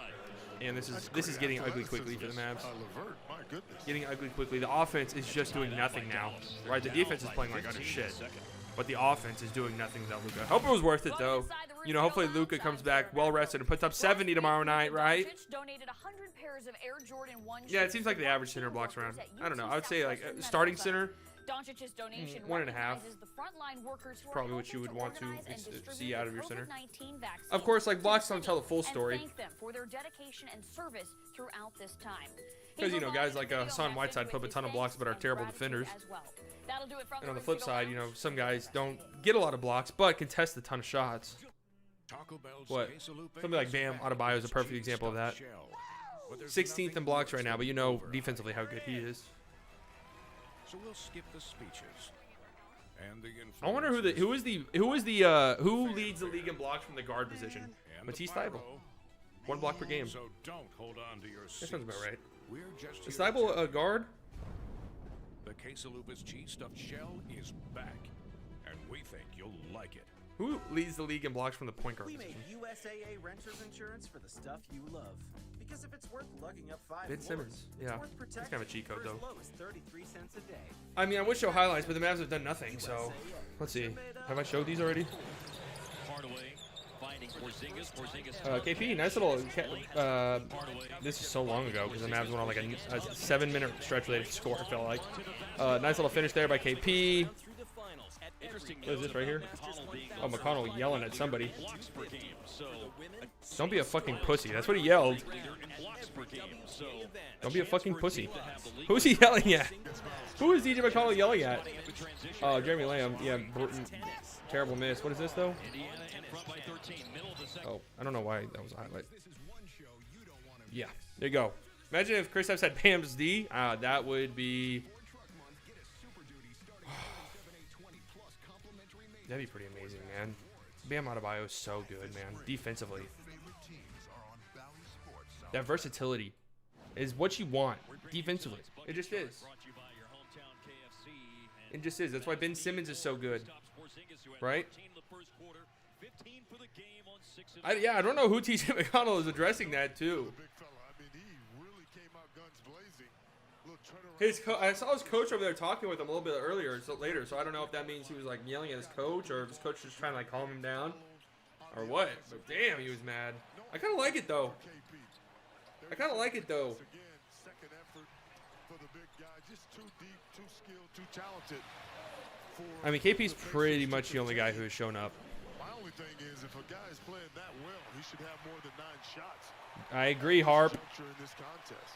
And this is getting ugly quickly for the Mavs. LeVert, my goodness. Getting ugly quickly. The offense is just doing nothing now. Right, the defense is playing like utter shit. But the offense is doing nothing without Luka. Hope it was worth it though. You know, hopefully Luka comes back well rested and puts up 70 tomorrow night, right? Yeah, it seems like the average center blocks around. I don't know. I would say like starting center. 1.5. Probably what you would want to see out of your center. Of course, like blocks don't tell the full story. Because you know, guys like Hassan Whiteside put up a ton of blocks but are terrible defenders. And on the flip side, you know, some guys don't get a lot of blocks but contest a ton of shots. What? Something like Bam Adebayo is a perfect example of that. 16th in blocks right now, but you know defensively how good he is. So we'll skip the speeches. And the I wonder who leads the league in blocks from the guard position. Matisse Thybulle. 1 block per game. So don't hold on to your That sounds about right. We're just Is Thybulle a guard? The Quesalupa's cheese stuffed shell is back, and we think you'll like it. Who leads the league in blocks from the point guard We position? make USAA renters insurance for the stuff you love. Because if it's worth lugging up 5 Ben floors, Simmons. Yeah. it's worth That's protecting kind of a cheat code for as though. low as 33 cents a day. I mean, I would show highlights, but the Mavs have done nothing, so let's see. Have I showed these already? KP, nice little. This is so long ago because the Mavs went on like a 7-minute stretch where they didn't score. I felt like. Nice little finish there by KP. What is this right here? Oh, McConnell yelling at somebody. Don't be a fucking pussy. That's what he yelled. Don't be a fucking pussy. Who's he yelling at? Who is DJ McConnell yelling at? Oh, Jeremy Lamb. Yeah, terrible miss. What is this, though? Oh, I don't know why that was a highlight. Yeah, there you go. Imagine if Chris Epps had Bam's D. That would be... That'd be pretty amazing, man. Bam Adebayo is so good, man. Defensively. That versatility is what you want defensively. It just is. It just is. That's why Ben Simmons is so good. Right? I don't know who TJ McConnell is addressing that to. I saw his coach over there talking with him a little bit earlier, later. So I don't know if that means he was like yelling at his coach, or if his coach was trying to like calm him down, or what. But damn, he was mad. I kind of like it though. I mean, KP's pretty much the only guy who has shown up. My only thing is, if a guy is playing that well, he should have more than 9 shots. I agree, Harp.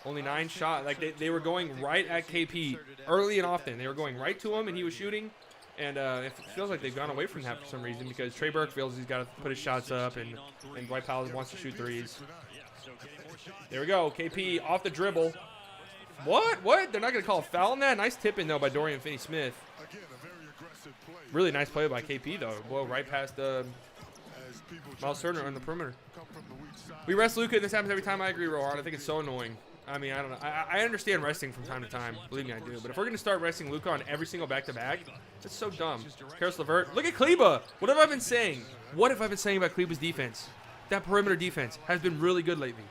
Only 9 shots. Like they were going right at KP early and often. They were going right to him, and he was shooting. And it feels like they've gone away from that for some reason because Trey Burke feels he's got to put his shots up, and Dwight Powell wants to shoot threes. There we go. KP off the dribble. What? They're not going to call a foul on that? Nice tip-in, though, by Dorian Finney-Smith. Really nice play by KP, though. Well, right past Miles Turner on the perimeter. We rest Luka, and this happens every time. I agree, Rohan. I think it's so annoying. I mean, I don't know. I understand resting from time to time. Believe me, I do. But if we're going to start resting Luka on every single back-to-back, that's so dumb. Karis LeVert. Look at Kleba. What have I been saying? What have I been saying about Kleba's defense? That perimeter defense has been really good lately.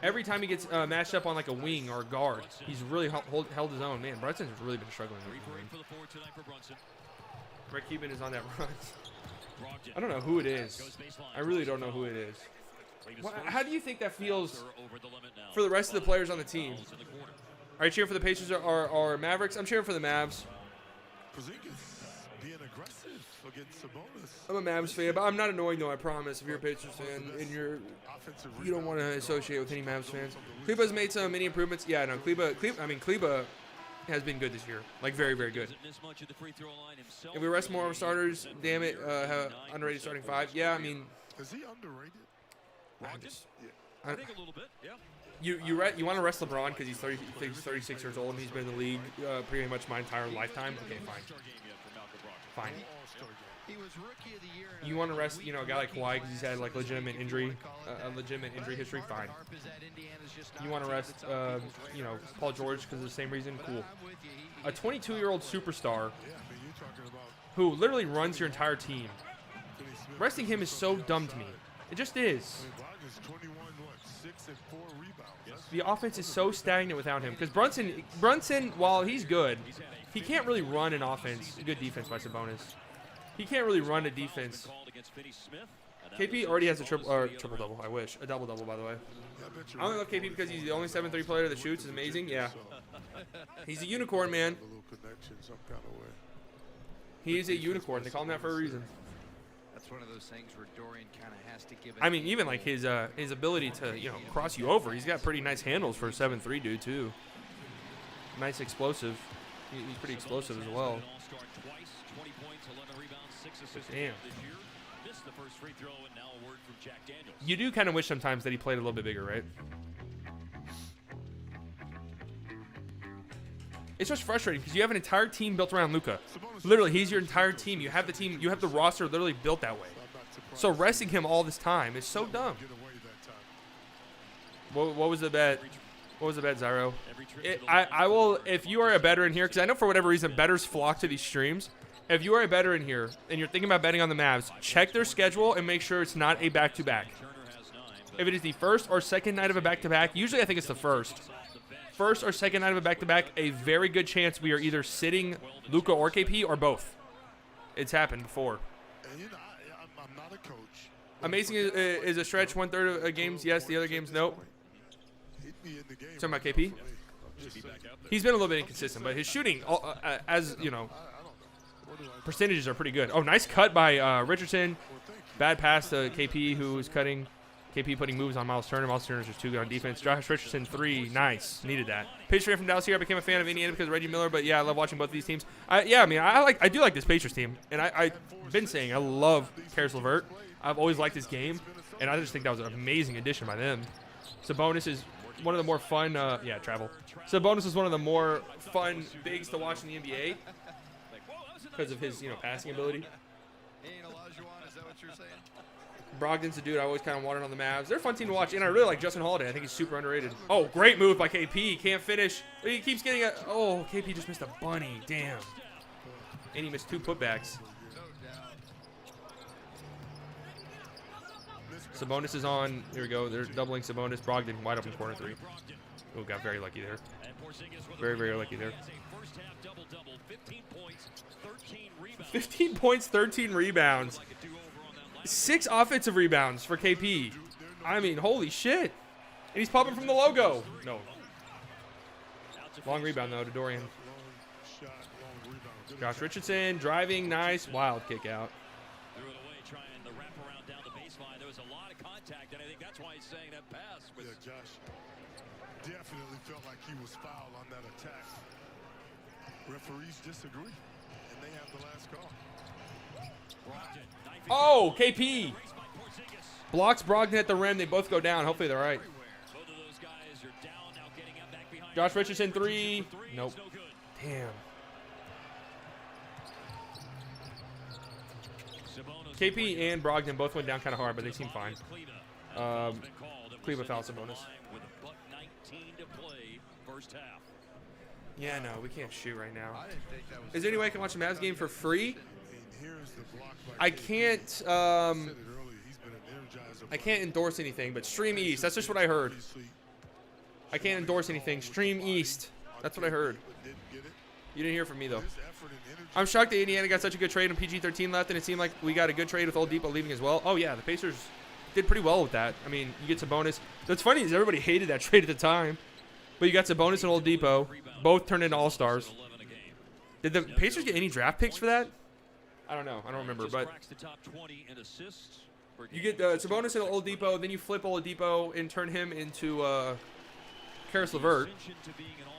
Every time he gets matched up on like a wing or a guard, he's really held his own. Man, Brunson's really been struggling. Brett Cuban is on that run. I don't know who it is. I really don't know who it is. How do you think that feels for the rest of the players on the team? Are you cheering for the Pacers or Mavericks? I'm cheering for the Mavs. I'm a Mavs fan, but I'm not annoying though, I promise. If you're a Pacers fan and you don't want to associate with any Mavs fans. Kleba's made some mini improvements. Yeah, no, Kleba has been good this year. Like, very, very good. If we rest more of our starters, damn it, underrated starting 5. Yeah, I mean. Is he underrated? I think a little bit, yeah. You want to rest LeBron because he's 36 years old and he's been in the league pretty much my entire lifetime? Okay, fine. You want to rest, a guy like Kawhi because he's had like legitimate injury history? Fine. You want to rest, Paul George because of the same reason? Cool. A 22-year-old superstar who literally runs your entire team. Resting him is so dumb to me. It just is. The offense is so stagnant without him because Brunson, while he's good, he can't really run an offense. Good defense by Sabonis. He can't really run a defense. KP already has a triple-double. I wish. A double-double, by the way. I only love KP because he's the only 7-3 player that shoots. Is amazing. Yeah. He's a unicorn, man. He is a unicorn. They call him that for a reason. That's one of those things where Dorian kind of has to give it. I mean, even like his ability to cross you over. He's got pretty nice handles for a 7-3 dude too. Nice explosive. He's pretty explosive as well. Damn. You do kind of wish sometimes that he played a little bit bigger, right? It's just frustrating because you have an entire team built around Luka. Literally, he's your entire team. You have the team. You have the roster literally built that way. So resting him all this time is so dumb. What was the bet? What was the bet, Zyro? I will, if you are a bettor in here, because I know for whatever reason bettors flock to these streams. If you are a bettor in here and you're thinking about betting on the Mavs, check their schedule and make sure it's not a back-to-back. If it is the first or second night of a back-to-back, usually I think it's the first or second night of a back-to-back, a very good chance we are either sitting Luka or KP or both. It's happened before. And I'm I'm not a coach. Amazing is a stretch. 1/3 of games, yes. The other games, nope. He'd be in the game. Talking about KP. He's been a little bit inconsistent, but his shooting, as you know, percentages are pretty good. Oh, nice cut by Richardson. Bad pass to KP, who was cutting. KP putting moves on Miles Turner. Miles Turner's just too good on defense. Josh Richardson, 3. Nice. Needed that. Pacers fan from Dallas here. I became a fan of Indiana because of Reggie Miller, but yeah, I love watching both of these teams. I do like this Pacers team, and I've been saying I love Karis LeVert. I've always liked his game, and I just think that was an amazing addition by them. Sabonis is one of the more fun, travel. Sabonis is one of the more fun bigs to watch in the NBA because of his, passing ability. Is that what you're saying? Brogdon's a dude I always kind of wanted on the Mavs. They're a fun team to watch, and I really like Justin Holiday. I think he's super underrated. Oh, great move by KP. Can't finish. He keeps getting a... Oh, KP just missed a bunny. Damn. And he missed 2 putbacks. Sabonis is on. Here we go. They're doubling Sabonis. Brogdon wide open corner 3. Oh, got very lucky there. Very, very lucky there. 15 points, 13 rebounds. 6 offensive rebounds for KP. I mean, holy shit. And he's popping from the logo. No. Long rebound, though, to Dorian. Josh Richardson driving. Nice. Wild kick out. Threw it away, trying to wrap around down the baseline. There was a lot of contact, and I think that's why he's saying that pass was... Yeah, Josh definitely felt like he was fouled on that attack. Referees disagree, and they have the last call. Oh, KP blocks Brogdon at the rim. They both go down. Hopefully they're right. Josh Richardson 3. Nope. Damn. KP and Brogdon both went down kind of hard, but they seem fine. Cleveland foul Sabonis. Yeah, no, we can't shoot right now. Is there any way I can watch the Mavs game for free? I can't. I can't endorse anything, but Stream East. That's just what I heard. I can't endorse anything. Stream East. That's what I heard. You didn't hear from me though. I'm shocked that Indiana got such a good trade and PG-13 left, and it seemed like we got a good trade with Oladipo leaving as well. Oh yeah, the Pacers did pretty well with that. I mean, you get Sabonis. What's funny is everybody hated that trade at the time, but you got Sabonis and Oladipo, both turned into All-Stars. Did the Pacers get any draft picks for that? I don't know. I don't remember, but you get Sabonis and Oladipo, then you flip Oladipo and turn him into Karis LeVert,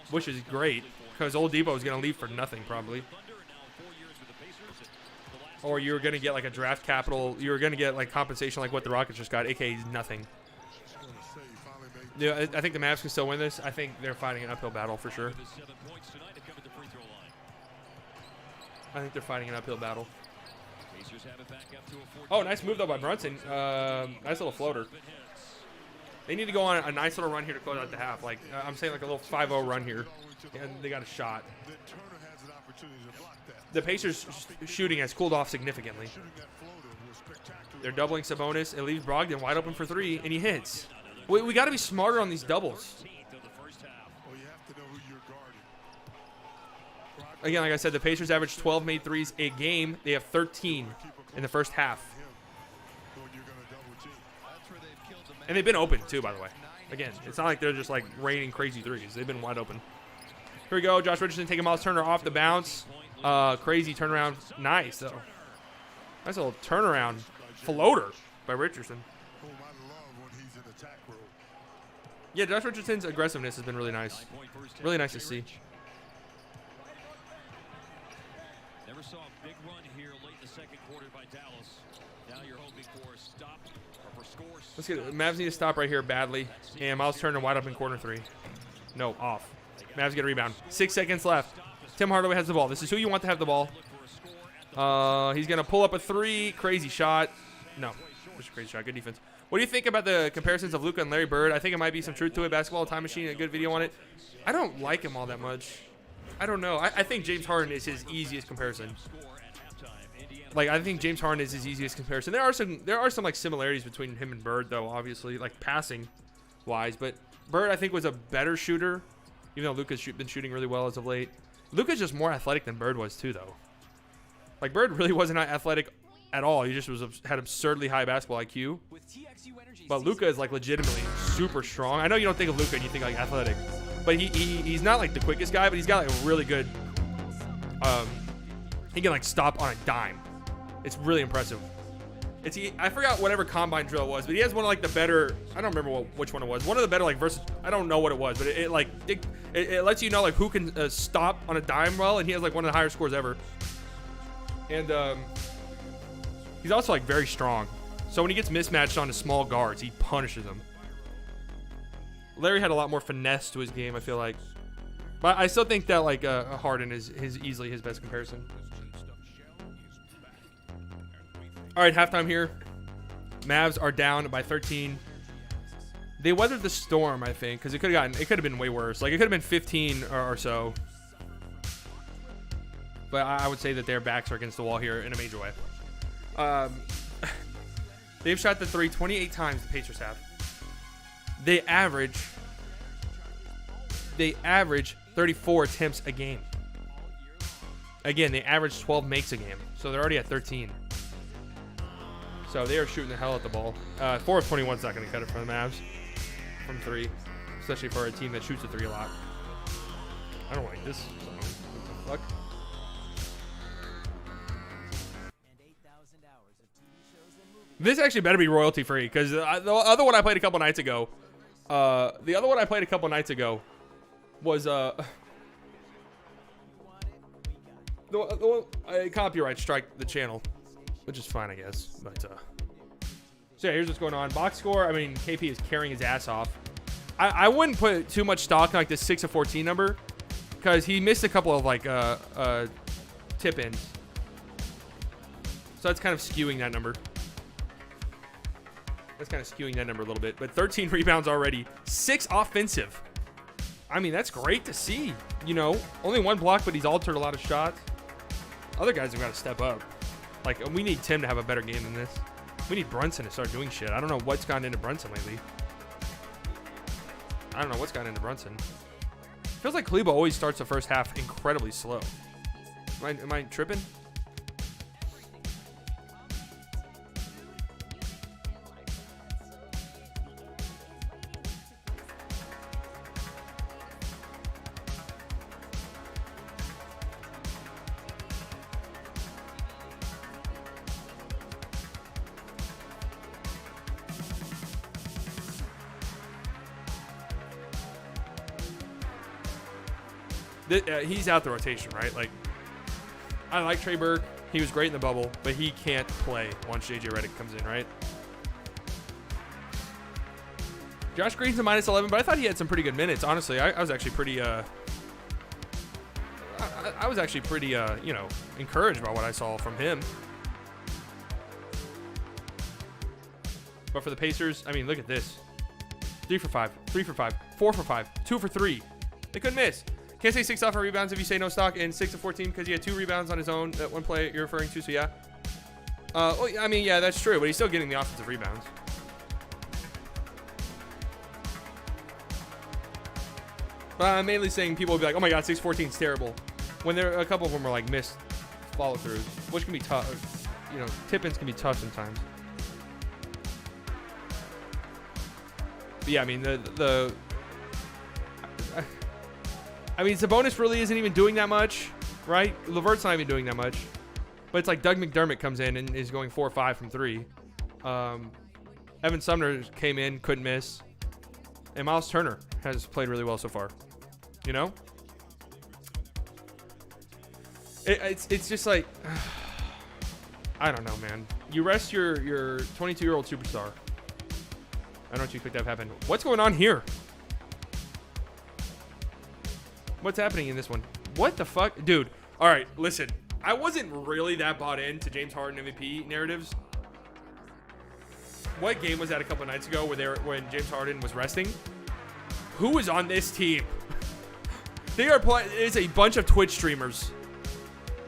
which is great because Oladipo is going to leave for nothing probably. Or you're going to get like a draft capital. You're going to get like compensation like what the Rockets just got, aka nothing. Yeah, I think the Mavs can still win this. I think they're fighting an uphill battle for sure. I think they're fighting an uphill battle. Oh, nice move though by Brunson. Nice little floater. They need to go on a nice little run here to close out the half. Like I'm saying, like a little 5-0 run here, and they got a shot. The Pacers shooting has cooled off significantly. They're doubling Sabonis. It leaves Brogdon wide open for 3, and he hits. We got to be smarter on these doubles. Again, like I said, the Pacers average 12 made threes a game. They have 13 in the first half. And they've been open, too, by the way. Again, it's not like they're just, like, raining crazy threes. They've been wide open. Here we go. Josh Richardson taking Miles Turner off the bounce. Crazy turnaround. Nice, though. Nice little turnaround floater by Richardson. Yeah, Josh Richardson's aggressiveness has been really nice. Really nice to see. Never saw a big run here late in the second quarter by Dallas. Now you're hoping for a stop or for scores. Let's get it. Mavs need to stop right here badly. And Miles Turner wide open corner 3. No, off. Mavs get a rebound. 6 seconds left. Tim Hardaway has the ball. This is who you want to have the ball. He's going to pull up a 3. Crazy shot. No, just a crazy shot. Good defense. What do you think about the comparisons of Luka and Larry Bird? I think it might be some truth to it. Basketball Time Machine, a good video on it. I don't like him all that much. I don't know. I think James Harden is his easiest comparison. Like, I think James Harden is his easiest comparison. There are some like similarities between him and Bird, though, obviously, like passing wise. But Bird, I think, was a better shooter, even though Luka's been shooting really well as of late. Luka's just more athletic than Bird was, too, though. Like, Bird really wasn't athletic at all. He just had absurdly high basketball IQ. But Luka is like legitimately super strong. I know you don't think of Luka and you think like athletic, but he's not like the quickest guy, but he's got like a really good. He can like stop on a dime. It's really impressive. I forgot whatever combine drill it was, but he has one of like the better. I don't remember which one it was. One of the better like versus. I don't know what it was, but it lets you know like who can stop on a dime well, and he has like one of the higher scores ever. And he's also like very strong. So when he gets mismatched onto small guards, he punishes them. Larry had a lot more finesse to his game, I feel like. But I still think that like Harden is easily his best comparison. All right, halftime here. Mavs are down by 13. They weathered the storm, I think, because it could have been way worse. Like it could have been 15 or so. But I would say that their backs are against the wall here in a major way. They've shot the three 28 times, the Pacers have. They average 34 attempts a game. Again, they average 12 makes a game. So they're already at 13. So they are shooting the hell at the ball. 4 of 21 is not going to cut it for the Mavs from 3. Especially for a team that shoots a 3 a lot. I don't like this song. What the fuck? This actually better be royalty free because the other one I played a couple nights ago. Was copyright strike the channel, which is fine, I guess. But so yeah, here's what's going on. Box score. I mean, KP is carrying his ass off. I wouldn't put too much stock in like this 6 of 14 number because he missed a couple of like tip ins, so that's kind of skewing that number. That's kind of skewing that number a little bit. But 13 rebounds already. 6 offensive. I mean, that's great to see. You know, only 1 block, but he's altered a lot of shots. Other guys have got to step up. Like, we need Tim to have a better game than this. We need Brunson to start doing shit. I don't know what's gotten into Brunson lately. Feels like Kleba always starts the first half incredibly slow. Am I tripping? He's out the rotation, right? Like, I like Trey Burke. He was great in the bubble, but he can't play once JJ Redick comes in, right? Josh Green's a -11, but I thought he had some pretty good minutes. Honestly, I was actually pretty, you know, encouraged by what I saw from him. But for the Pacers, I mean, look at this: 3 for 5, 3 for 5, 4 for 5, 2 for 3. They couldn't miss. Can't say 6 offensive rebounds if you say no stock, and 6 of 14 because he had 2 rebounds on his own. That one play you're referring to, so yeah. Well, I mean, yeah, that's true, but he's still getting the offensive rebounds. But I'm mainly saying people will be like, oh my god, 6-14 is terrible. When a couple of them are like missed follow-throughs, which can be tough. You know, tip-ins can be tough sometimes. But yeah, I mean, I mean, Sabonis really isn't even doing that much, right? LeVert's not even doing that much. But it's like Doug McDermott comes in and is going 4 or 5 from 3. Evan Sumner came in, couldn't miss. And Miles Turner has played really well so far. You know? It's just like, I don't know, man. You rest your 22-year-old superstar. I don't know what you expect to have happen. What's going on here? What's happening in this one? What the fuck? Dude, all right, listen. I wasn't really that bought into James Harden MVP narratives. What game was that a couple nights ago when James Harden was resting? Who is on this team? They are playing. It is a bunch of Twitch streamers.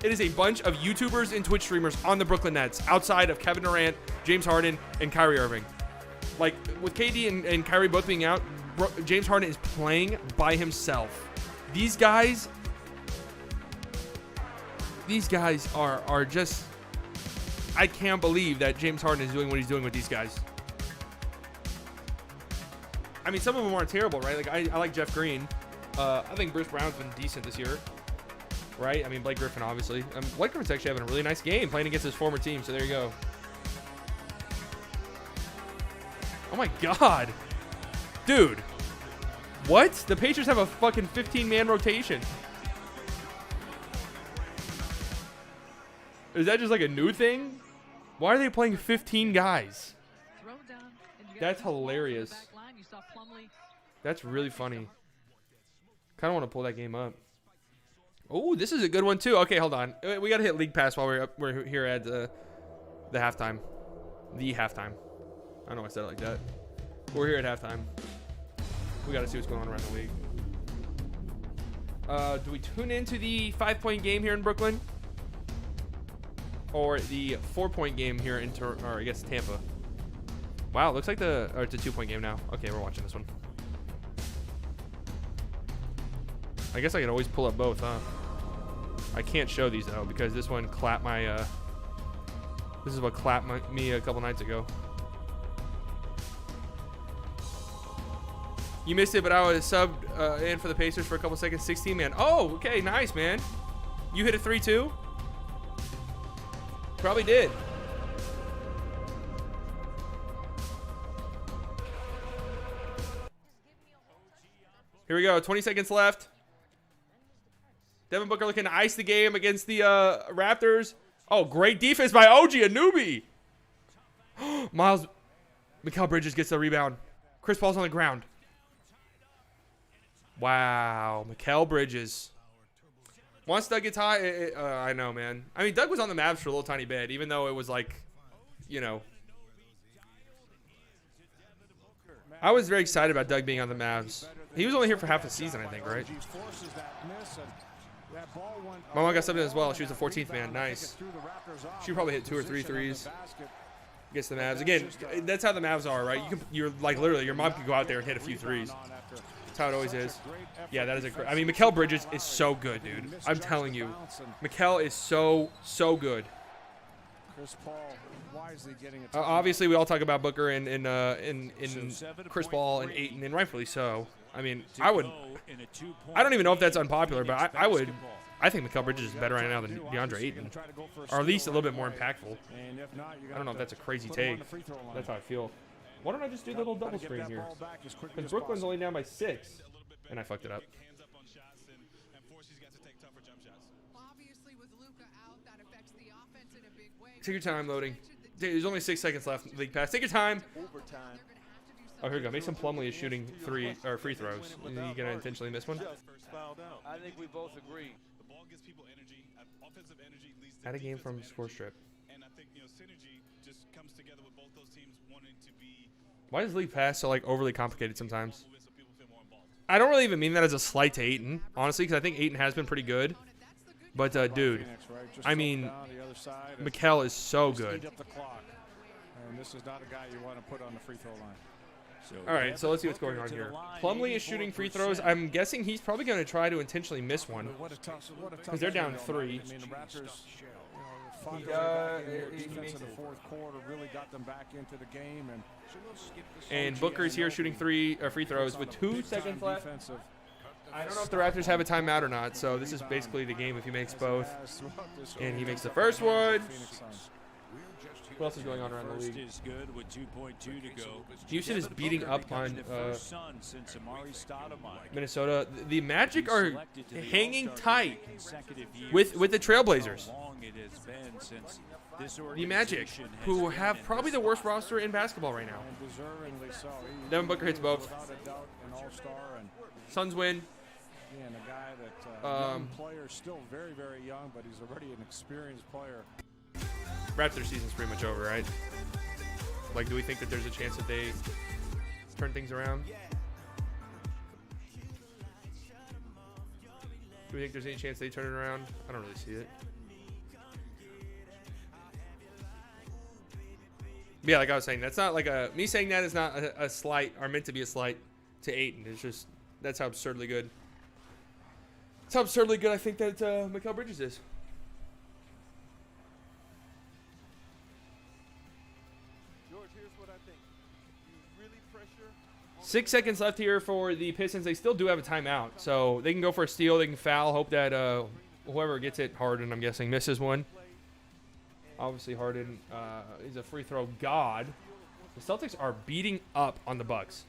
It is a bunch of YouTubers and Twitch streamers on the Brooklyn Nets outside of Kevin Durant, James Harden, and Kyrie Irving. Like, with KD and Kyrie both being out, James Harden is playing by himself. These guys are just, I can't believe that James Harden is doing what he's doing with these guys. I mean, some of them aren't terrible, right? Like I like Jeff Green. I think Bruce Brown's been decent this year, right? I mean, Blake Griffin, obviously. Blake Griffin's actually having a really nice game playing against his former team, so there you go. Oh, my God. Dude. What? The Pacers have a fucking 15-man rotation. Is that just like a new thing? Why are they playing 15 guys? That's hilarious. That's really funny. Kind of want to pull that game up. Oh, this is a good one too. Okay, hold on. We got to hit League Pass while we're here at the halftime. The halftime. I don't know why I said it like that. We're here at halftime. We got to see what's going on around the league. Do we tune into the 5-point game here in Brooklyn? Or the 4-point game here in Tampa? Wow, it looks like it's a 2-point game now. Okay, we're watching this one. I guess I can always pull up both, huh? I can't show these though because this one clapped my. This is what clapped me a couple nights ago. You missed it, but I was subbed in for the Pacers for a couple seconds. 16 man. Oh, okay, nice man. You hit a 3 too? Probably did. Here we go. 20 seconds left. Devin Booker looking to ice the game against the Raptors. Oh, great defense by OG Anunoby. Miles, Mikal Bridges gets the rebound. Chris Paul's on the ground. Wow, Mikal Bridges. Once Doug gets high, I know, man. I mean, Doug was on the Mavs for a little tiny bit, even though it was like, you know. I was very excited about Doug being on the Mavs. He was only here for half the season, I think, right? My mom got subbed in as well. She was the 14th man. Nice. She probably hit 2 or 3 threes. Against the Mavs. Again, that's how the Mavs are, right? You're like literally, your mom could go out there and hit a few threes. That's how it always is. Yeah, that is I mean, Mikal Bridges is so good, dude. I'm telling you, Mikal is so good. Obviously, we all talk about Booker and Chris Paul and Ayton, and rightfully so. I mean, I don't even know if that's unpopular, but I think Mikal Bridges is better right now than DeAndre Ayton, or at least a little bit more impactful. I don't know if that's a crazy take. That's how I feel. Why don't I just do the little double screen here? Because Brooklyn's only down by 6, and I fucked it up. Take your time loading. There's only 6 seconds left. League pass. Take your time. Oh, here we go. Mason Plumlee is shooting free throws. Is he gonna intentionally miss one? I think we both agree. The ball gives people energy. Offensive energy leads to Add a game from score strip. And I think synergy just comes together with both those teams wanting to be. Why is League Pass so like overly complicated sometimes? I don't really even mean that as a slight to Ayton, honestly, because I think Ayton has been pretty good. But dude, I mean, Mikal is so good. And this is not a guy you want to put on the free throw line. All right, so let's see what's going on here. Plumlee is shooting free throws. I'm guessing he's probably going to try to intentionally miss one because they're down 3. Defense in the fourth quarter really got them back into the game, and Booker's here shooting free throws with 2 seconds left. I don't know if the Raptors have a timeout or not, so this is basically the game if he makes both. And he makes the first one. What else is going on around the league? Houston is beating up on Minnesota. The Magic are hanging tight with the Trailblazers. The Magic, who have probably the worst roster in basketball right now. Devin Booker hits both. Suns win. And a guy that young player, still very, very young, but he's already an experienced player. Raptors season's pretty much over, right? Like, do we think that there's a chance that they turn things around? Do we think there's any chance they turn it around? I don't really see it. But yeah, like I was saying, that's not like me saying that is not a slight or meant to be a slight to Ayton. It's just, that's how absurdly good. That's how absurdly good I think that Mikal Bridges is. here's what I think. You really pressure. 6 seconds left here for the Pistons. They still do have a timeout, so they can go for a steal. They can foul. Hope that whoever gets it, Harden, I'm guessing, misses one. Obviously, Harden is a free throw god. The Celtics are beating up on the Bucks.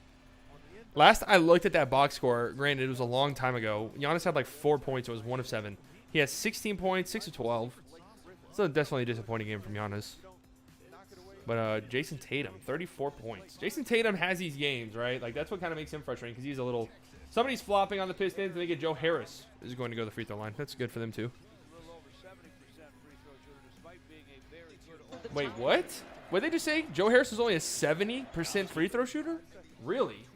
Last I looked at that box score, granted it was a long time ago, Giannis had like 4 points. It was 1 of 7. He has 16 points, 6 of 12. Still definitely a disappointing game from Giannis. But Jason Tatum, 34 points. Jason Tatum has these games, right? Like, that's what kind of makes him frustrating because he's a little... Somebody's flopping on the Pistons, and they get Joe Harris is going to go to the free throw line. That's good for them, too. Wait, what? What did they just say? Joe Harris is only a 70% free throw shooter? Really?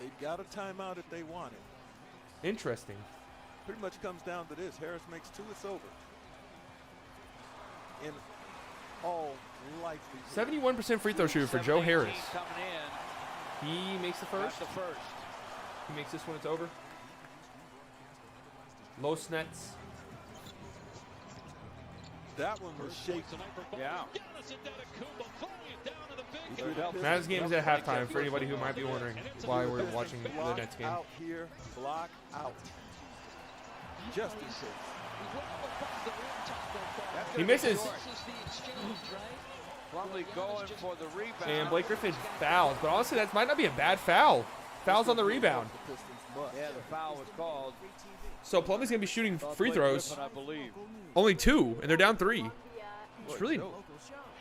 They got a timeout if they want it. Interesting. Pretty much comes down to this. Harris makes 2, it's over. In all likelihood. 71% free throw shooter for Joe Harris. He makes the first. He makes this one, it's over. Los Nets. That one was shaky. Yeah. Mavs game is at halftime for anybody who might be wondering why we're watching the Nets game. Out here, block out. Just in case. He misses. Plumlee going for the rebound. And Blake Griffin fouls, but honestly, that might not be a bad foul. Fouls on the rebound. Yeah, the foul was called. So Plumlee's going to be shooting free throws. Griffin, I believe. Only 2, and they're down 3. It's really...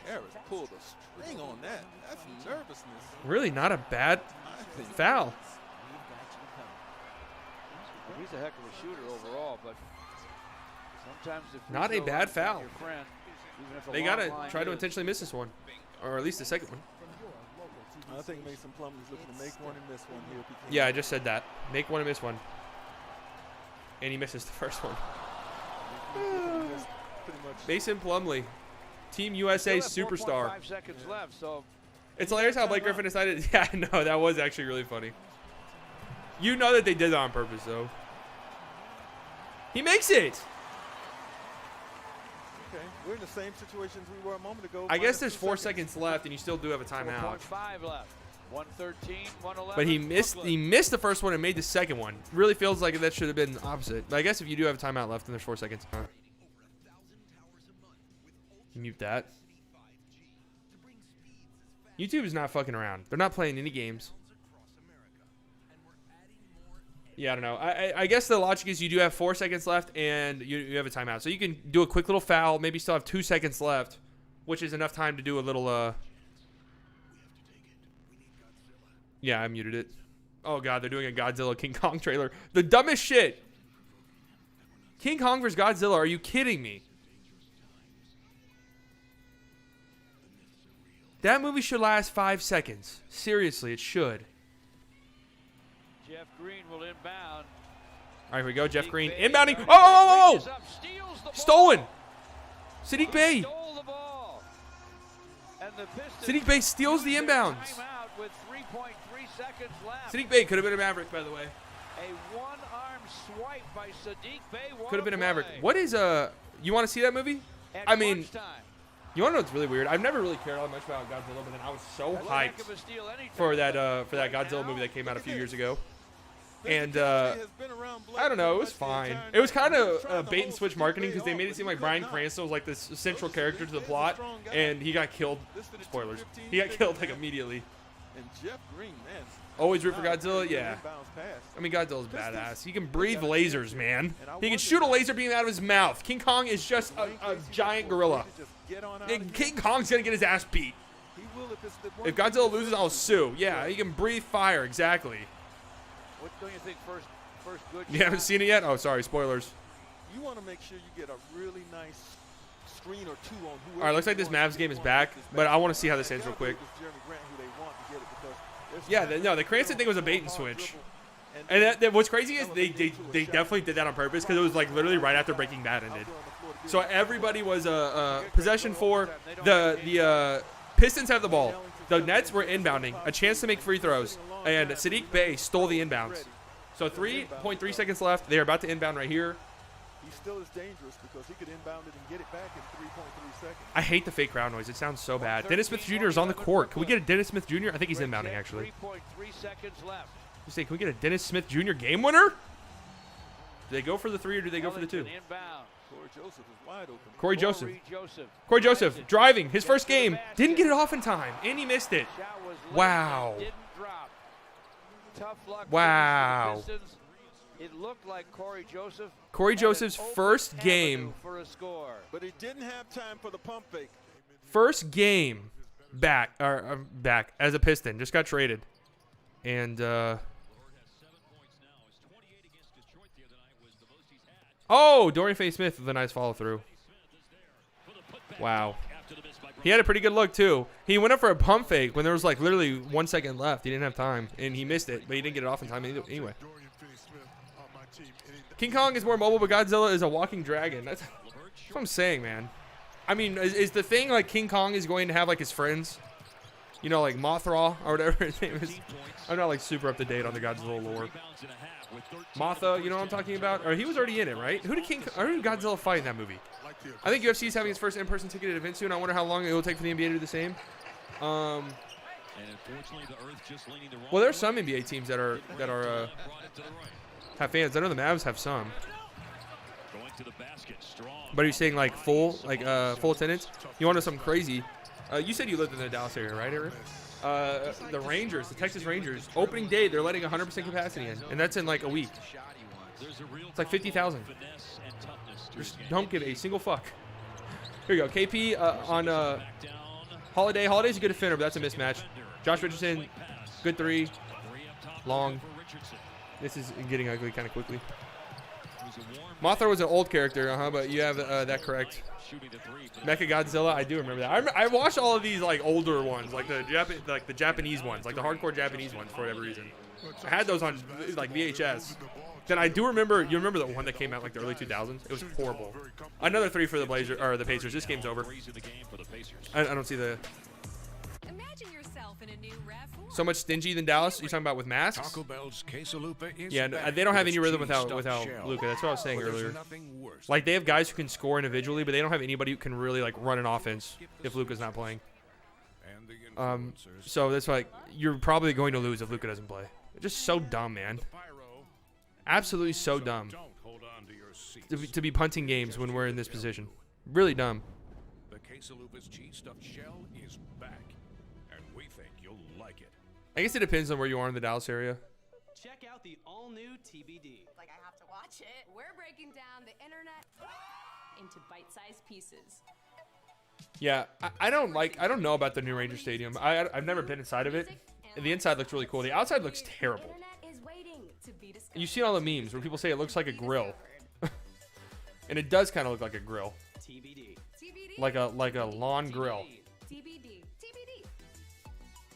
Harris pulled a string on that. That's nervousness. Really not a bad foul. He's a heck of a shooter overall, but sometimes if not a bad foul. Your friend, they got to try to intentionally miss this one, or at least the second one. I think Mason Plumlee's looking to make one and miss one here. If he can. Yeah, I just said that. Make one and miss one. And he misses the first one. Mason Plumlee, Team USA superstar. 5 seconds left, so it's hilarious how Blake Griffin decided. Yeah, no, that was actually really funny. You know that they did that on purpose, though. He makes it. Okay, we're in the same situation as we were a moment ago. I guess there's 4 seconds left, and you still do have a timeout. 4.5 left. 113, 111. But he missed the first one and made the second one. Really feels like that should have been opposite. But I guess if you do have a timeout left, then there's 4 seconds. Mute that. YouTube is not fucking around. They're not playing any games. Yeah, I don't know. I guess the logic is you do have 4 seconds left and you have a timeout. So you can do a quick little foul, maybe still have 2 seconds left, which is enough time to do a little, Yeah, I muted it. Oh, God, they're doing a Godzilla King Kong trailer. The dumbest shit. King Kong vs. Godzilla, are you kidding me? That movie should last 5 seconds. Seriously, it should. Jeff Green will inbound. All right, here we go. Jeff Green inbounding. Oh! Stolen. Sadiq Bey. Sadiq Bey steals the inbounds. Sadiq Bey could have been a Maverick, by the way. A one-arm swipe by Sadiq Bey. Could have been a Maverick. What is you want to see that movie? I mean, you want to know what's really weird? I've never really cared all much about Godzilla, but then I was so hyped for that Godzilla movie that came out a few years ago. And I don't know, it was fine. It was kind of bait and switch marketing because they made it seem like Bryan Cranston was like this central character to the plot, and he got killed. Spoilers. He got killed like immediately. And Jeff Green, man. Always root for Godzilla? Yeah. I mean, Godzilla's badass. He can breathe lasers, man. He can shoot a laser beam out of his mouth. King Kong is just a giant gorilla. And King Kong's going to get his ass beat. If Godzilla loses, I'll sue. Yeah, he can breathe fire. Exactly. What don't you think first good You haven't seen it yet? Oh, sorry. Spoilers. You want to make sure you get a really nice screen or two on whoever. All right, looks like this Mavs game is back, but I want to see how this ends real quick. Yeah, the Cranston thing was a bait and switch. And what's crazy is they definitely did that on purpose because it was like literally right after Breaking Bad ended. So everybody was possession for the Pistons have the ball. The Nets were inbounding, a chance to make free throws, and Sadiq Bey stole the inbounds. So 3.3 seconds left. They're about to inbound right here. he still is dangerous because he could inbound it and get it back in 3.3 seconds. I hate the fake crowd noise. It sounds so bad. Dennis Smith Jr. is on the court. Can we get a Dennis Smith Jr.? I think he's inbounding, actually. 3.3 seconds left. You say, can we get a Dennis Smith Jr. game winner? Do they go for the 3 or do they go for the 2? Inbound. Corey Joseph is wide open. Corey Joseph driving. His first game. Didn't get it off in time. And he missed it. Wow. Tough luck. Wow. It looked like Corey Joseph's first game. For a score. But he didn't have time for the pump fake. First game back as a Piston. Just got traded. And oh, Dorian Finney-Smith with a nice follow through. Wow. He had a pretty good look too. He went up for a pump fake when there was like literally 1 second left. He didn't have time, and he missed it, but he didn't get it off in time anyway. King Kong is more mobile, but Godzilla is a walking dragon. That's what I'm saying, man. I mean, is the thing like King Kong is going to have like his friends? You know, like Mothra or whatever his name is. I'm not like super up to date on the Godzilla lore. Motha, you know what I'm talking about? Or he was already in it, right? Who did Godzilla fight in that movie? I think UFC is having its first in-person ticketed event soon. I wonder how long it will take for the NBA to do the same. Well, there's some NBA teams that have fans. I know the Mavs have some. But are you saying like full attendance? You want to know something crazy? You said you lived in the Dallas area, right, Eric? The Rangers, the Texas Rangers, opening day, they're letting 100% capacity in, and that's in like a week. It's like 50,000. Just don't give a single fuck. Here you go. KP on Holiday. Holiday's a good defender, but that's a mismatch. Josh Richardson, good 3. Long. This is getting ugly kind of quickly. Mothra was an old character, but you have that correct. Mecha Godzilla, I do remember that. I watched all of these like older ones, like the Japanese ones, like the hardcore Japanese ones for whatever reason. I had those on like VHS. Then I do remember. You remember the one that came out like the early 2000s? It was horrible. Another 3 for the the Pacers. This game's over. I don't see the. Imagine yourself in a new so much stingy than Dallas. You're talking about with masks? Taco Bell's quesalupa is yeah, no, they don't have any rhythm without Luka. That's what I was saying earlier. Like they have guys who can score individually, but they don't have anybody who can really like run an offense if Luka's not playing. So that's like you're probably going to lose if Luka doesn't play. Just so dumb, man. Absolutely so dumb to be punting games when we're in this position. Really dumb. The quesalupa's cheese stuffed shell is back, and we think you'll like it. I guess it depends on where you are in the Dallas area. Check out the all-new TBD. Like I have to watch it. We're breaking down the internet into bite-sized pieces. Yeah, I don't know about the new Ranger Stadium. I've never been inside of it. The inside looks really cool. The outside looks terrible. You see all the memes where people say it looks like a grill. And it does kind of look like a grill. TBD. Like a lawn grill.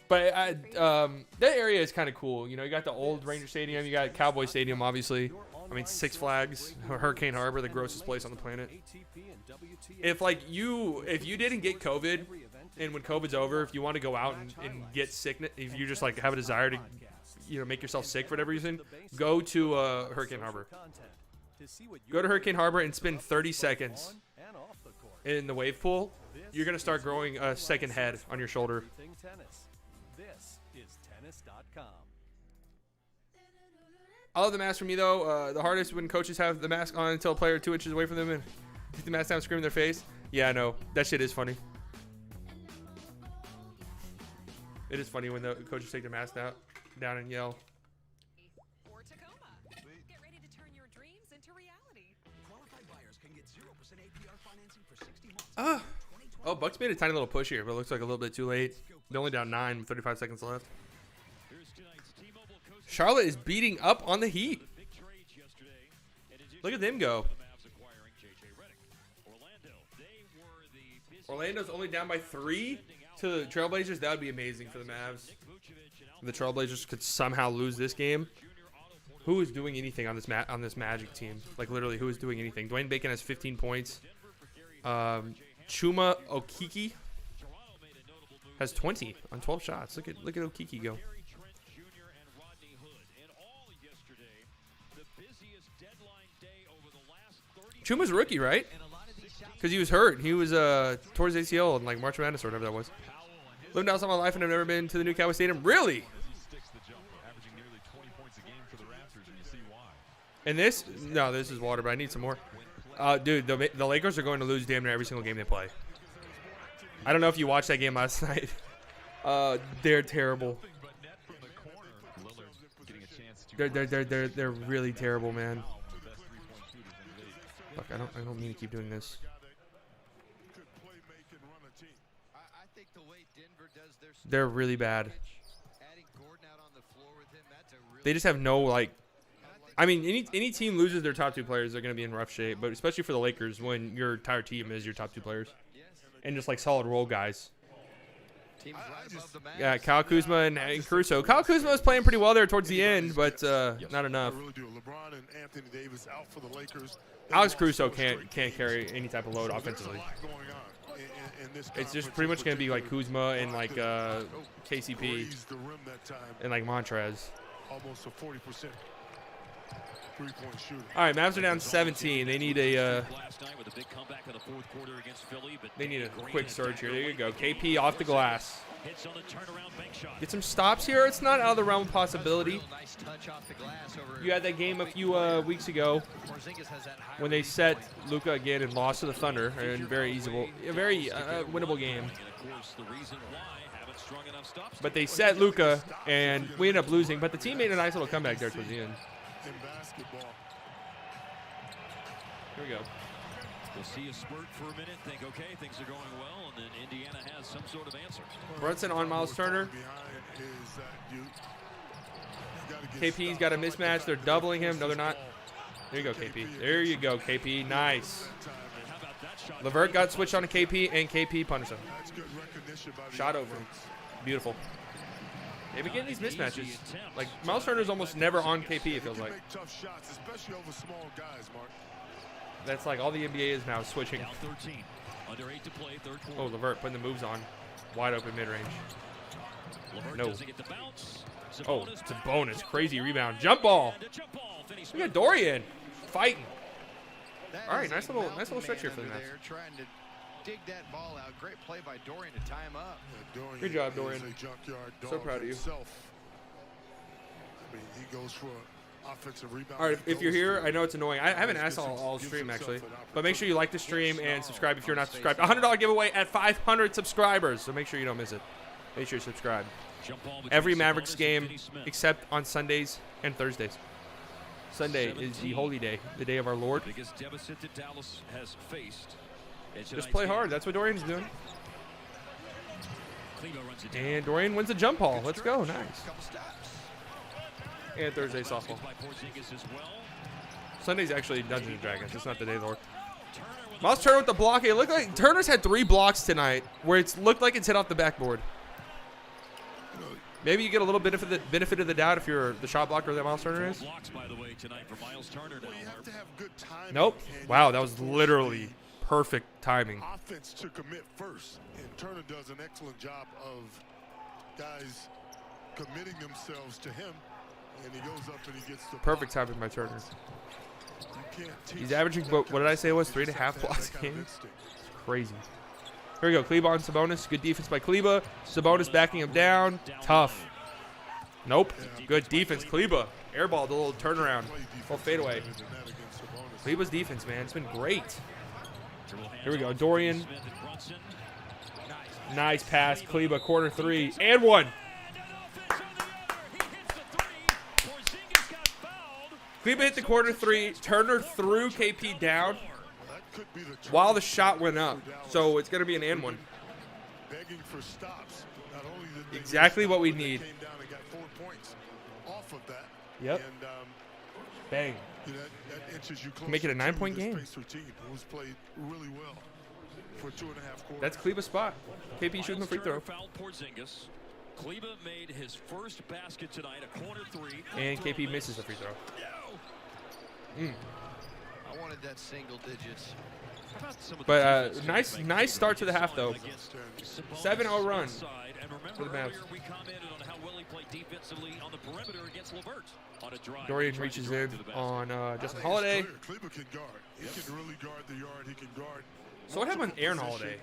But that area is kind of cool. You know, you got the old Ranger Stadium, you got Cowboy Stadium, obviously. I mean, Six Flags, Hurricane Harbor, the grossest place on the planet. If you didn't get COVID, and when COVID's over, if you want to go out and get sick, if you just like have a desire to, you know, make yourself sick for whatever reason, go to Hurricane Harbor. Go to Hurricane Harbor and spend 30 seconds in the wave pool. You're gonna start growing a second head on your shoulder. This is tennis.com. I love the mask for me though. The hardest when coaches have the mask on until a player 2 inches away from them and take the mask down, scream in their face. Yeah, I know that shit is funny. It is funny when the coaches take their mask down and yell. Or Tacoma. Get ready to turn your dreams into reality. Qualified buyers can get 0% APR financing for 60 months. Oh, Bucks made a tiny little push here, but it looks like a little bit too late. They're only down 9 with 35 seconds left. Charlotte is beating up on the Heat. Look at them go. Orlando's only down by 3 to the Trailblazers. That would be amazing for the Mavs. If the Trailblazers could somehow lose this game. Who is doing anything on this Magic team? Like literally, who is doing anything? Dwayne Bacon has 15 points. Chuma Okeke has 20 on 12 shots. Look at Okeke go. Chuma's a rookie, right? Because he was hurt. He was towards ACL in like March Madness or whatever that was. Lived outside my life and I've never been to the new Cowboy Stadium. Really? And this? No, this is water, but I need some more. Dude, the Lakers are going to lose damn near every single game they play. I don't know if you watched that game last night. They're terrible. They're really terrible, man. Fuck, I don't mean to keep doing this. They're really bad. They just have no, like, I mean, any team loses their top 2 players, they're going to be in rough shape. But especially for the Lakers, when your entire team is your top 2 players, and just like solid role guys. Yeah, Kyle Kuzma and Caruso. Kyle Kuzma was playing pretty well there towards the end, but not enough. LeBron and Anthony Davis out for the Lakers. Alex Caruso can't carry any type of load offensively. It's just pretty much going to be like Kuzma and like KCP and like Montrez. Almost a 40% three-point shooter. All right, Mavs are down 17. They need a quick surge here. There you go. KP off the glass. Get some stops here. It's not out of the realm of possibility. You had that game a few weeks ago when they set Luka again and lost to the Thunder, and a very winnable game. But they set Luka, and we ended up losing. But the team made a nice little comeback there towards the end. Here we go. We'll see a spurt for a minute, think, okay, things are going well, and then Indiana has some sort of answer. Brunson on Miles Turner. KP's got a mismatch. They're doubling him. No, they're not. There you go, KP. There you go, KP. Nice. LeVert got switched on to KP, and KP punished him. Shot over him. Beautiful. They've been getting these mismatches. Like, Miles Turner's almost never on KP, it feels like. That's like all the NBA is now, switching. Oh, LeVert putting the moves on. Wide open mid-range. No. Oh, it's a bonus. Crazy rebound. Jump ball. We got Dorian fighting. All right, nice little stretch here for the Mavs. Trying to dig that ball out. Great play by Dorian to time up. Good job, Dorian. So proud of you. I mean, he goes for offensive rebound. All right, if you're here, I know it's annoying. I haven't asked all stream, actually. But make sure you like the stream and subscribe if you're not subscribed. $100 giveaway at 500 subscribers, so make sure you don't miss it. Make sure you subscribe. Every Mavericks game except on Sundays and Thursdays. Sunday is the holy day, the day of our Lord. Biggest deficit that Dallas has faced. Just play hard. That's what Dorian's doing. And Dorian wins the jump ball. Let's go. Nice. And Thursday softball. Sunday's actually Dungeons and Dragons. It's not the day of the Lord. Miles Turner with the block. It looked like Turner's had 3 blocks tonight where it's looked like it's hit off the backboard. Maybe you get a little bit of the benefit of the doubt if you're the shot blocker that Miles Turner is. Nope. Wow, that was literally perfect timing. Offense to commit first, and Turner does an excellent job of guys committing themselves to him, and he goes up and he gets the perfect timing by Turner. He's averaging, what did I say it was? 3.5 blocks a game? It's crazy. Here we go. Kleba on Sabonis. Good defense by Kleba. Sabonis backing him down. Tough. Nope. Good defense. Kleba. Airballed a little turnaround. Little fadeaway. Kleba's defense, man. It's been great. Here we go. Dorian. Nice pass. Kleba. Corner 3. And 1. Kleba hit the corner 3. Turner threw KP down while the shot went up. So it's going to be an and 1. Exactly what we need. Yep. Bang. Make it a 9-point game. That's Kleba's spot. KP shooting the free throw. Kleba made his first basket tonight, a corner 3. And KP misses the free throw. I wanted that single digits. But nice start to the half, though. 7-0 run for the Mavs. Dorian reaches in on Justin Holiday. Kleber can guard. He can really guard the yard. He can guard. So what happened with Aaron Holiday?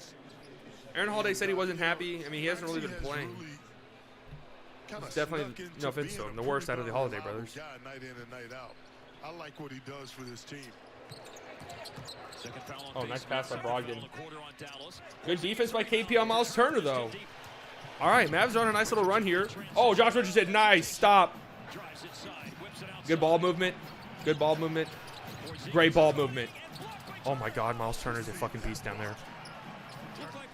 Aaron Holiday said he wasn't happy. I mean, he hasn't really been playing. It's definitely, no offense to him, the worst out of the Holiday brothers. Night in and night out. I like what he does for this team. Oh, nice pass by Brogdon. Good defense by KP on Miles Turner, though. All right, Mavs are on a nice little run here. Oh, Josh Richardson, nice. Stop. Good ball movement. Good ball movement. Great ball movement. Oh, my God, Miles Turner's a fucking beast down there.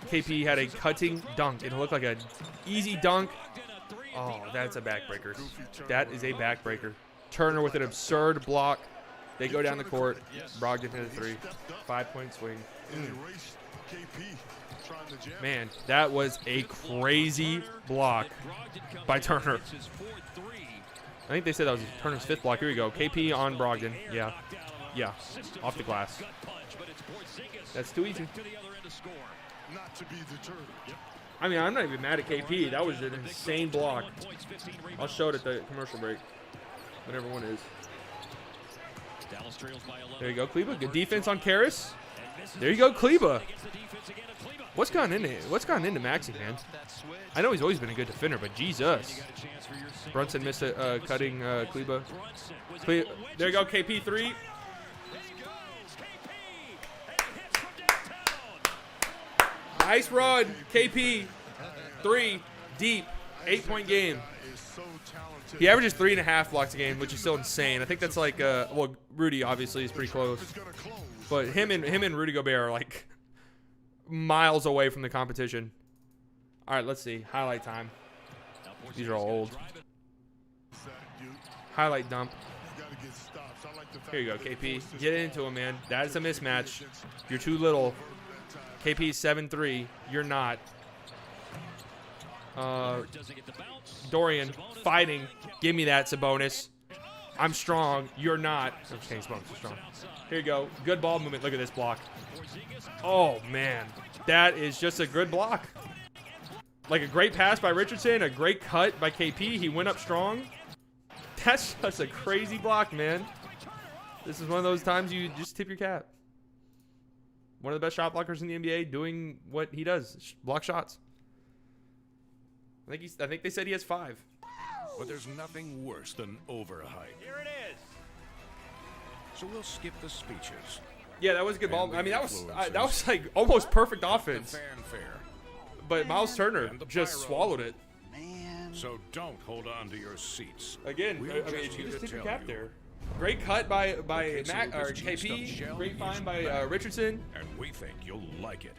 KP had a cutting dunk. It looked like an easy dunk. Oh, that's a backbreaker. That is a backbreaker. Turner with an absurd block. They go down the court. Brogdon hit a 3. 5-point swing. Man, that was a crazy block by Turner. I think they said that was Turner's 5th block. Here we go. KP on Brogdon. Yeah. Yeah. Off the glass. That's too easy. Not to be deterred. I mean, I'm not even mad at KP. That was an insane block. I'll show it at the commercial break. Whenever one is. There you go, Kleber. Good defense on Karras. There you go, Kleber. What's gone into Maxey, man? I know he's always been a good defender, but Jesus. Brunson missed a cutting Kleber. There you go, KP 3. Nice run, KP 3 deep, 8-point game. He averages 3.5 blocks a game, which is still insane. I think that's like, well, Rudy obviously is pretty close, but him and Rudy Gobert are like miles away from the competition. All right, let's see highlight time. These are all old. Highlight dump. Here you go, KP. Get into him, man. That is a mismatch. You're too little. KP's 7'3". You're not. Dorian fighting. Give me that, Sabonis. I'm strong. You're not. Okay, Sabonis is strong. Here you go. Good ball movement. Look at this block. Oh, man. That is just a good block. Like a great pass by Richardson. A great cut by KP. He went up strong. That's just a crazy block, man. This is one of those times you just tip your cap. One of the best shot blockers in the NBA doing what he does. Block shots. I think they said he has 5. But there's nothing worse than overhype. Here it is. So we'll skip the speeches. Yeah, that was a good ball. I mean, that was like almost perfect offense. But Miles Turner just swallowed it. Man. So don't hold on to your seats. Again, I mean, you just tip your cap there. Great cut by Mac or KP. Great find by Richardson. And we think you'll like it.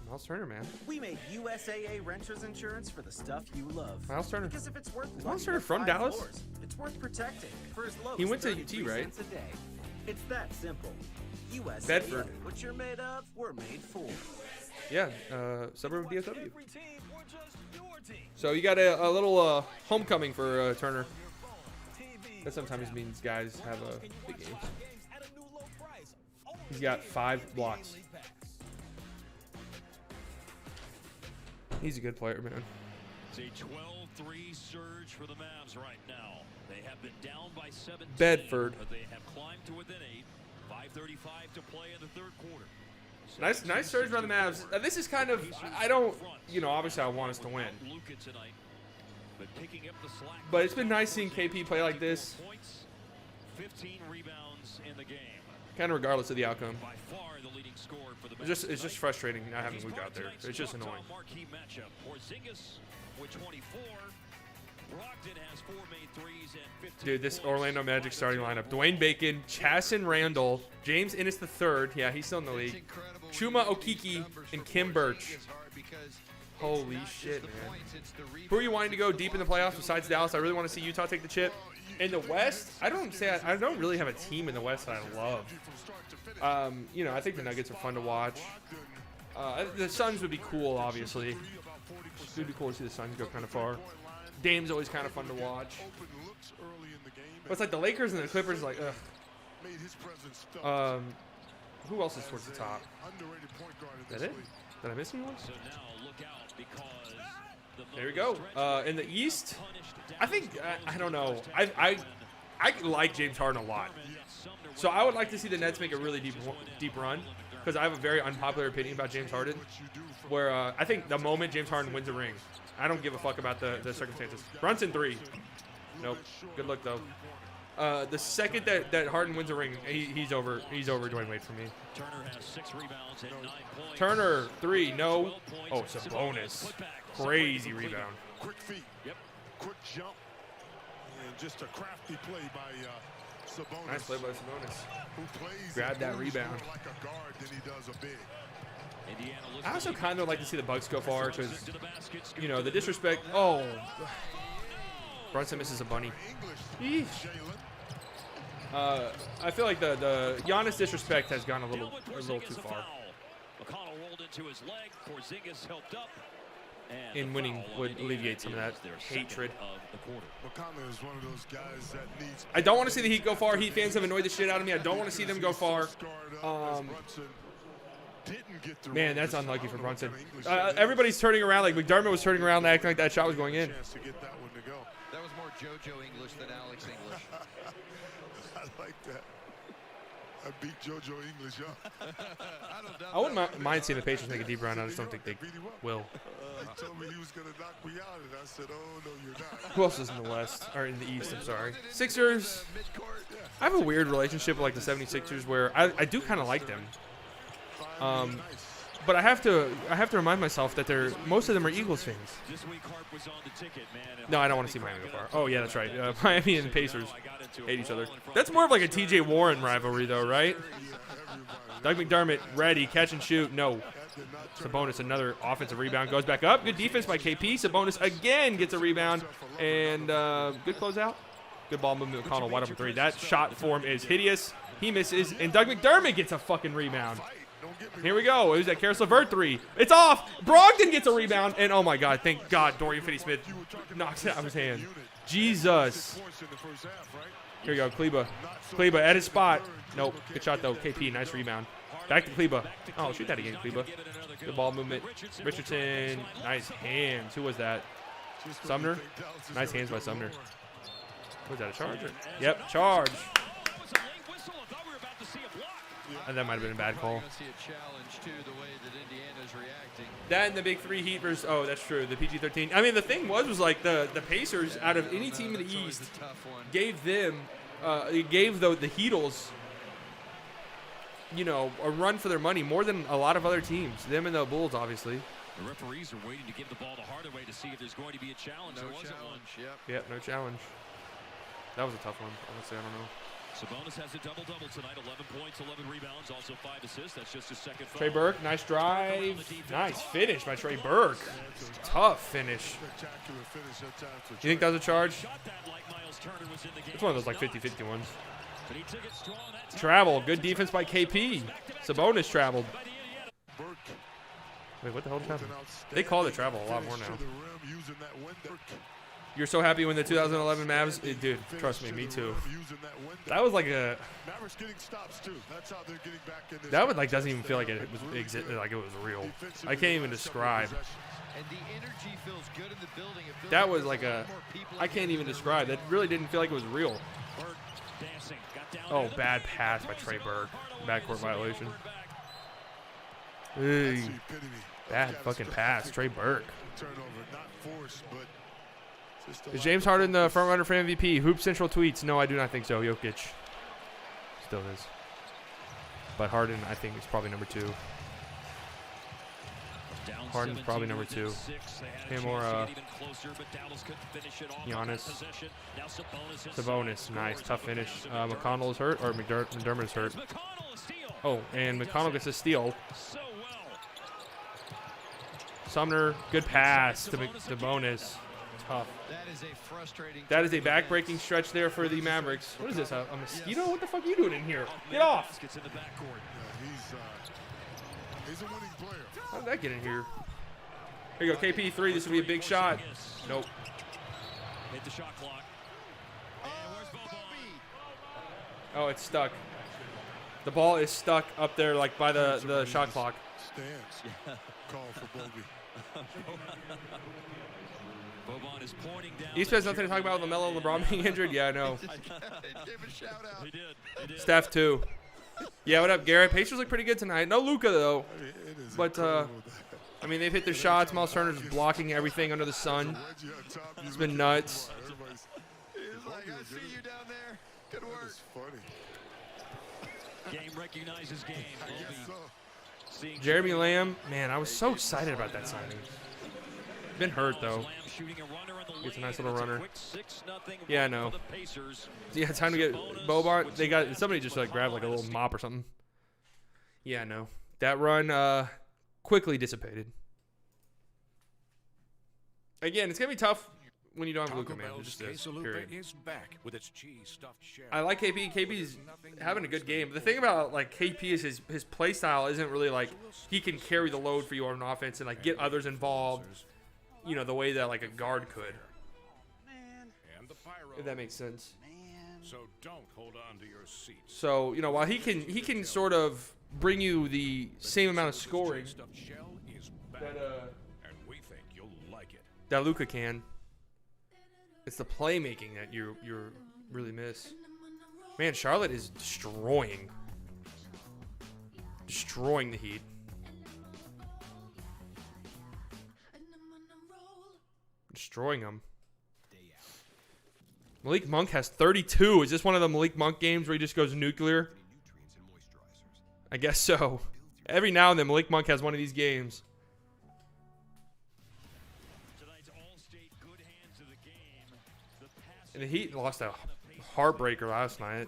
Miles Turner, man. We made USAA Renters Insurance for the stuff you love. Miles Turner. Because if it's worth Is Miles Turner from Dallas? Floors, it's worth protecting for as low He went as to UT, 33 right? cents a day. It's that simple. USAA. Bedford. What you're made of, we're made for. Yeah, suburb of DSW. So you got a little homecoming for Turner. That sometimes means guys have a big game. He's got 5 blocks. He's a good player, man. It's a 12-3 surge for the Mavs right now. They have been down by 17. Bedford. But they have climbed to within 8. 5:35 to play in the third quarter. Nice surge by the Mavs. This is kind of, I don't, obviously I want us to win. But it's been nice seeing KP play like this. 15 rebounds in the game. Kind of regardless of the outcome. By far the leading scorer for the Mavs. It's just frustrating not having Luke out there. It's just annoying. Marquee matchup. Porzingis with 24. Brogdon has 4 made threes and 15. Dude, this Orlando Magic starting lineup. Dwayne Bacon, Chasson Randall, James Ennis III. Yeah, he's still in the league. Chuma Okeke and Kim Birch. Holy shit, man. Who are you wanting to go deep in the playoffs besides Dallas? I really want to see Utah take the chip. In the West, I don't really have a team in the West that I love. I think the Nuggets are fun to watch. The Suns would be cool, obviously. It would be cool to see the Suns go kind of far. Dame's always kind of fun to watch. But it's like the Lakers and the Clippers, like, ugh. Who else is towards the top? Underrated point guard in Is that this it? league. Did I miss anyone? So now look out because There we go. In the East, I think I don't know. I like James Harden a lot, so I would like to see the Nets make a really deep run because I have a very unpopular opinion about James Harden, where I think the moment James Harden wins a ring, I don't give a fuck about the circumstances. Brunson 3, nope. Good luck though. The second that Harden wins a ring, he's over Dwayne Wade for me. Turner has 6 rebounds and 9 points. Turner 3, no. Oh, Sabonis, crazy rebound. Quick feet. Yep. Quick jump. And just a crafty play by Sabonis. Nice play by Sabonis. Who plays Grab that rebound. more like a guard than he does a big. I also kind of like to see the Bucks go far because, you know, the disrespect. Oh, Brunson misses a bunny. Eesh. I feel like the Giannis disrespect has gone a little too far. McConnell rolled into his leg. Porzingis helped up. And winning would alleviate some of that hatred. McConnell is one of those guys that needs. I don't want to see the Heat go far. Heat fans have annoyed the shit out of me. I don't want to see them go far. Man, that's unlucky for Brunson. Everybody's turning around. Like McDermott was turning around, acting like that shot was going in. That was more JoJo English than Alex English. I like that. I beat JoJo English, huh? I wouldn't mind seeing the Pacers make a deep run. I just don't think they will. He told me he was going to knock me out, and I said, oh, no, you're not. Who else is in the West? Or in the East, I'm sorry. Sixers. I have a weird relationship with like the 76ers where I do kind of like them. But I have to remind myself that most of them are Eagles fans. No, I don't want to see Miami go far. Oh, yeah, that's right. Miami and Pacers hate each other. That's more of like a T.J. Warren rivalry, though, right? Doug McDermott, ready, catch and shoot. No. Sabonis, another offensive rebound, goes back up. Good defense by KP. Sabonis again gets a rebound. And good closeout. Good ball movement. McConnell, wide open 3. That shot form is hideous. He misses. And Doug McDermott gets a fucking rebound. Here we go. Who's that? Karis LeVert 3. It's off. Brogdon gets a rebound. And oh my God, thank God, Dorian Finney-Smith knocks it out of his hand. Jesus. Here we go, Kleba. Kleba at his spot. Nope. Good shot though. KP, nice rebound. Back to Kleba. Oh, shoot that again, Kleba. Good ball movement. Richardson, nice hands. Who was that? Sumner. Nice hands by Sumner. Was that a charge? Yep, charge. And that might have been a bad call. That and the big 3 Heat versus, oh, that's true, the PG-13. I mean, the thing was like the Pacers, out of any team in the East, gave them, gave the Heatles, you know, a run for their money more than a lot of other teams. Them and the Bulls, obviously. The referees are waiting to give the ball to Hardaway to see if there's going to be a challenge. No challenge, Yep, no challenge. That was a tough one, honestly, I don't know. Sabonis has a double-double tonight, 11 points, 11 rebounds, also 5 assists. That's just his second foul. Trey Burke, nice drive. Nice finish by Trey Burke. Tough finish. You think that was a charge? It's one of those like 50-50 ones. Travel, good defense by KP. Sabonis traveled. Wait, what the hell just happened? They call the travel a lot more now. You're so happy when the 2011 Mavs, dude. Trust me too. That was like a. That would like doesn't even feel like it was like it was real. I can't even describe. That was like a. I can't even describe. That really didn't feel like it was real. Oh, bad pass by Trey Burke. Backcourt violation. Hey, bad fucking pass, Trey Burke. Is James Harden the front runner for MVP? Hoop Central tweets. No, I do not think so. Jokic still is. But Harden, I think, is probably number 2. Harden's probably number 2. Him or Giannis. Sabonis. Nice. Tough finish. McConnell is hurt, or McDermott is hurt. Oh, and McConnell gets a steal. Sumner. Good pass to Sabonis. Tough. That is a back-breaking stretch there for the Mavericks. What is this, a mosquito? What the fuck are you doing in here? Get off! He's a winning player. How did that get in here? Here you go, KP 3. This will be a big shot. Nope. Hit the shot clock. Oh, it's stuck. The ball is stuck up there like by the shot clock. Stance. Call for bogey. Boban is pointing down. East has nothing to talk about with LaMelo and LeBron being injured. Yeah, I know. Give a shout out. He did. Steph too. Yeah, what up, Garrett? Pacers look pretty good tonight. No Luka though. But I mean, they've hit their shots. Miles Turner's blocking everything under the sun. It's been nuts. He's like, I see you down there. Good work. Funny. Game recognizes game. Seeing Jeremy Lamb, man, I was so excited about that signing. Been hurt though. Gets a nice little runner. Yeah, I know. Yeah, time to get Boban. They got somebody just like grabbed like a little mop or something. Yeah, I know. That run quickly dissipated. Again, it's gonna be tough when you don't have Luka, man. It just is, period. Is back with its cheese stuffed shell. I like KP. KP's having a good game. The thing about like KP is his play style isn't really like he can carry the load for you on offense and like get others involved, you know, the way that like a guard could. If that makes sense. So don't hold on to your seats. So, you know, while he can sort of bring you the same amount of scoring and we think you'll like it. that Luka can, it's the playmaking that you really miss. Man, Charlotte is destroying the Heat. Destroying them. Malik Monk has 32. Is this one of the Malik Monk games where he just goes nuclear? I guess so. Every now and then, Malik Monk has one of these games. And the Heat lost a heartbreaker last night.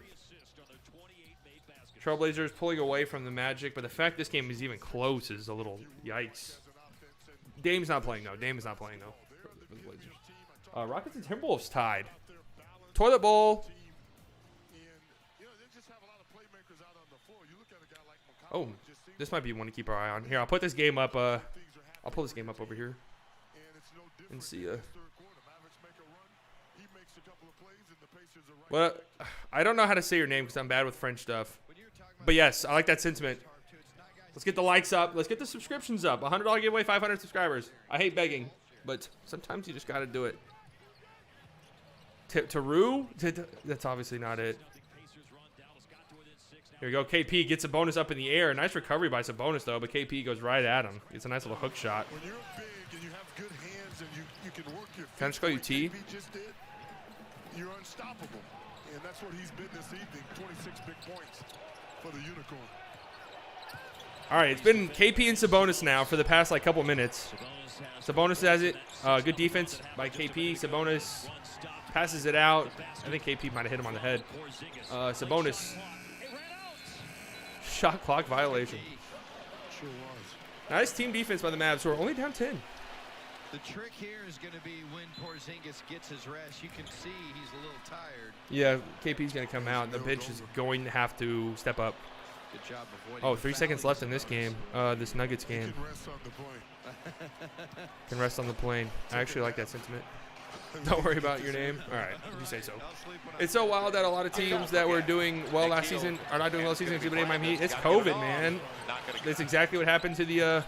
Trailblazers pulling away from the Magic, but the fact this game is even close is a little yikes. Dame's not playing, though. Dame is not playing, though. For the Blazers. Rockets and Timberwolves tied. Toilet bowl. Oh, this might be one to keep our eye on. Here, I'll put this game up. I'll pull this game up over here and see. Well, I don't know how to say your name because I'm bad with French stuff. But yes, I like that sentiment. Let's get the likes up. Let's get the subscriptions up. $100 giveaway, 500 subscribers. I hate begging, but sometimes you just got to do it. Taru? That's obviously not it. Here we go. KP gets a bonus up in the air. Nice recovery by Sabonis, though, but KP goes right at him. It's a nice little hook shot. When you're big and you have good hands and you can work your feet, Can I just call you T? You're unstoppable. And that's what he's been this evening. 26 big points for the Unicorn. All right, it's been KP and Sabonis now for the past like couple minutes. Sabonis has it. Good defense by KP. Sabonis passes it out. I think KP might have hit him on the head. Sabonis. Shot clock violation. Sure was. Nice team defense by the Mavs, who are only down 10. The trick here is going to be when Porzingis gets his rest. You can see he's a little tired. Yeah, KP's going to come out. The bench is going to have to step up. Good job avoiding. Oh, 3 seconds left in this game, this Nuggets game. Can rest on the plane. Can rest on the plane. I actually like that sentiment. Don't worry about your name. All right, you say so. It's so wild that a lot of teams that were doing well last season are not doing well this season. Exhibit A Miami Heat. It's COVID, man. That's exactly what happened to the.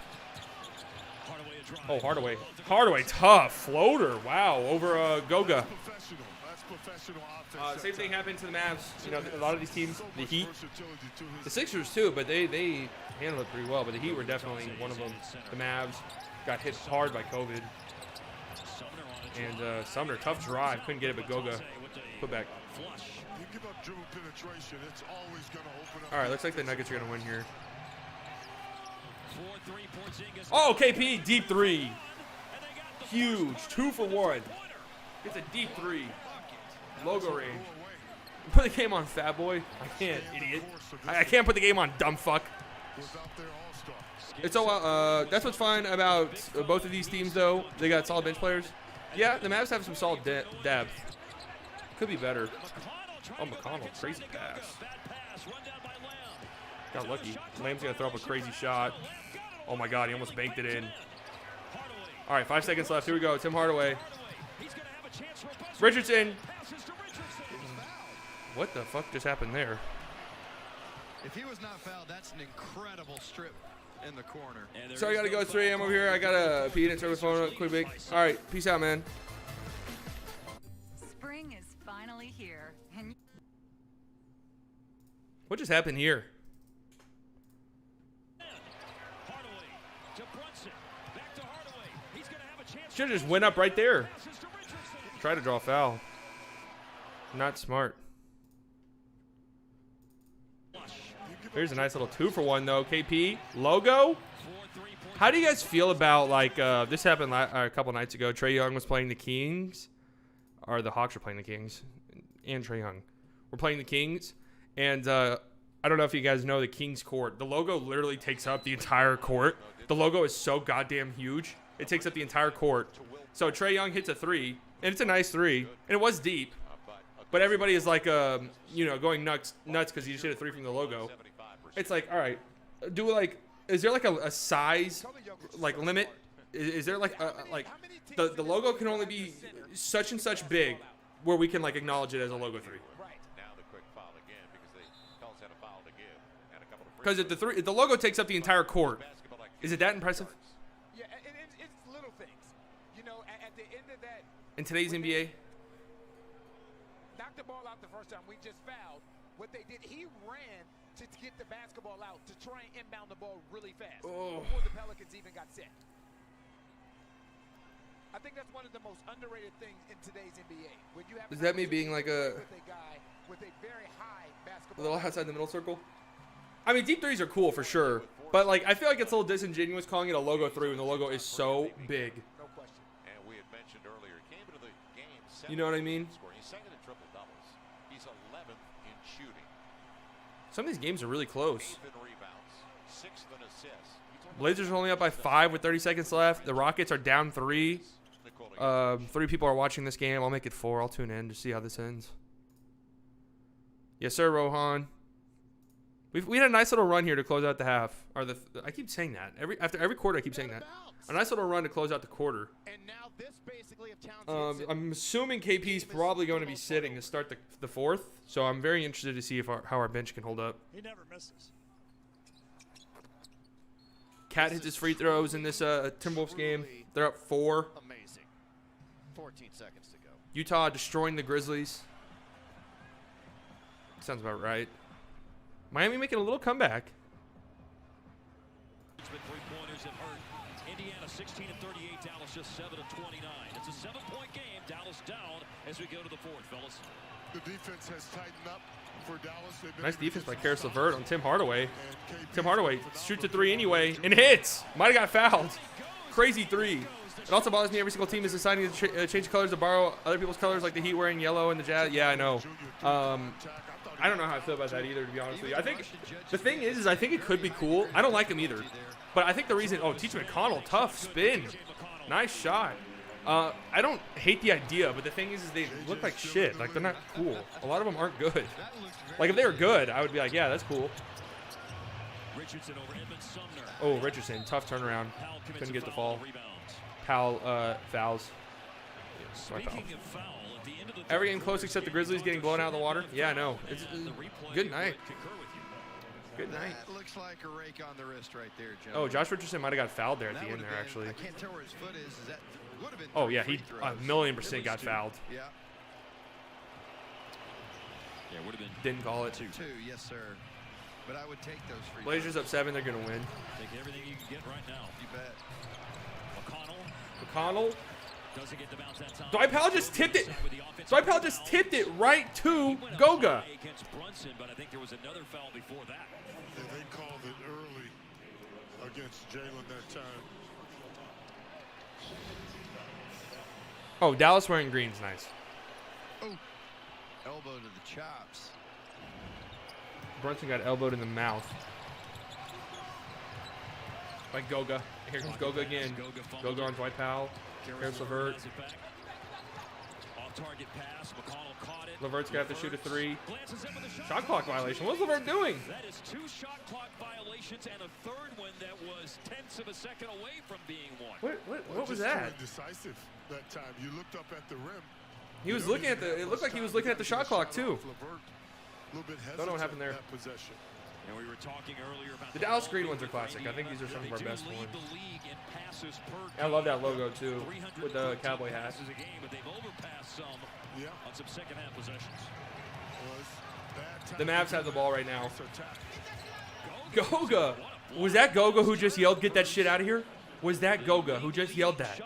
Oh, Hardaway. Hardaway, tough floater. Wow, over Goga. Same thing happened to the Mavs. You know, a lot of these teams, the Heat, the Sixers too, but they handled it pretty well. But the Heat were definitely one of them. The Mavs got hit hard by COVID. And Sumner, tough drive, couldn't get it, but Goga put back. All right, looks like the Nuggets are gonna win here. Oh, KP, deep three. Huge, 2 for 1. It's a deep 3. Logo range. Put the game on, fat boy. I can't, idiot. I can't put the game on, dumb fuck. It's so that's what's fun about both of these teams, though. They got solid bench players. Yeah, the Mavs have some solid depth. Could be better. Oh, McConnell, crazy pass. Got lucky. Lamb's gonna throw up a crazy shot. Oh my God, he almost banked it in. All right, 5 seconds left. Here we go. Tim Hardaway. Richardson. What the fuck just happened there? If he was not fouled, that's an incredible strip in the corner. So I got to go. It's 3 a.m. over here. I got to pee and turn the phone up quick. All right. Peace out, man. Spring is finally here. And What just happened here? Should have just went up right there. Try to draw a foul. Not smart. Here's a nice little 2-for-1 though. KP logo. How do you guys feel about like this happened a couple nights ago? Trae Young was playing the Kings, or the Hawks were playing the Kings, and Trae Young were playing the Kings, and I don't know if you guys know the Kings court. The logo literally takes up the entire court. The logo is so goddamn huge. It takes up the entire court. So Trae Young hits a 3, and it's a nice 3, and it was deep. But everybody is like, you know, going nuts because you just hit a 3 from the logo. It's like, all right, is there like a size like limit? Is there like the logo can only be such and such big where we can like acknowledge it as a logo 3? Because if the logo takes up the entire court, is it that impressive? Yeah, it's little things. You know, at the end of that. In today's NBA? Knocked the ball out the first time. We just fouled. What they did, he ran to get the basketball out to try and inbound the ball really fast before the Pelicans even got set. I think that's one of the most underrated things in today's NBA. When you have Is that me being like a guy with a very high basketball little outside the middle circle? I mean, deep threes are cool for sure, but like I feel like it's a little disingenuous calling it a logo 3 when the logo is so big. No question. And we had mentioned earlier, came into the game. You know what I mean? He's second in triple doubles. He's 11th in shooting. Some of these games are really close. 8th in rebounds, 6th in assists. Blazers are only up by 5 with 30 seconds left. The Rockets are down 3. 3 people are watching this game. I'll make it 4. I'll tune in to see how this ends. Yes, sir, Rohan. We had a nice little run here to close out the half. Or I keep saying that. After every quarter, I keep saying that. A nice little run to close out the quarter. And now this basically if Towns I'm assuming KP's probably going to be sitting to start the fourth. So I'm very interested to see if how our bench can hold up. He never misses. Cat hits his free throws in this Timberwolves game. They're up 4. Amazing. 14 seconds to go. Utah destroying the Grizzlies. Sounds about right. Miami making a little comeback. Three-pointers have hurt. Indiana 16 of 38, Dallas just 7 of 29. It's a 7-point game. Dallas down as we go to the fourth, fellas. The defense has tightened up for Dallas. Nice defense by Karis LeVert on Tim Hardaway. Tim Hardaway shoots a 3 anyway and hits. Might have got fouled. Crazy 3. It also bothers me every single team is deciding to change colors to borrow other people's colors, like the Heat wearing yellow and the Jazz. Yeah, I know. I don't know how I feel about that either, to be honest with you. I think the thing is I think it could be cool. I don't like him either. But I think the reason, T.J. McConnell, tough spin. Nice shot. I don't hate the idea, but the thing is they look like shit. Like, they're not cool. A lot of them aren't good. Like, if they were good, I would be like, yeah, that's cool. Oh, Richardson, tough turnaround. Couldn't get the fall. Powell fouls. Every game close except the Grizzlies getting blown out of the water. Yeah, I know. It's good night. Good night. That looks like a rake on the wrist right there, Joe. Oh, Josh Richardson might have got fouled there at the end there, actually. I can't tell where his foot is. That would have been oh, yeah, he 1,000,000% got fouled. Yeah. Yeah, would have been. Didn't call it. 2, yes, sir. But I would take those free Blazers up 7. They're going to win. Take everything you can get right now. You bet. McConnell. Doesn't get the bounce that time. Dwight Powell just tipped it. Dwight Powell just tipped it right to Goga. Against Brunson, but I think there was another foul before that. Yeah, they called it early against Jalen that time. Oh, Dallas wearing green's nice. Oh, elbow to the chops. Brunson got elbowed in the mouth. By Goga. Here comes Goga again. Goga on Dwight Powell. Here's LeVert. Off-target pass. McConnell caught it. LeVert's going to have to shoot a 3. Shot clock violation. What's LeVert doing? That is 2 shot clock violations and a third one that was tenths of a second away from being one. What was that? Decisive that time. You looked up at the rim. He was looking at the. It looked like he was looking at the shot clock too. LeVert, a little bit hesitant don't know what happened there. That possession. And we were talking earlier about The Dallas Green ones are classic. I think these are some of our best ones. I love that logo too, with the cowboy hat. A game, but they've overpassed some on some second half possessions. The Mavs have the ball right now. Goga! Was that Goga who just yelled, "Get that shit out of here"? Was that Goga who just yelled that?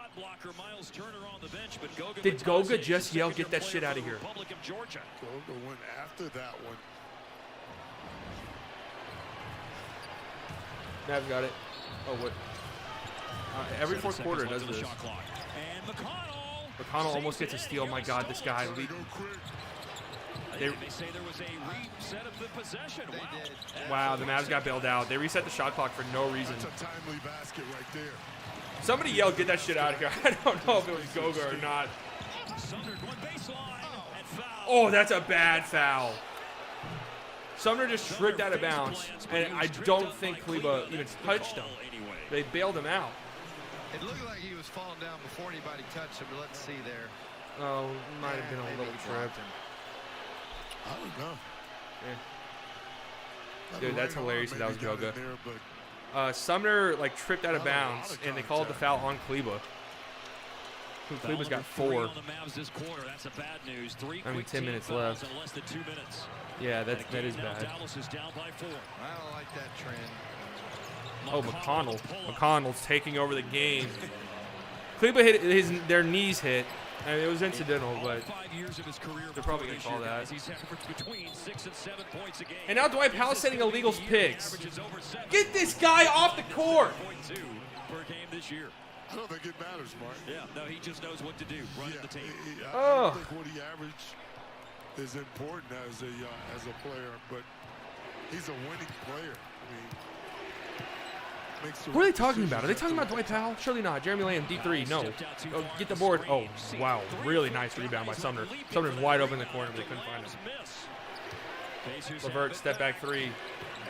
Did Goga just yell, "Get that shit out of here"? Goga went after that one. Mavs got it. Oh, what? Every fourth quarter does this. McConnell almost gets a steal. My God, this guy. They say there was a reset of the possession. Wow, the Mavs got bailed out. They reset the shot clock for no reason. That's a timely basket right there. Somebody yelled, "Get that shit out of here." I don't know if it was Goga or not. Oh, that's a bad foul. Sumner just tripped out of bounds, and I don't think Kleba even touched him. They bailed him out. It looked like he was falling down before anybody touched him, but let's see there. Oh, might have been a little trip. I don't know. Yeah. Dude, that's hilarious that was Goga. Sumner like tripped out of bounds, and they called the foul on Kleba. Kleba's got 4. I mean, 10 minutes left. Yeah, that is bad. I don't like that trend. Oh, McConnell. McConnell's taking over the game. Kleba hit their knees hit. I mean, it was incidental, but they're probably going to call that. And now Dwight Powell's setting illegal picks. Get this guy off the court. I don't think it matters, Mark. Yeah, no, he just knows what to do. Run the tape. I don't think what he averaged is important as a player, but he's a winning player. I mean, what are they talking about? Are they talking about Dwight Powell? Surely not. Jeremy Lamb, D3. No. Oh, get the board. Oh, wow. Really nice rebound by Sumner. Sumner's wide open in the corner, but they couldn't find him. LeVert, step back 3. And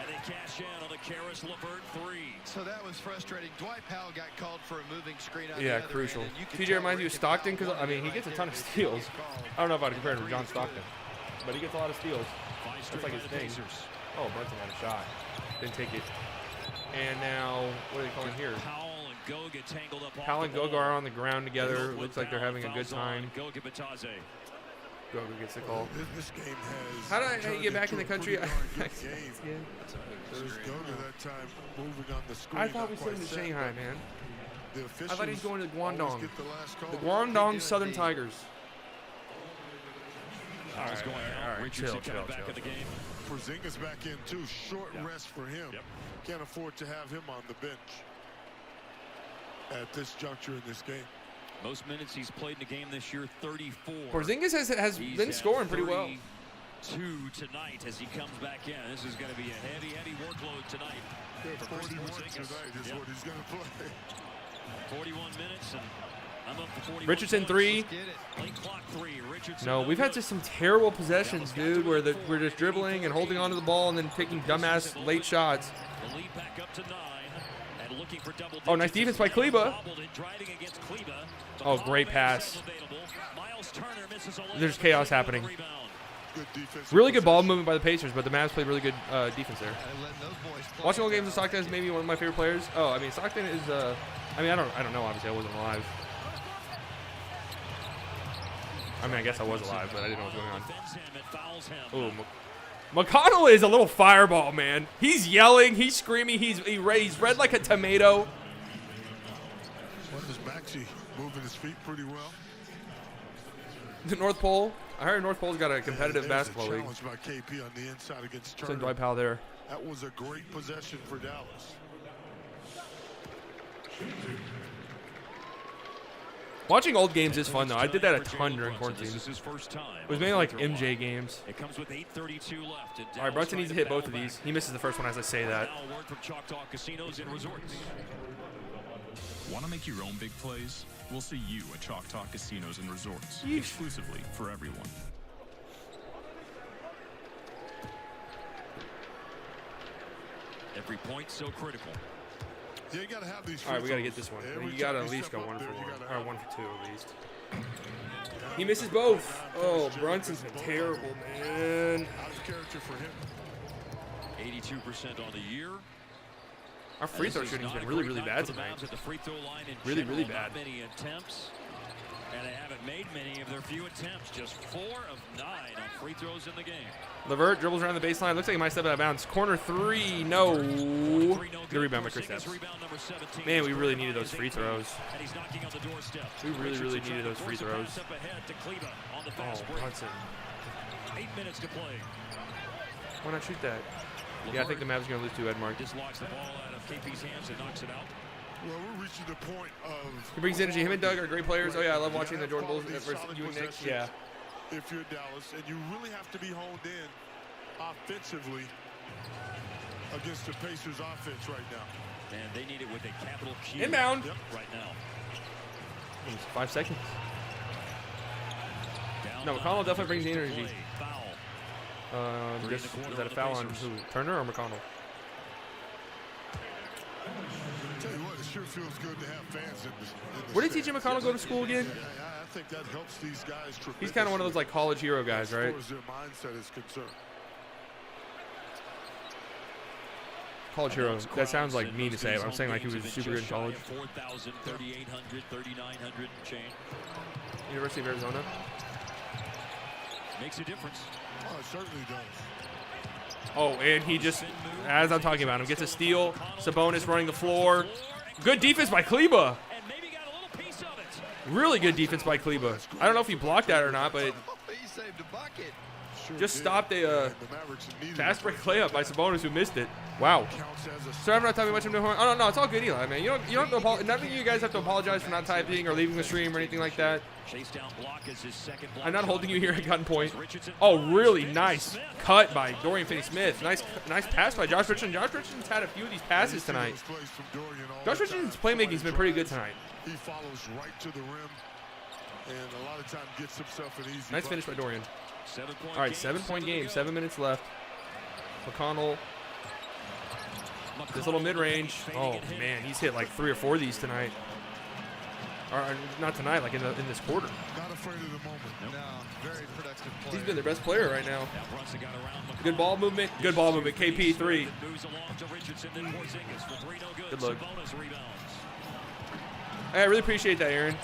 they cash in on the Karis LeVert 3. So that was frustrating. Dwight Powell got called for a moving screen on yeah, the other crucial. end, TJ reminds you of Stockton because, I mean, he gets a ton of steals. I don't know if I'd compare him to John Stockton, but he gets a lot of steals. That's like his thing. Oh, Brunson had a shot. Didn't take it. And now, what are they calling here? Powell and Goga are on the ground together. Looks like they're having a good time. Goga gets the call. This game has. How did I get back in the country? There's Goga that time moving on the screen. I thought we sent him to Shanghai, man. I thought he was going to Guangdong. The Guangdong Southern Tigers. All right, chill. Porzingis back in too. Short rest for him. Can't afford to have him on the bench at this juncture in this game. Most minutes he's played in the game this year, 34. Porzingis has been scoring pretty well. 2 tonight as he comes back in. This is going to be a heavy workload tonight. 41 tonight is what he's going to play. 41 minutes, and I'm up for 41. Richardson 3. Late clock 3. Richardson. No, we've had just some terrible possessions, dude, where we're just dribbling and holding onto the ball and then taking dumbass late shots. The lead back up to 9. And looking for double digits. Oh, nice defense by Kleba. Oh, great pass. There's chaos happening. Really good ball movement by the Pacers, but the Mavs played really good defense there. Watching all games of Stockton is maybe one of my favorite players. Oh, I mean, Stockton is. I mean, I don't know. Obviously, I wasn't alive. I mean, I guess I was alive, but I didn't know what was going on. Oh, McConnell is a little fireball, man. He's yelling, he's screaming, he's red like a tomato. What is Maxey moving his feet pretty well? The North Pole. I heard North Pole's got a competitive basketball league. Challenge by KP on the inside against Turner. Send Dwight Powell there. That was a great possession for Dallas. Watching old games is fun, though. I did that a ton during quarantine. It was mainly like MJ games. It comes with 8:32 left. All right, Brunson needs to hit both of these. He misses the first one as I say that. From Choctaw Casinos and Resorts. Want to make your own big plays? We'll see you at Choctaw Casinos and Resorts. Yeesh. Exclusively for everyone. Every point so critical. Yeah, you gotta have these. All right, we gotta get this one. You gotta at least go 1 for 1, or 1 for 2 at least. He misses both. Oh, Brunson's been terrible, man. Out of character for him. 82% on the year. Our free throw shooting's been really, really bad tonight. At the free throw line in Really, general, really bad. Not many attempts, and they haven't made many of their few attempts. Just 4 of 9 on free throws in the game. Levert dribbles around the baseline. Looks like he might step out of bounds. Corner 3, no. Good rebound by Chris Stepps. Man, we really needed those free throws. We really, really needed those free throws. Oh, Brunson. 8 minutes to play. Why not shoot that? Yeah, I think the Mavs are going to lose to Edmark. Just locks the ball out of KP's hands and knocks it out. Well, we're reaching the point of... He brings energy. Him and Doug are great players. Oh, yeah, I love watching the Jordan Bulls versus you and Nick. Yeah. If you're Dallas, and you really have to be honed in offensively against the Pacers offense right now. And they need it with a capital Q. Inbound. Right now. 5 seconds. Down No, McConnell definitely brings the energy. Foul. Is that a foul on who? Turner or McConnell? Tell you what, it sure feels good to have fans in the Where did TJ McConnell go to school again? I think that helps these guys. He's kind of one of those like college hero guys, right? As far as their mindset is concerned. College hero. That sounds like mean to say, but I'm saying like he was super good in college. 4,000, 3,800, 3,900 change. University of Arizona. Makes a difference. Oh, it certainly does. Oh, and he just, as I'm talking about him, gets a steal. Sabonis running the floor. Good defense by Kleba. Really good defense by Kleba. I don't know if he blocked that or not, but He saved a bucket. just stopped a fast break layup by Sabonis who missed it. Wow. So I'm not talking much. Oh no, it's all good, Eli, man. You don't have to apologize. None of you guys have to apologize for not typing or leaving the stream or anything like that. I'm not holding you here at gunpoint. Oh, really nice cut by Dorian Finney-Smith. Nice pass by Josh Richardson. Josh Richardson's had a few of these passes tonight. Josh Richardson's playmaking's been pretty good tonight. He follows right to the rim, and a lot of time gets himself an easy. Nice finish by Dorian. All right, 7-point game, 7 minutes left. McConnell. This little mid-range. Oh man, he's hit like 3 or 4 of these tonight. Or not tonight, like in this quarter. Not afraid of the moment. No, very productive play. He's been their best player right now. Good ball movement. Good ball movement. KP 3. Good look. Hey, I really appreciate that, Aaron.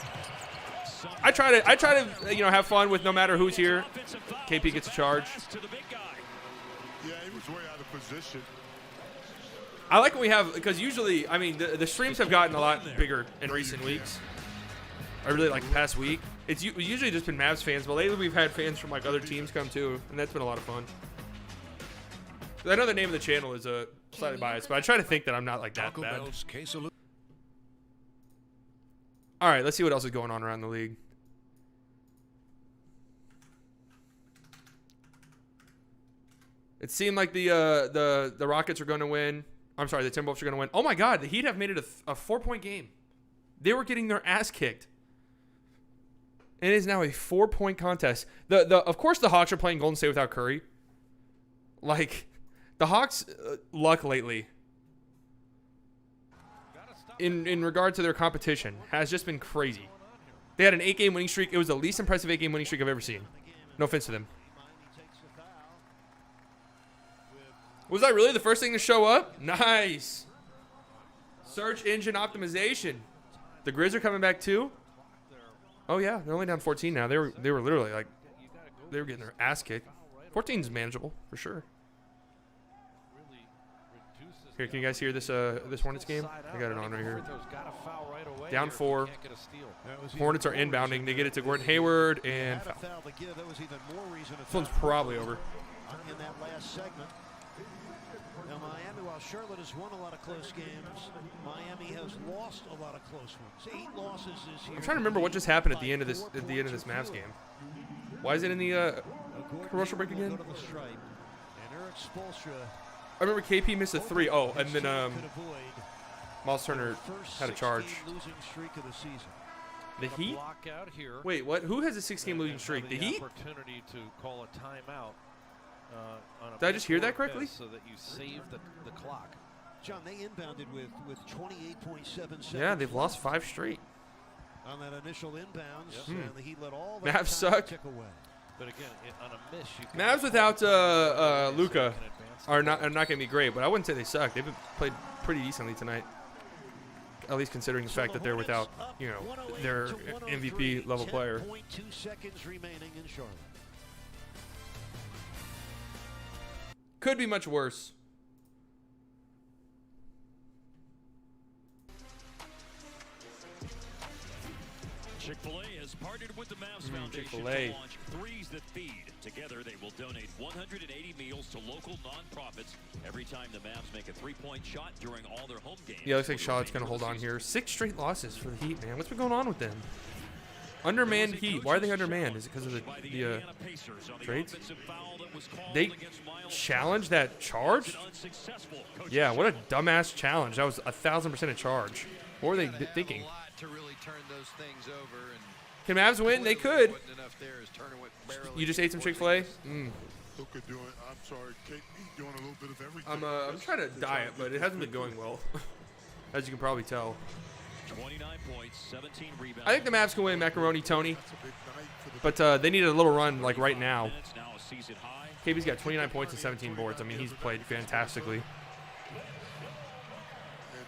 I try to have fun with no matter who's here. KP gets a charge. Yeah, he was way out of position. I like when we have, because usually, I mean, the streams have gotten a lot bigger in recent weeks. I really like the past week. It's usually just been Mavs fans, but lately we've had fans from like other teams come too, and that's been a lot of fun. I know the name of the channel is slightly biased, but I try to think that I'm not like that bad. All right, let's see what else is going on around the league. It seemed like the Rockets are going to win. I'm sorry, the Timberwolves are going to win. Oh my God, the Heat have made it a 4-point game. They were getting their ass kicked. And it is now a 4-point contest. Of course, the Hawks are playing Golden State without Curry. Like, the Hawks' luck lately, in regard to their competition, has just been crazy. They had an 8-game winning streak. It was the least impressive 8-game winning streak I've ever seen. No offense to them. Was that really the first thing to show up? Nice. Search engine optimization. The Grizz are coming back too. Oh yeah, they're only down 14 now. They were literally like, they were getting their ass kicked. 14 is manageable for sure. Here, can you guys hear this this Hornets game? I got it on right here. Down 4. Hornets are inbounding. They get it to Gordon Hayward and foul. This one's probably over. In that last segment. Now, Miami, while Charlotte has won a lot of close games, Miami has lost a lot of close ones. 8 losses this year. I'm trying to remember what just happened at the end of this Mavs game. Why is it in the commercial break again? I remember KP missed a 3. Oh, and then Miles Turner had a charge. The Heat? Wait, what? Who has a 6-game losing streak? The Heat? Opportunity to call a timeout. Did I just hear that correctly? So that you save the clock. John, they inbounded with 28.7 seconds. Yeah, they've lost 5 straight. On that initial inbounds, and the Heat let all Mavs suck. tick away. But again, on a miss, you Mavs without Luka are not going to be great, but I wouldn't say they suck. They've played pretty decently tonight, at least considering the fact that they're without, you know, their MVP level player. 10.2 seconds remaining in Charlotte. Could be much worse. Chick-fil-A has partnered with the Mavs Foundation Chick-fil-A. to launch Threes That Feed. Together, they will donate 180 meals to local nonprofits every time the Mavs make a three-point shot during all their home games. Yeah, looks like Charlotte's going to hold on here. 6 straight losses for the Heat, man. What's been going on with them? Undermanned Heat. Why are they undermanned? Is it because of the trades? They challenged that charge? Yeah, what a dumbass challenge. That was 1,000% a charge. What were they thinking? To really turn those things over, and Can Mavs win? They could. wasn't enough there as Turner went barely You just ate some Chick-fil-A? Luka doing, I'm sorry, KP doing a little bit of everything. I'm trying to diet, but it hasn't been going well, as you can probably tell. 29 points, 17 rebounds. I think the Mavs can win, Macaroni Tony, but they need a little run like right now. KP's got 29 points and 17 boards. I mean, he's played fantastically. And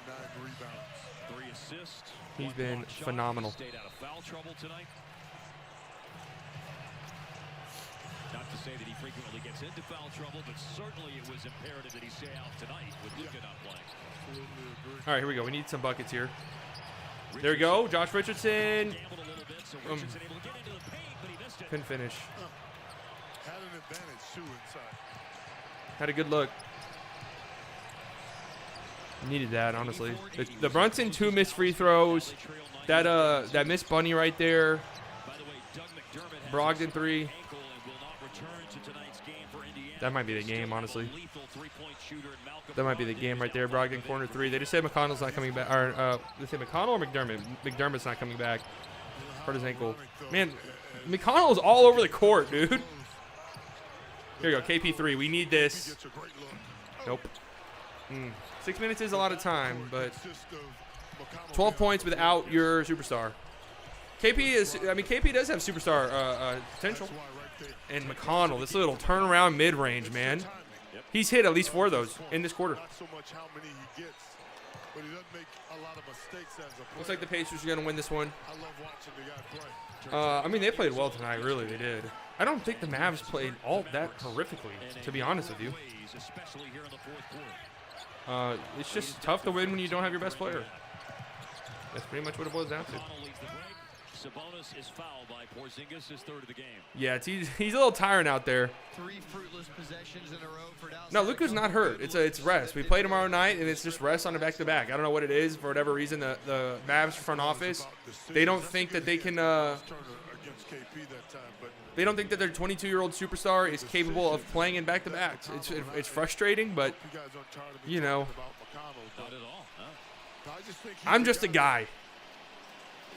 9 rebounds. 3 assists. He's been phenomenal. Stayed out of foul trouble tonight. Not to say that he frequently gets into foul trouble, but certainly it was imperative that he stay out tonight with Luka not playing. All right, here we go. We need some buckets here. There we go. Josh Richardson. Couldn't finish. Had an advantage too inside. Had a good look. Needed that, honestly. The Brunson 2 missed free throws. That missed Bunny right there. Brogdon 3. That might be the game, honestly. That might be the game right there. Brogdon corner 3. They just said McConnell's not coming back. Or they say McConnell or McDermott. McDermott's not coming back. Hurt his ankle. Man, McConnell's all over the court, dude. Here you go, KP3. We need this. Nope. 6 minutes is a lot of time, but 12 points without your superstar. KP does have superstar potential. And McConnell, this little turnaround mid-range, man. He's hit at least 4 of those in this quarter. Not so much how many he gets, but he doesn't make a lot of mistakes as a player. Looks like the Pacers are going to win this one. I love watching the guy play. I mean, they played well tonight. Really, they did. I don't think the Mavs played all that horrifically, to be honest with you. It's just tough to win when you don't have your best player. That's pretty much what it boils down to. Sabonis is fouled by Porzingis, his 3rd of the game. Yeah, he's a little tiring out there. 3 fruitless possessions in a row for Dallas. No, Luka's not hurt. It's rest. We play tomorrow night, and it's just rest on a back-to-back. I don't know what it is. For whatever reason, the Mavs front office, they don't think that they can. They don't think that their 22-year-old superstar is capable of playing in back-to-backs. It's frustrating, but you know, Not at all. No. I'm just a guy.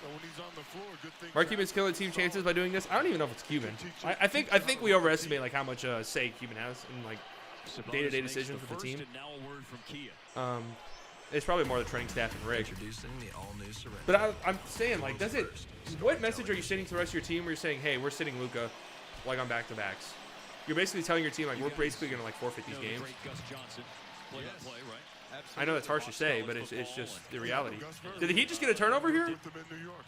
When he's on the floor, good things Mark Cuban's killing team chances by doing this. I don't even know if it's Cuban. I think we overestimate like how much say Cuban has in like day-to-day decisions with the team. It's probably more the training staff and Rick. But I'm saying, like, what message are you sending to the rest of your team where you're saying, hey, we're sitting Luka like on back-to-backs? You're basically telling your team, like, we're basically going to like forfeit these games. I know that's harsh to say, but it's just the reality. Did the Heat just get a turnover here?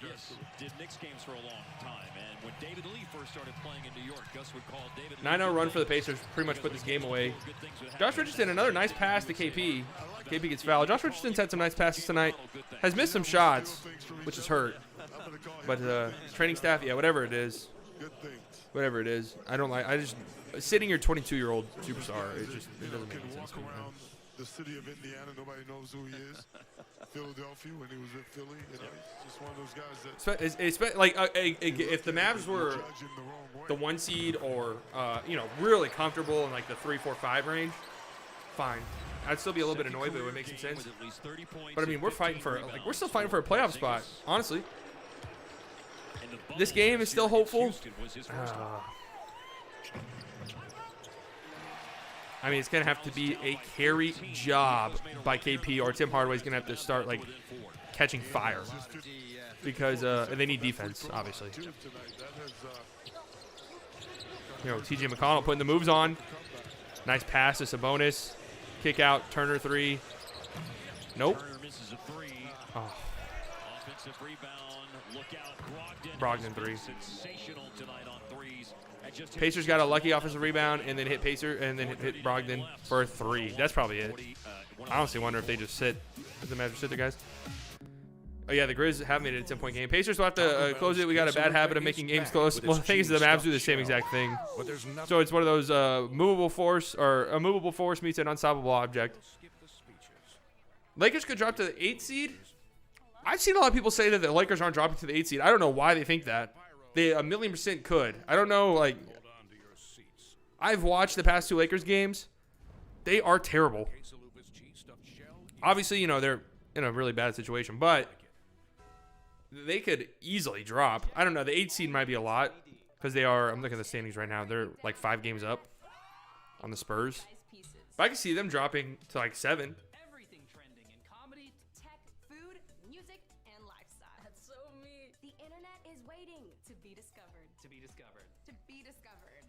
Yes, did Knicks games for a long time, and when David Lee first started playing in New York, Gus would call David Lee. 9-0 run for the Pacers, pretty much put this game away. Josh Richardson, another nice pass to KP. KP gets fouled. Josh Richardson's had some nice passes tonight. Has missed some shots, which is hurt. But training staff, yeah, whatever it is. Whatever it is. I just sitting your 22-year-old superstar, it doesn't make any sense to me. The city of Indiana, nobody knows who he is. Philadelphia, when he was at Philly, you know, he's just one of those guys that. Like if the Mavs were the 1 seed or you know, really comfortable in like the 3, 4, 5 range, fine. I'd still be a little bit annoyed, but it would make some sense. But I mean, we're still fighting for a playoff spot, honestly. This game is still hopeful. I mean, it's going to have to be a carry job by KP, or Tim Hardaway's going to have to start, like, catching fire. Because and they need defense, obviously. You know, TJ McConnell putting the moves on. Nice pass to Sabonis. Kick out. Turner 3. Nope. Turner misses a 3. Oh. Offensive rebound. Look out. Brogdon 3. Sensational tonight on threes. Pacers got a lucky offensive rebound and then hit hit Brogdon for a 3. That's probably it. I honestly wonder if they just sit. Does the Mavericks sit there, guys? Oh yeah, the Grizz have made it a 10-point game. Pacers will have to close it. We got a bad habit of making games close. Well, the thing is, the Mavs do the same exact thing. So it's one of those movable force, or a movable force meets an unstoppable object. Lakers could drop to the 8th seed. I've seen a lot of people say that the Lakers aren't dropping to the 8th seed. I don't know why they think that. They 1,000,000% could. I don't know. Like, I've watched the past 2 Lakers games. They are terrible. Obviously, you know, they're in a really bad situation, but they could easily drop. I don't know. The 8th seed might be a lot because they are. I'm looking at the standings right now. They're like 5 games up on the Spurs. But I can see them dropping to like 7. Everything trending in comedy, tech, food, music, and lifestyle. That's so me. The internet is waiting to be discovered. To be discovered. To be discovered.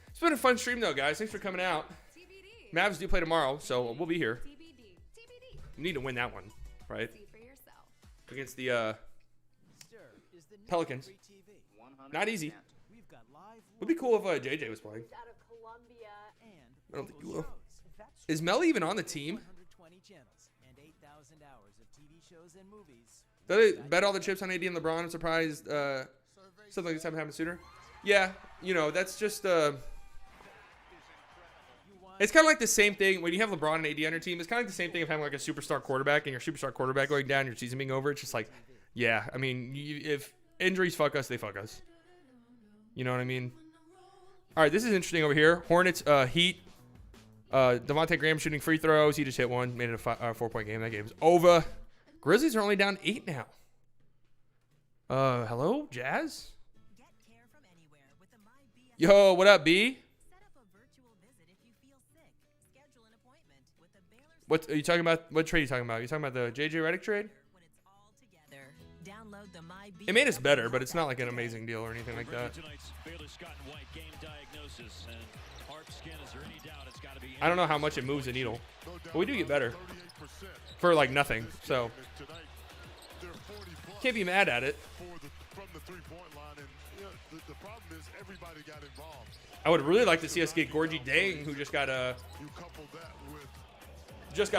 It's been a fun stream though, guys. Thanks for coming out. TBD. Mavs do play tomorrow, so we'll be here. TBD. TBD. We need to win that one, right? Against the Pelicans. Not easy. Would be cool if JJ was playing. I don't think he will. Is Mel even on the team? Do they bet all the chips on AD and LeBron? I'm surprised something like this haven't happened sooner. Yeah, you know, that's just it's kind of like the same thing when you have LeBron and AD on your team. It's kind of like the same thing of having like a superstar quarterback and your superstar quarterback going down, your season being over. It's just like, yeah, I mean, if injuries fuck us, they fuck us. You know what I mean? All right, this is interesting over here. Hornets, Heat. Devontae Graham shooting free throws. He just hit one, made it a 4-point game. That game's over. Grizzlies are only down 8 now. Hello, Jazz? Yo, what up, B? What are you talking about? What trade are you talking about? You talking about the JJ Redick trade? It made us better, but it's not like an amazing deal or anything like that. I don't know how much it moves the needle, but we do get better for like nothing. So can't be mad at it. I would really like to see us get Gorgie Dang, who just got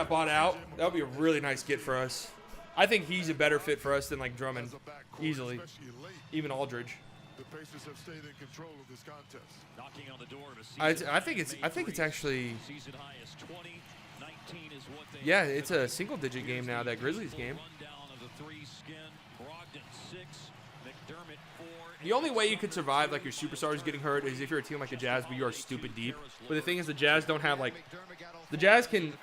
bought out. That would be a really nice get for us. I think he's a better fit for us than like Drummond, easily. Even Aldridge. The Pacers have stayed in control of this contest. Knocking on the door of I think it's actually. Season high is 20. 19 is what they yeah, it's a single-digit game now. That Grizzlies game. The only way you could survive like your superstars getting hurt is if you're a team like the Jazz, but you are stupid deep. But the thing is, the Jazz don't have like. The Jazz can.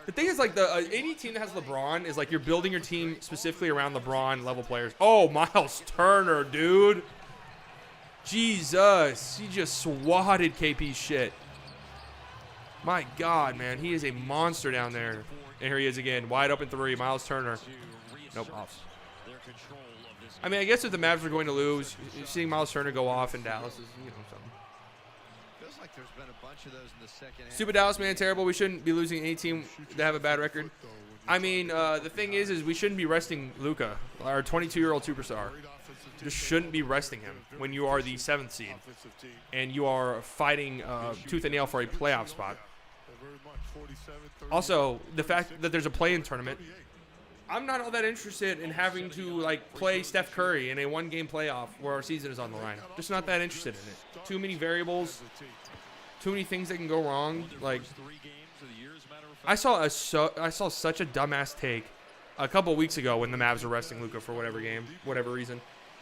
The thing is, like, any team that has LeBron is, like, you're building your team specifically around LeBron-level players. Oh, Miles Turner, dude. Jesus. He just swatted KP's shit. My God, man. He is a monster down there. And here he is again. Wide open 3. Miles Turner. Nope, off. I mean, I guess if the Mavs are going to lose, seeing Miles Turner go off in Dallas is, you know, something. Feels like there's been a bunch of those in the second half. Stupid Dallas, man, terrible. We shouldn't be losing any team that have a bad record. I mean, the thing is we shouldn't be resting Luka, our 22-year-old superstar. Just shouldn't be resting him when you are the 7th seed and you are fighting tooth and nail for a playoff spot. Also, the fact that there's a play-in tournament, I'm not all that interested in having to like play Steph Curry in a 1-game playoff where our season is on the line. Just not that interested in it. Too many variables, too many things that can go wrong. Like, I saw such a dumbass take a couple weeks ago when the Mavs were resting Luka for whatever reason.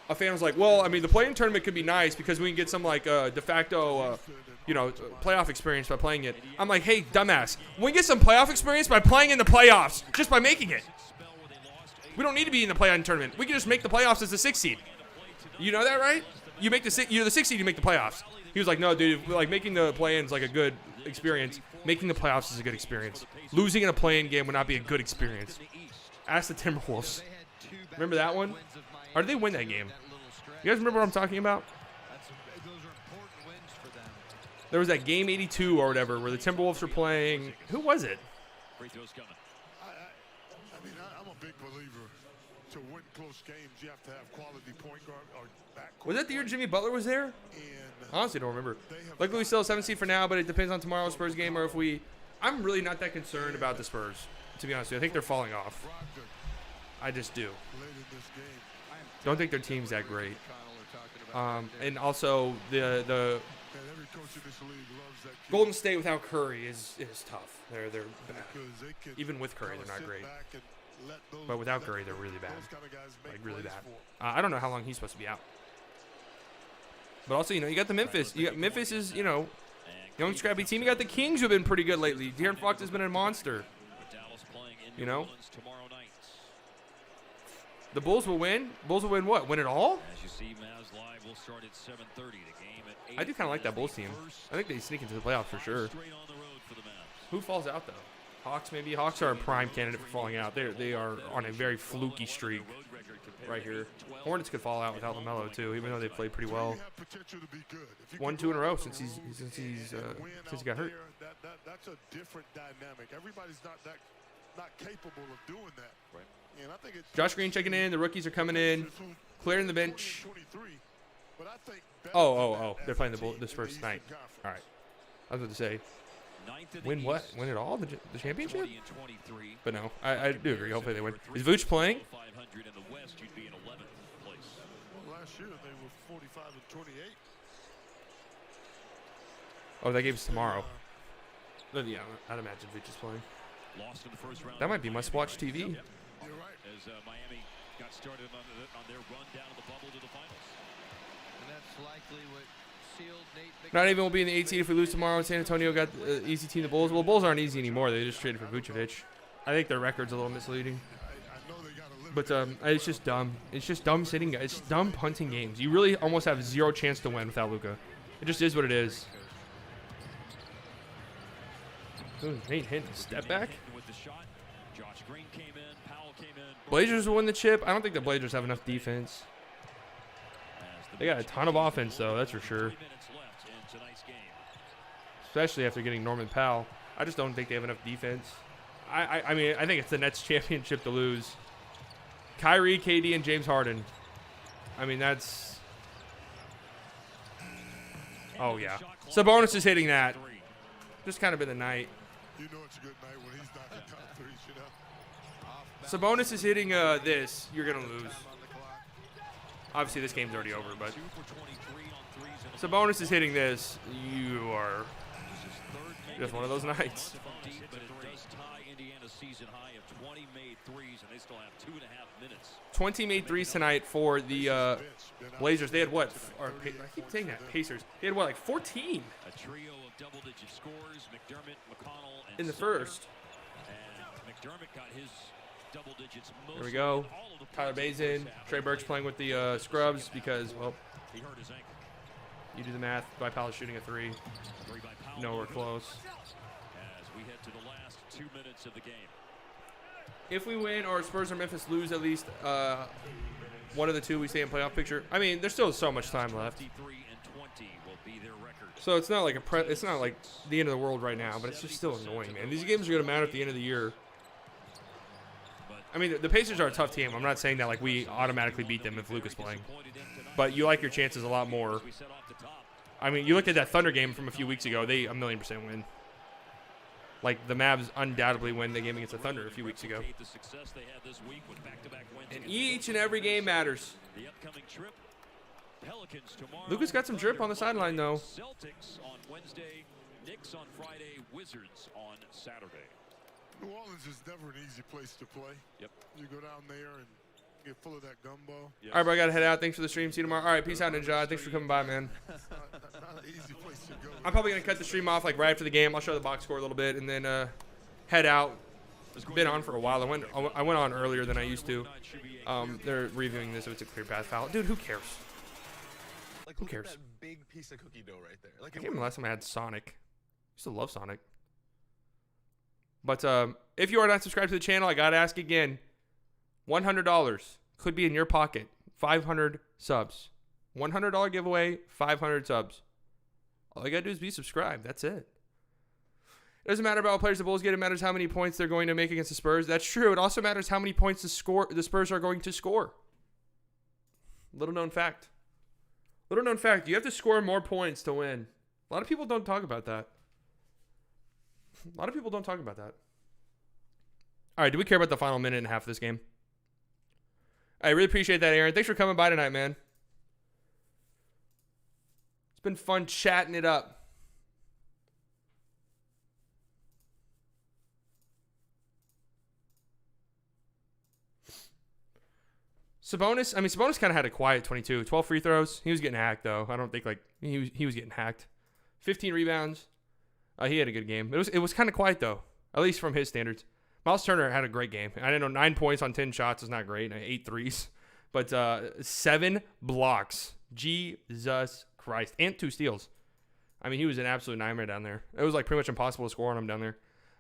A fan was like, "Well, I mean, the play-in tournament could be nice because we can get some like de facto, playoff experience by playing it." I'm like, "Hey, dumbass, we can get some playoff experience by playing in the playoffs, just by making it. We don't need to be in the play-in tournament. We can just make the playoffs as the 6th seed. You know that, right? You're the 6th seed. You make the playoffs." He was like, "No, dude. Like making the play-in is like a good experience. Making the playoffs is a good experience. Losing in a play-in game would not be a good experience." Ask the Timberwolves. Remember that one? Or did they win that game? You guys remember what I'm talking about? There was that game 82 or whatever where the Timberwolves were playing. Who was it? Free throws coming. I mean, I'm a big believer. To win close games, you have to have quality point guard or backcourt. Was that the year Jimmy Butler was there? Honestly, don't remember. Luckily, we still have 7 seed for now, but it depends on tomorrow's Spurs game or if we. I'm really not that concerned about the Spurs, to be honest with you. I think they're falling off. I just do. Don't think their team's that great. And also the Golden State without Curry is tough. They're bad. Even with Curry, they're not great. But without Curry, they're really bad. Like, really bad. I don't know how long he's supposed to be out. But also, you got the Memphis. Memphis is, young scrappy team. You got the Kings who have been pretty good lately. De'Aaron Fox has been a monster. The Bulls will win. Bulls will win what? Win it all? As you see, Mavs Live will start at 7:30. The game at 8. I do kind of like that Bulls team. I think they sneak into the playoffs for sure. Who falls out, though? Hawks, maybe? Hawks are a prime candidate for falling out. They are on a very fluky streak right here. Hornets could fall out without LaMelo, too, even though they played pretty well. 1-2 in a row since he got hurt. That's a different dynamic. Everybody's not capable of doing that. Right. And I think it's Josh Green checking in. The rookies are coming in, clearing the bench. Oh, they're playing the Spurs tonight. All right. I was about to say, win what? Win it all? The championship? But no, I do agree. Hopefully they win. Is Vooch playing? 500 in the West, you'd be in 11th place. Well, last year they were 45 and 28. Oh, that game's tomorrow. Yeah, I'd imagine Vooch is playing. Lost in the first round. That might be must-watch TV. Yep. You're right. As Miami got started on their run down to the bubble to the finals. And that's likely what sealed Nate. Not even will be in the 8 seed if we lose tomorrow. San Antonio got the easy team, the Bulls. Well, Bulls aren't easy anymore. They just traded for Vucevic. I think their record's a little misleading. But it's just dumb. It's just dumb sitting. It's dumb punting games. You really almost have zero chance to win without Luka. It just is what it is. Ooh, Nate Hinton, step back. Blazers will win the chip. I don't think the Blazers have enough defense. They got a ton of offense, though. That's for sure. Especially after getting Norman Powell. I just don't think they have enough defense. I mean, I think it's the Nets championship to lose. Kyrie, KD, and James Harden. I mean, that's... Oh, yeah. Sabonis is hitting that. Just kind of been the night. You know it's a good night when he's knocking down threes, Sabonis is hitting this. You're going to lose. Obviously, this game's already over, but... Sabonis is hitting this. You are just one of those nights. 20 made threes tonight for the Blazers. They had what? I keep saying that. Pacers. They had what, like 14? A trio of double-digit scores. McDermott, McConnell, and in the first. And McDermott got his double digits. There we go. Tyler Bazin. Trey Burke's playing with the scrubs because, well, he hurt his ankle. You do the math. By Powell shooting a three. Nowhere close. As we head to the last 2 minutes of the game. If we win or Spurs or Memphis lose at least one of the two, we stay in playoff picture. I mean, there's still so much time left. 53 and 20 will be their record. So it's not like it's not like the end of the world right now, but it's just still annoying, man. These games are going to matter at the end of the year. I mean, the Pacers are a tough team. I'm not saying that like we automatically beat them if Luka's playing, but you like your chances a lot more. I mean, you look at that Thunder game from a few weeks ago; they 1,000,000% win. Like the Mavs undoubtedly win the game against the Thunder a few weeks ago. And each and every game matters. Luka's got some drip on the sideline though. Celtics on Wednesday, Knicks on Friday, Wizards on Saturday. New Orleans is never an easy place to play. Yep. You go down there and get full of that gumbo. Yep. All right, bro, I got to head out. Thanks for the stream. See you tomorrow. All right, peace out, Ninja. Thanks for coming by, man. Not an easy place to go. I'm probably going to cut the stream off like right after the game. I'll show the box score a little bit and then head out. It's been on for a while. I went on earlier than I used to. They're reviewing this, so it's a clear path foul. Dude, who cares? Like, who look cares? at that big piece of cookie dough right there. Like, I can't remember the last time I had Sonic. I used to love Sonic. But if you are not subscribed to the channel, I got to ask again. $100 could be in your pocket. 500 subs. $100 giveaway, 500 subs. All you got to do is be subscribed. That's it. It doesn't matter about what players the Bulls get. It matters how many points they're going to make against the Spurs. That's true. It also matters how many points the Spurs are going to score. Little known fact. Little known fact. You have to score more points to win. A lot of people don't talk about that. All right, do we care about the final minute and a half of this game? I really appreciate that, Aaron. Thanks for coming by tonight, man. It's been fun chatting it up. Sabonis kind of had a quiet 22. 12 free throws. He was getting hacked, though. I don't think, he was getting hacked. 15 rebounds. He had a good game. It was kind of quiet, though, at least from his standards. Miles Turner had a great game. I didn't know 9 points on 10 shots is not great. 8 threes. But 7 blocks. Jesus Christ. And 2 steals. I mean, he was an absolute nightmare down there. It was pretty much impossible to score on him down there.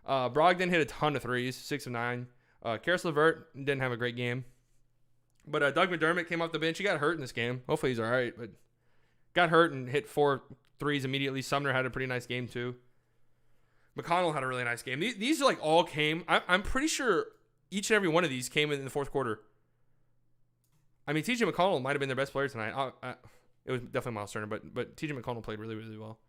Brogdon hit a ton of threes. 6 of 9. Karis LeVert didn't have a great game. But Doug McDermott came off the bench. He got hurt in this game. Hopefully he's all right. But got hurt and hit 4 threes immediately. Sumner had a pretty nice game too. McConnell had a really nice game. These all came. I'm pretty sure each and every one of these came in the fourth quarter. I mean, TJ McConnell might have been their best player tonight. It was definitely Miles Turner, but TJ McConnell played really, really well.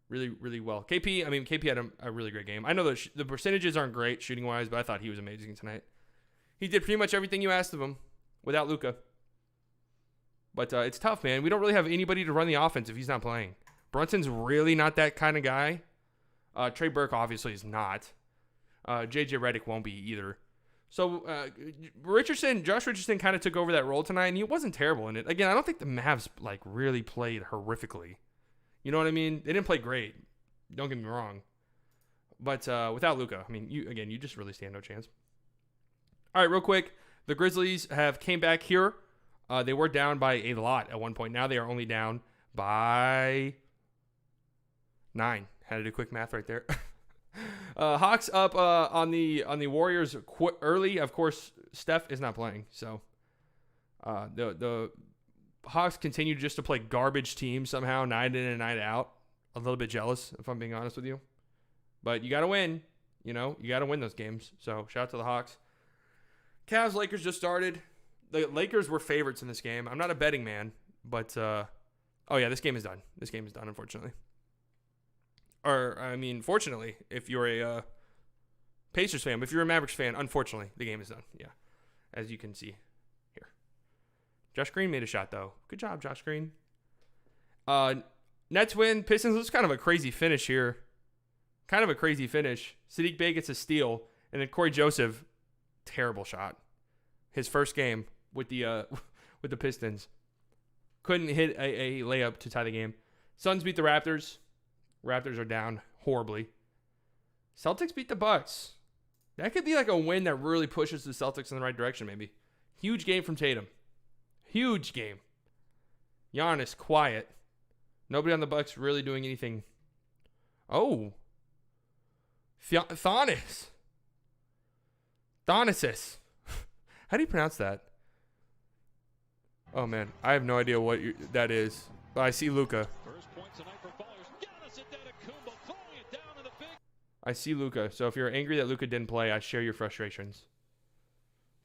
Really, really well. KP had a really great game. I know the percentages aren't great shooting-wise, but I thought he was amazing tonight. He did pretty much everything you asked of him. Without Luka. But it's tough, man. We don't really have anybody to run the offense if he's not playing. Brunson's really not that kind of guy. Trey Burke obviously is not. JJ Redick won't be either. So Josh Richardson kind of took over that role tonight, and he wasn't terrible in it. Again, I don't think the Mavs really played horrifically. You know what I mean? They didn't play great. Don't get me wrong. But without Luka, I mean, you just really stand no chance. All right, real quick. The Grizzlies have came back here. They were down by a lot at one point. Now they are only down by 9. Had to do quick math right there. Hawks up on the Warriors early. Of course, Steph is not playing, so the Hawks continue just to play garbage teams somehow, night in and night out. A little bit jealous, if I'm being honest with you, but you got to win. You got to win those games. So shout out to the Hawks. Cavs Lakers just started. The Lakers were favorites in this game. I'm not a betting man, but this game is done. This game is done, unfortunately. Fortunately, if you're a Pacers fan, but if you're a Mavericks fan, unfortunately, the game is done. Yeah, as you can see here. Josh Green made a shot, though. Good job, Josh Green. Nets win. Pistons, it was kind of a crazy finish here. Sadiq Bey gets a steal, and then Corey Joseph, terrible shot. His first game with the Pistons. Couldn't hit a layup to tie the game. Suns beat the Raptors. Raptors are down horribly. Celtics beat the Bucks. That could be a win that really pushes the Celtics in the right direction, maybe. Huge game from Tatum. Huge game. Giannis, quiet. Nobody on the Bucks really doing anything. Oh. Thanasis. How do you pronounce that? Oh, man. I have no idea what that is. But I see Luka. I see Luka. So if you're angry that Luka didn't play, I share your frustrations.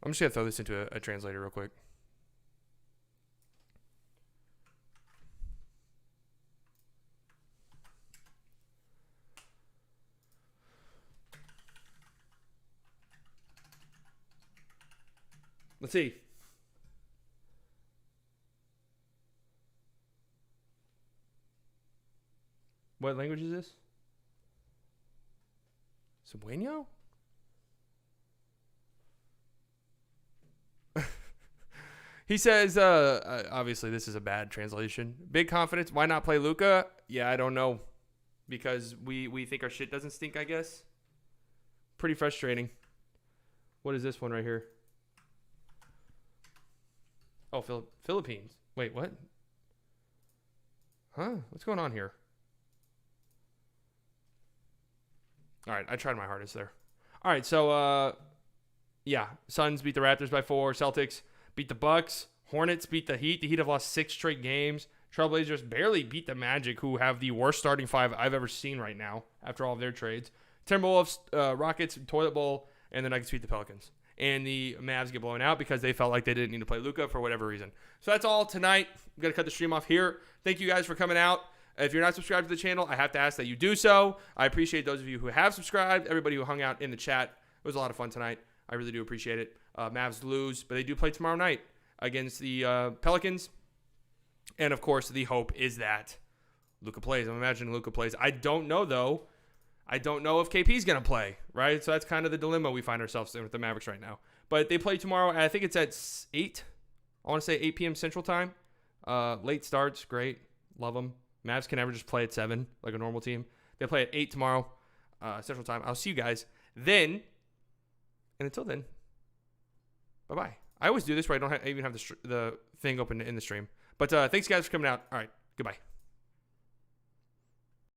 I'm just going to throw this into a translator real quick. Let's see. What language is this? Sabueño? He says, obviously this is a bad translation. Big confidence. Why not play Luka? Yeah, I don't know. Because we think our shit doesn't stink, I guess. Pretty frustrating. What is this one right here? Oh, Philippines. Wait, what? Huh? What's going on here? All right, I tried my hardest there. All right, so, Suns beat the Raptors by 4. Celtics beat the Bucks. Hornets beat the Heat. The Heat have lost 6 straight games. Trailblazers barely beat the Magic, who have the worst starting five I've ever seen right now after all of their trades. Timberwolves, Rockets, Toilet Bowl, and the Nuggets beat the Pelicans. And the Mavs get blown out because they felt like they didn't need to play Luka for whatever reason. So that's all tonight. I'm going to cut the stream off here. Thank you guys for coming out. If you're not subscribed to the channel, I have to ask that you do so. I appreciate those of you who have subscribed, everybody who hung out in the chat. It was a lot of fun tonight. I really do appreciate it. Mavs lose, but they do play tomorrow night against the Pelicans. And, of course, the hope is that Luka plays. I'm imagining Luka plays. I don't know, though. I don't know if KP's going to play, right? So that's kind of the dilemma we find ourselves in with the Mavericks right now. But they play tomorrow. I think it's at 8. I want to say 8 p.m. Central Time. Late starts. Great. Love them. Mavs can never just play at 7 like a normal team. They play at 8 tomorrow Central Time. I'll see you guys then. And until then, bye-bye. I always do this where I don't even have the thing open in the stream. But thanks, guys, for coming out. All right. Goodbye.